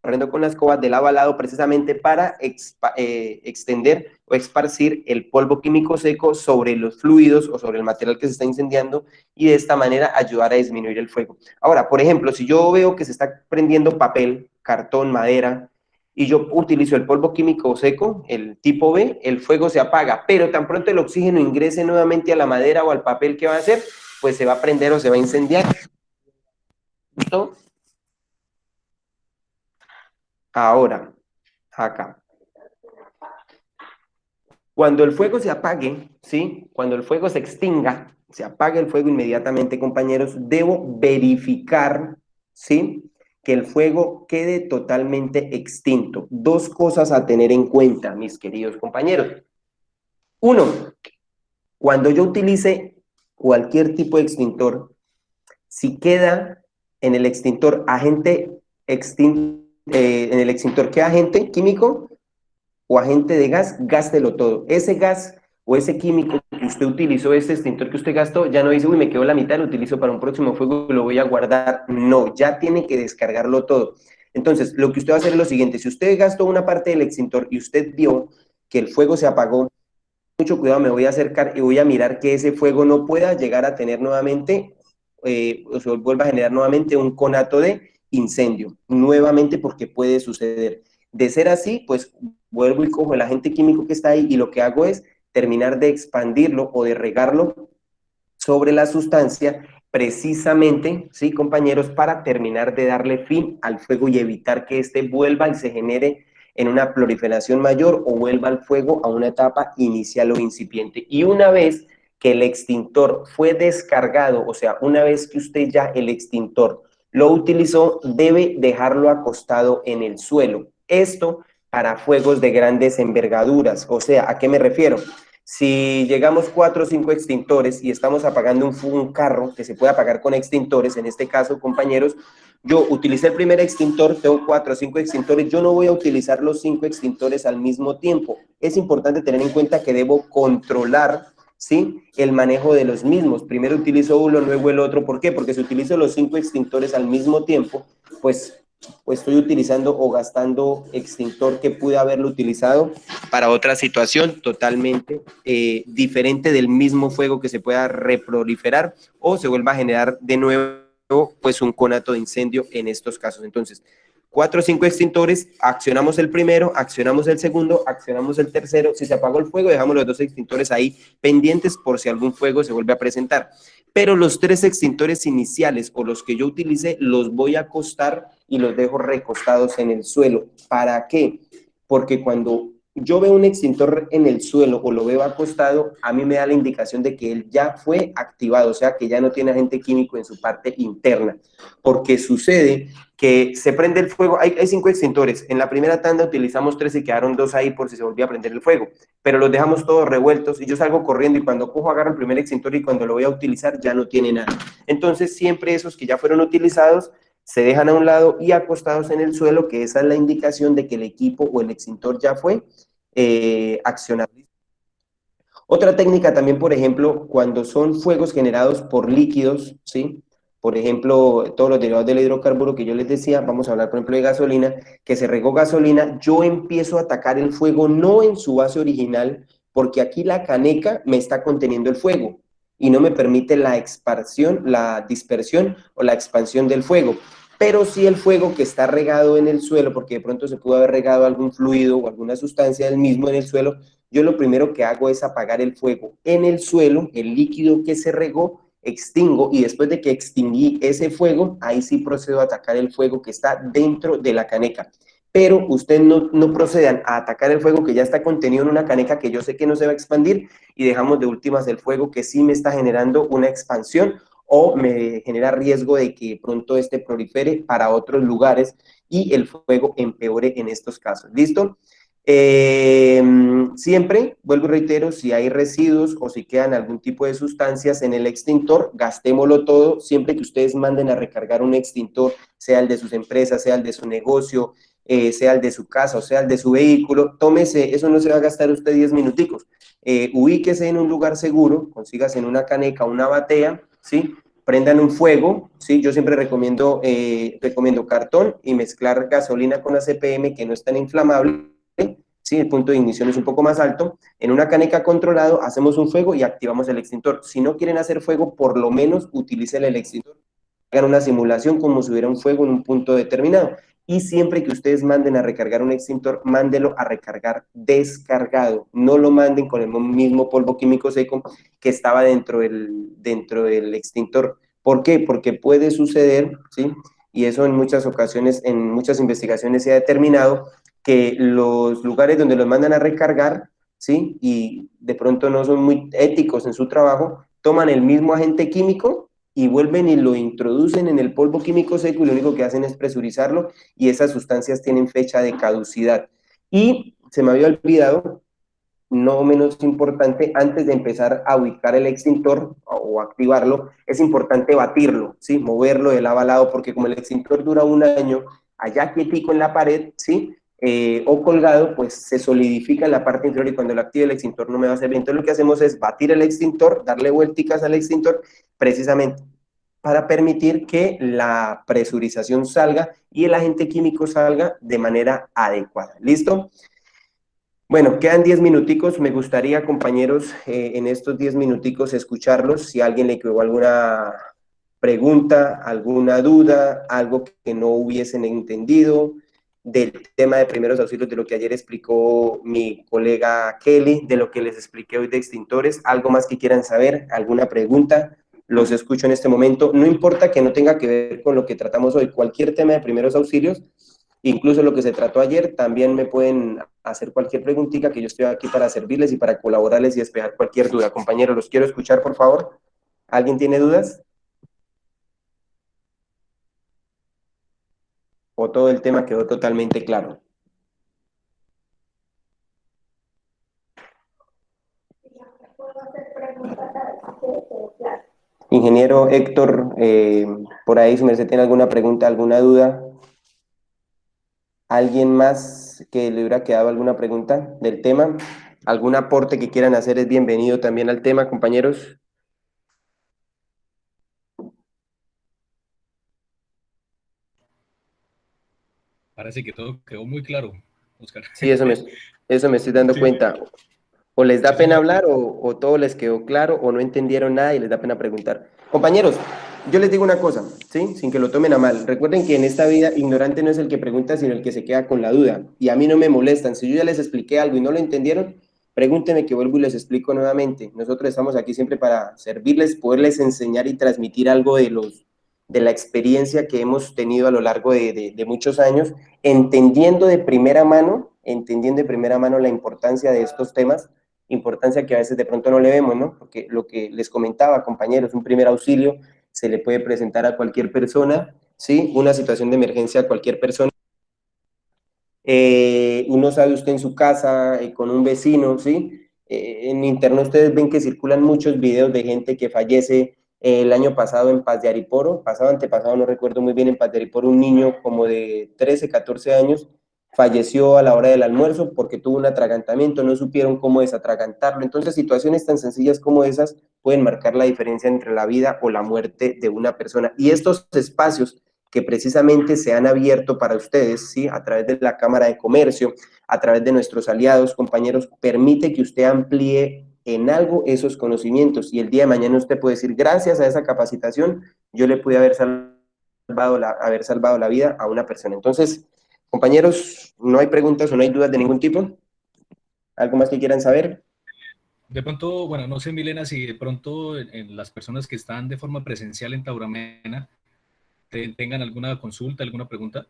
barriendo con la escoba de lado a lado, precisamente para extender o esparcir el polvo químico seco sobre los fluidos o sobre el material que se está incendiando, y de esta manera ayudar a disminuir el fuego. Ahora, por ejemplo, si yo veo que se está prendiendo papel, cartón, madera, y yo utilizo el polvo químico seco, el tipo B, el fuego se apaga, pero tan pronto el oxígeno ingrese nuevamente a la madera o al papel, ¿qué va a hacer? Pues se va a prender o se va a incendiar. ¿Listo? Ahora, acá. Cuando el fuego se apague, ¿sí? Cuando el fuego se extinga, se apaga el fuego inmediatamente, compañeros, debo verificar, ¿sí?, que el fuego quede totalmente extinto. Dos cosas a tener en cuenta, mis queridos compañeros. Uno, cuando yo utilice cualquier tipo de extintor, si queda en el extintor agente en el extintor queda agente químico o agente de gas, gástelo todo. Ese gas o ese químico que usted utilizó, ese extintor que usted gastó, ya no dice, uy, me quedó la mitad, lo utilizo para un próximo fuego y lo voy a guardar. No, ya tiene que descargarlo todo. Entonces, lo que usted va a hacer es lo siguiente: si usted gastó una parte del extintor y usted vio que el fuego se apagó, mucho cuidado, me voy a acercar y voy a mirar que ese fuego no pueda llegar a tener nuevamente, o se vuelva a generar nuevamente un conato de incendio, nuevamente, porque puede suceder. De ser así, pues vuelvo y cojo el agente químico que está ahí y lo que hago es terminar de expandirlo o de regarlo sobre la sustancia, precisamente, sí, compañeros, para terminar de darle fin al fuego y evitar que éste vuelva y se genere en una proliferación mayor o vuelva al fuego a una etapa inicial o incipiente. Y una vez que el extintor fue descargado, o sea, una vez que usted ya el extintor lo utilizó, debe dejarlo acostado en el suelo. Esto para fuegos de grandes envergaduras. O sea, ¿a qué me refiero? Si llegamos 4 o 5 extintores y estamos apagando un carro que se puede apagar con extintores, en este caso, compañeros, yo utilicé el primer extintor, tengo 4 o 5 extintores, yo no voy a utilizar los 5 extintores al mismo tiempo. Es importante tener en cuenta que debo controlar, ¿sí?, el manejo de los mismos. Primero utilizo uno, luego el otro. ¿Por qué? Porque si utilizo los 5 extintores al mismo tiempo, pues estoy utilizando o gastando extintor que pude haberlo utilizado para otra situación totalmente diferente del mismo fuego que se pueda reproliferar o se vuelva a generar de nuevo pues un conato de incendio en estos casos. Entonces, 4 o 5 extintores, accionamos el primero, accionamos el segundo, accionamos el tercero. Si se apagó el fuego, dejamos los 2 extintores ahí pendientes por si algún fuego se vuelve a presentar. Pero los 3 extintores iniciales o los que yo utilicé los voy a acostar y los dejo recostados en el suelo. ¿Para qué? Porque cuando yo veo un extintor en el suelo o lo veo acostado, a mí me da la indicación de que él ya fue activado, o sea, que ya no tiene agente químico en su parte interna. Porque sucede que se prende el fuego, hay 5 extintores, en la primera tanda utilizamos 3 y quedaron 2 ahí por si se volvía a prender el fuego, pero los dejamos todos revueltos y yo salgo corriendo y cuando cojo agarro el primer extintor y cuando lo voy a utilizar ya no tiene nada. Entonces siempre esos que ya fueron utilizados se dejan a un lado y acostados en el suelo, que esa es la indicación de que el equipo o el extintor ya fue accionado. Otra técnica también, por ejemplo, cuando son fuegos generados por líquidos, ¿sí? Por ejemplo, todos los derivados del hidrocarburo que yo les decía, vamos a hablar, por ejemplo, de gasolina, que se regó gasolina, yo empiezo a atacar el fuego no en su base original, porque aquí la caneca me está conteniendo el fuego y no me permite la expansión, la dispersión o la expansión del fuego. Pero sí el fuego que está regado en el suelo, porque de pronto se pudo haber regado algún fluido o alguna sustancia del mismo en el suelo, yo lo primero que hago es apagar el fuego en el suelo, el líquido que se regó, extingo y después de que extinguí ese fuego, ahí sí procedo a atacar el fuego que está dentro de la caneca. Pero ustedes no procedan a atacar el fuego que ya está contenido en una caneca que yo sé que no se va a expandir y dejamos de últimas el fuego que sí me está generando una expansión o me genera riesgo de que pronto este prolifere para otros lugares y el fuego empeore en estos casos. ¿Listo? Siempre, vuelvo y reitero, si hay residuos o si quedan algún tipo de sustancias en el extintor, gastémoslo todo. Siempre que ustedes manden a recargar un extintor, sea el de sus empresas, sea el de su negocio, sea el de su casa o sea el de su vehículo, tómese, eso no se va a gastar usted 10 minuticos. Ubíquese en un lugar seguro, consígase en una caneca, una batea, ¿sí? Prendan un fuego, ¿sí? Yo siempre recomiendo cartón y mezclar gasolina con ACPM que no es tan inflamable, ¿sí? El punto de ignición es un poco más alto. En una caneca controlado hacemos un fuego y activamos el extintor. Si no quieren hacer fuego, por lo menos utilicen el extintor. Hagan una simulación como si hubiera un fuego en un punto determinado. Y siempre que ustedes manden a recargar un extintor, mándelo a recargar descargado. No lo manden con el mismo polvo químico seco que estaba dentro del extintor. ¿Por qué? Porque puede suceder, ¿sí? Y eso en muchas ocasiones, en muchas investigaciones se ha determinado que los lugares donde los mandan a recargar, ¿sí? Y de pronto no son muy éticos en su trabajo, toman el mismo agente químico y vuelven y lo introducen en el polvo químico seco y lo único que hacen es presurizarlo y esas sustancias tienen fecha de caducidad. Y se me había olvidado, no menos importante, antes de empezar a ubicar el extintor o activarlo, es importante batirlo, ¿sí? Moverlo de lado a lado, porque como el extintor dura un año allá quietico en la pared, ¿sí? O colgado, pues se solidifica en la parte inferior y cuando lo active el extintor no me va a servir. Entonces lo que hacemos es batir el extintor, darle vuelticas al extintor, precisamente para permitir que la presurización salga y el agente químico salga de manera adecuada. ¿Listo? Bueno, quedan 10 minuticos. Me gustaría, compañeros, en estos 10 minuticos escucharlos. Si a alguien le quedó alguna pregunta, alguna duda, algo que no hubiesen entendido, del tema de primeros auxilios, de lo que ayer explicó mi colega Kelly, de lo que les expliqué hoy de extintores. ¿Algo más que quieran saber? ¿Alguna pregunta? Los escucho en este momento. No importa que no tenga que ver con lo que tratamos hoy, cualquier tema de primeros auxilios, incluso lo que se trató ayer, también me pueden hacer cualquier preguntita, que yo estoy aquí para servirles y para colaborarles y despejar cualquier duda. Compañeros, los quiero escuchar, por favor. ¿Alguien tiene dudas? ¿O todo el tema quedó totalmente claro? Ingeniero Héctor, por ahí, si usted tiene alguna pregunta, alguna duda. ¿Alguien más que le hubiera quedado alguna pregunta del tema? ¿Algún aporte que quieran hacer es bienvenido también al tema, compañeros? Parece que todo quedó muy claro, Oscar. Sí, eso me estoy dando Sí, cuenta. O les da sí, pena señor. hablar o todo les quedó claro o no entendieron nada y les da pena preguntar. Compañeros, yo les digo una cosa, ¿sí? Sin que lo tomen a mal. Recuerden que en esta vida ignorante no es el que pregunta, sino el que se queda con la duda. Y a mí no me molestan. Si yo ya les expliqué algo y no lo entendieron, pregúntenme que vuelvo y les explico nuevamente. Nosotros estamos aquí siempre para servirles, poderles enseñar y transmitir algo de la experiencia que hemos tenido a lo largo de muchos años, entendiendo de primera mano la importancia de estos temas, importancia que a veces de pronto no le vemos, ¿no? Porque lo que les comentaba, compañeros, un primer auxilio se le puede presentar a cualquier persona, ¿sí? Una situación de emergencia a cualquier persona. Uno sabe usted en su casa, con un vecino, ¿sí? En internet ustedes ven que circulan muchos videos de gente que fallece. El año pasado en Paz de Ariporo, pasado, antepasado, no recuerdo muy bien, en Paz de Ariporo, un niño como de 13, 14 años falleció a la hora del almuerzo porque tuvo un atragantamiento, no supieron cómo desatragantarlo. Entonces, situaciones tan sencillas como esas pueden marcar la diferencia entre la vida o la muerte de una persona. Y estos espacios que precisamente se han abierto para ustedes, ¿sí? A través de la Cámara de Comercio, a través de nuestros aliados, compañeros, permite que usted amplíe en algo esos conocimientos y el día de mañana usted puede decir, gracias a esa capacitación, yo le pude haber salvado la vida a una persona. Entonces, compañeros, ¿no hay preguntas o no hay dudas de ningún tipo? ¿Algo más que quieran saber? De pronto, bueno, no sé, Milena, si de pronto en las personas que están de forma presencial en Tauramena tengan alguna consulta, alguna pregunta,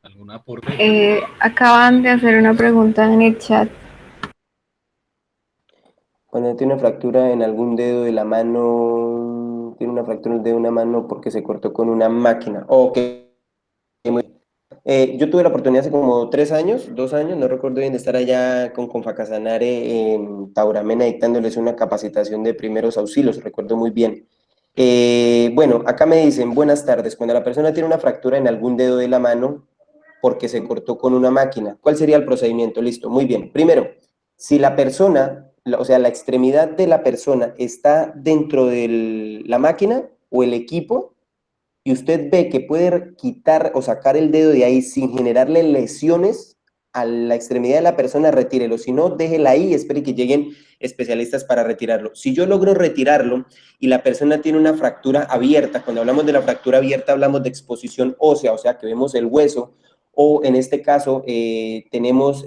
algún aporte. Acaban de hacer una pregunta en el chat. Cuando tiene una fractura en algún dedo de la mano, tiene una fractura en el dedo de una mano porque se cortó con una máquina. Ok. Yo tuve la oportunidad hace como 3 años, 2 años, no recuerdo bien, de estar allá con Confacasanare en Tauramena dictándoles una capacitación de primeros auxilios, recuerdo muy bien. Bueno, acá me dicen, buenas tardes, cuando la persona tiene una fractura en algún dedo de la mano porque se cortó con una máquina, ¿cuál sería el procedimiento? Listo, muy bien. Primero, si la persona, o sea, la extremidad de la persona está dentro de la máquina o el equipo, y usted ve que puede quitar o sacar el dedo de ahí sin generarle lesiones a la extremidad de la persona, retírelo. Si no, déjela ahí y espere que lleguen especialistas para retirarlo. Si yo logro retirarlo y la persona tiene una fractura abierta, cuando hablamos de la fractura abierta hablamos de exposición ósea, o sea que vemos el hueso, o en este caso tenemos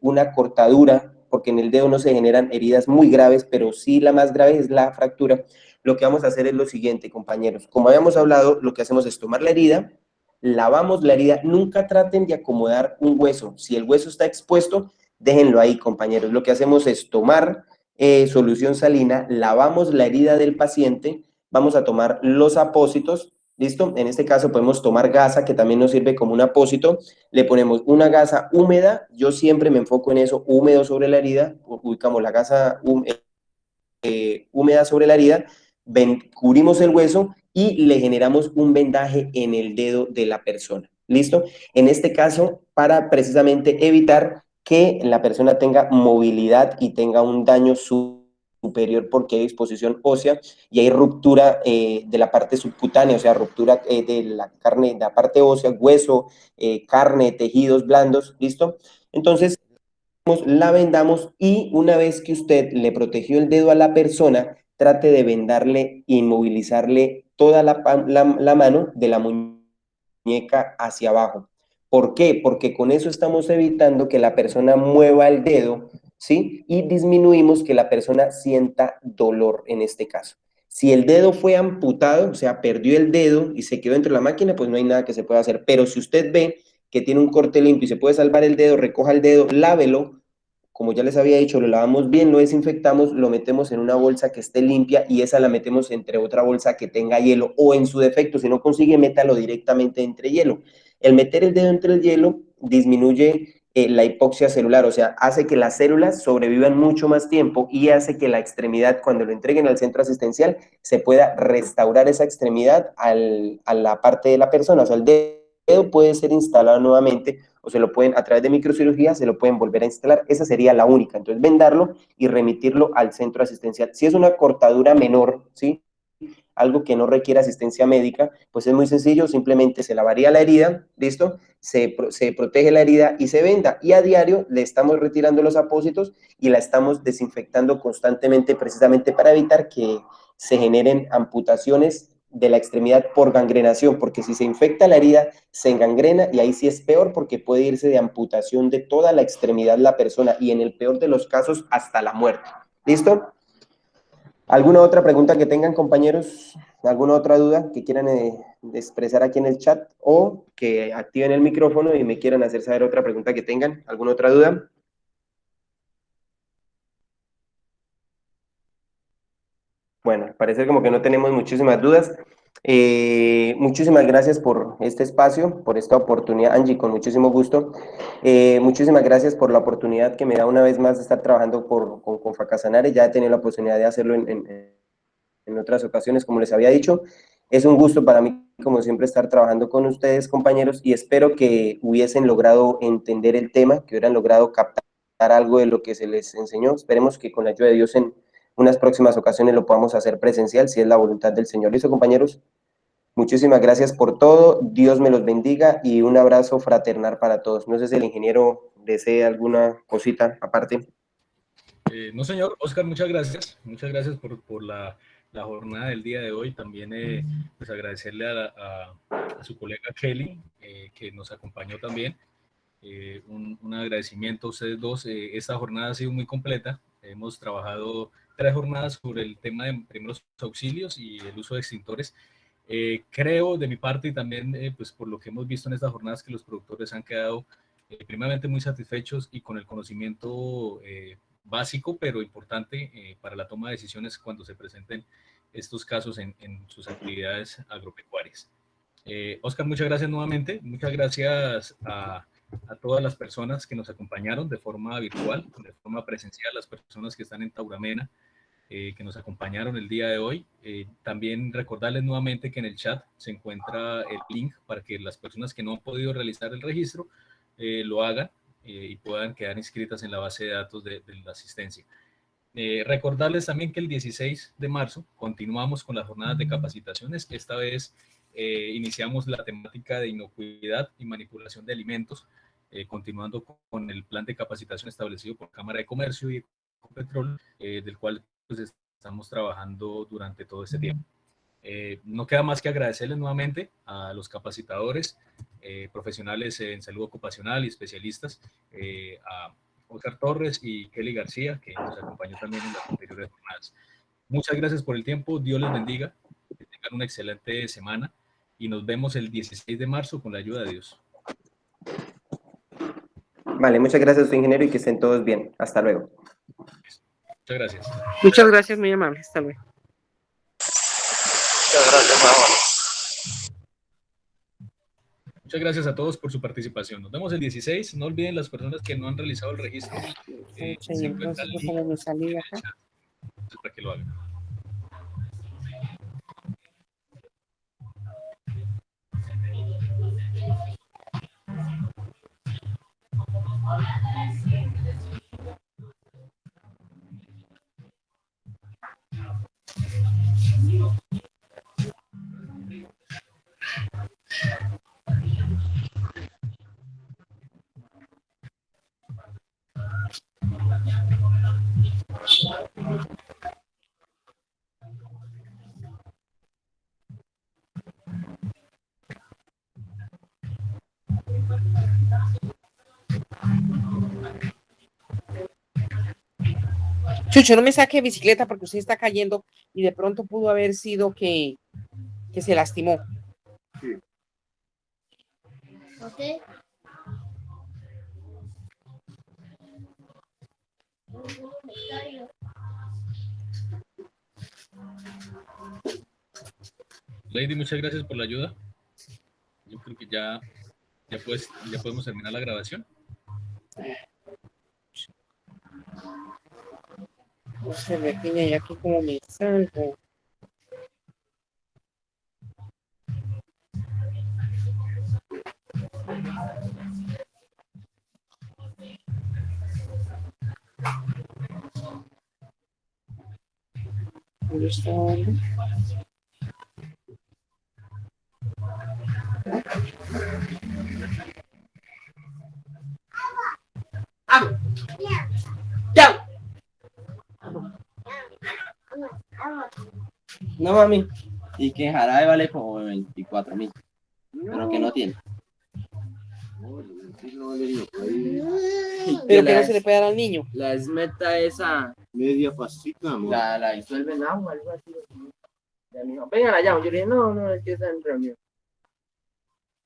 una cortadura, porque en el dedo no se generan heridas muy graves, pero sí la más grave es la fractura. Lo que vamos a hacer es lo siguiente, compañeros. Como habíamos hablado, lo que hacemos es tomar la herida, lavamos la herida, nunca traten de acomodar un hueso. Si el hueso está expuesto, déjenlo ahí, compañeros. Lo que hacemos es tomar solución salina, lavamos la herida del paciente, vamos a tomar los apósitos, ¿listo? En este caso podemos tomar gasa, que también nos sirve como un apósito, le ponemos una gasa húmeda, yo siempre me enfoco en eso, húmedo sobre la herida, ubicamos la gasa húmeda sobre la herida, cubrimos el hueso y le generamos un vendaje en el dedo de la persona. ¿Listo? En este caso, para precisamente evitar que la persona tenga movilidad y tenga un daño superior porque hay exposición ósea y hay ruptura de la parte subcutánea, o sea, ruptura de la carne, de la parte ósea, hueso, carne, tejidos blandos, ¿listo? Entonces, la vendamos y una vez que usted le protegió el dedo a la persona, trate de vendarle, inmovilizarle toda la mano de la muñeca hacia abajo. ¿Por qué? Porque con eso estamos evitando que la persona mueva el dedo, ¿sí? Y disminuimos que la persona sienta dolor en este caso. Si el dedo fue amputado, o sea, perdió el dedo y se quedó dentro de la máquina, pues no hay nada que se pueda hacer. Pero si usted ve que tiene un corte limpio y se puede salvar el dedo, recoja el dedo, lávelo. Como ya les había dicho, lo lavamos bien, lo desinfectamos, lo metemos en una bolsa que esté limpia y esa la metemos entre otra bolsa que tenga hielo, o en su defecto, si no consigue, métalo directamente entre hielo. El meter el dedo entre el hielo disminuye la hipoxia celular, o sea, hace que las células sobrevivan mucho más tiempo y hace que la extremidad, cuando lo entreguen al centro asistencial, se pueda restaurar esa extremidad a la parte de la persona. O sea, el dedo puede ser instalado nuevamente, o se lo pueden, a través de microcirugía, se lo pueden volver a instalar. Esa sería la única. Entonces, vendarlo y remitirlo al centro asistencial. Si es una cortadura menor, ¿sí?, algo que no requiere asistencia médica, pues es muy sencillo, simplemente se lavaría la herida, ¿listo? Se protege la herida y se venda. Y a diario le estamos retirando los apósitos y la estamos desinfectando constantemente, precisamente para evitar que se generen amputaciones de la extremidad por gangrenación, porque si se infecta la herida, se engangrena y ahí sí es peor porque puede irse de amputación de toda la extremidad la persona y en el peor de los casos hasta la muerte. ¿Listo? ¿Alguna otra pregunta que tengan, compañeros? ¿Alguna otra duda que quieran expresar aquí en el chat o que activen el micrófono y me quieran hacer saber otra pregunta que tengan? ¿Alguna otra duda? Bueno, parece como que no tenemos muchísimas dudas. Muchísimas gracias por este espacio, por esta oportunidad, Angie, con muchísimo gusto. Muchísimas gracias por la oportunidad que me da una vez más de estar trabajando con Facasanares. Ya he tenido la posibilidad de hacerlo en otras ocasiones, como les había dicho. Es un gusto para mí, como siempre, estar trabajando con ustedes, compañeros, y espero que hubiesen logrado entender el tema, que hubieran logrado captar algo de lo que se les enseñó. Esperemos que con la ayuda de Dios en unas próximas ocasiones lo podamos hacer presencial, si es la voluntad del Señor. ¿Listo, compañeros? Muchísimas gracias por todo, Dios me los bendiga y un abrazo fraternal para todos. No sé si el ingeniero desea alguna cosita aparte. No, señor. Oscar, muchas gracias por la jornada del día de hoy. También pues agradecerle a su colega Kelly, que nos acompañó también. Un agradecimiento a ustedes dos. Esta jornada ha sido muy completa. Hemos trabajado 3 jornadas sobre el tema de primeros auxilios y el uso de extintores. Creo de mi parte y también pues por lo que hemos visto en estas jornadas que los productores han quedado primeramente muy satisfechos y con el conocimiento básico pero importante para la toma de decisiones cuando se presenten estos casos en sus actividades agropecuarias. Oscar, muchas gracias nuevamente. Muchas gracias a todas las personas que nos acompañaron de forma virtual, de forma presencial, las personas que están en Tauramena, que nos acompañaron el día de hoy. También recordarles nuevamente que en el chat se encuentra el link para que las personas que no han podido realizar el registro lo hagan y puedan quedar inscritas en la base de datos de la asistencia. Recordarles también que el 16 de marzo continuamos con las jornadas de capacitaciones. Esta vez iniciamos la temática de inocuidad y manipulación de alimentos, continuando con el plan de capacitación establecido por Cámara de Comercio y Ecopetrol, del cual pues, estamos trabajando durante todo este tiempo. No queda más que agradecerles nuevamente a los capacitadores, profesionales en salud ocupacional y especialistas, a Oscar Torres y Kelly García, que nos acompañó también en las anteriores jornadas. Muchas gracias por el tiempo, Dios les bendiga, que tengan una excelente semana y nos vemos el 16 de marzo con la ayuda de Dios. Vale, muchas gracias, ingeniero, y que estén todos bien. Hasta luego. Muchas gracias. Muchas gracias, muy amable. Hasta luego. Muchas gracias, Ramón. Muchas gracias a todos por su participación. Nos vemos el 16. No olviden las personas que no han realizado el registro. Se encuentra el link para que lo hagan. Chucho, no me saque de bicicleta porque usted está cayendo y de pronto pudo haber sido que se lastimó. Sí. Ok. Lady, muchas gracias por la ayuda. Yo creo que ya podemos terminar la grabación. No se me tiene y aquí como me salgo. ¿Dónde está? ¡Ya! No, mami. Y que jarabe vale como 24.000. Pero que no tiene. Pero que no se le puede dar al niño. La esmeta esa. Media pasita, amor. La disuelve en agua, algo así. Ya me dijo, vengan allá. Yo le dije, no, es que está en reunión.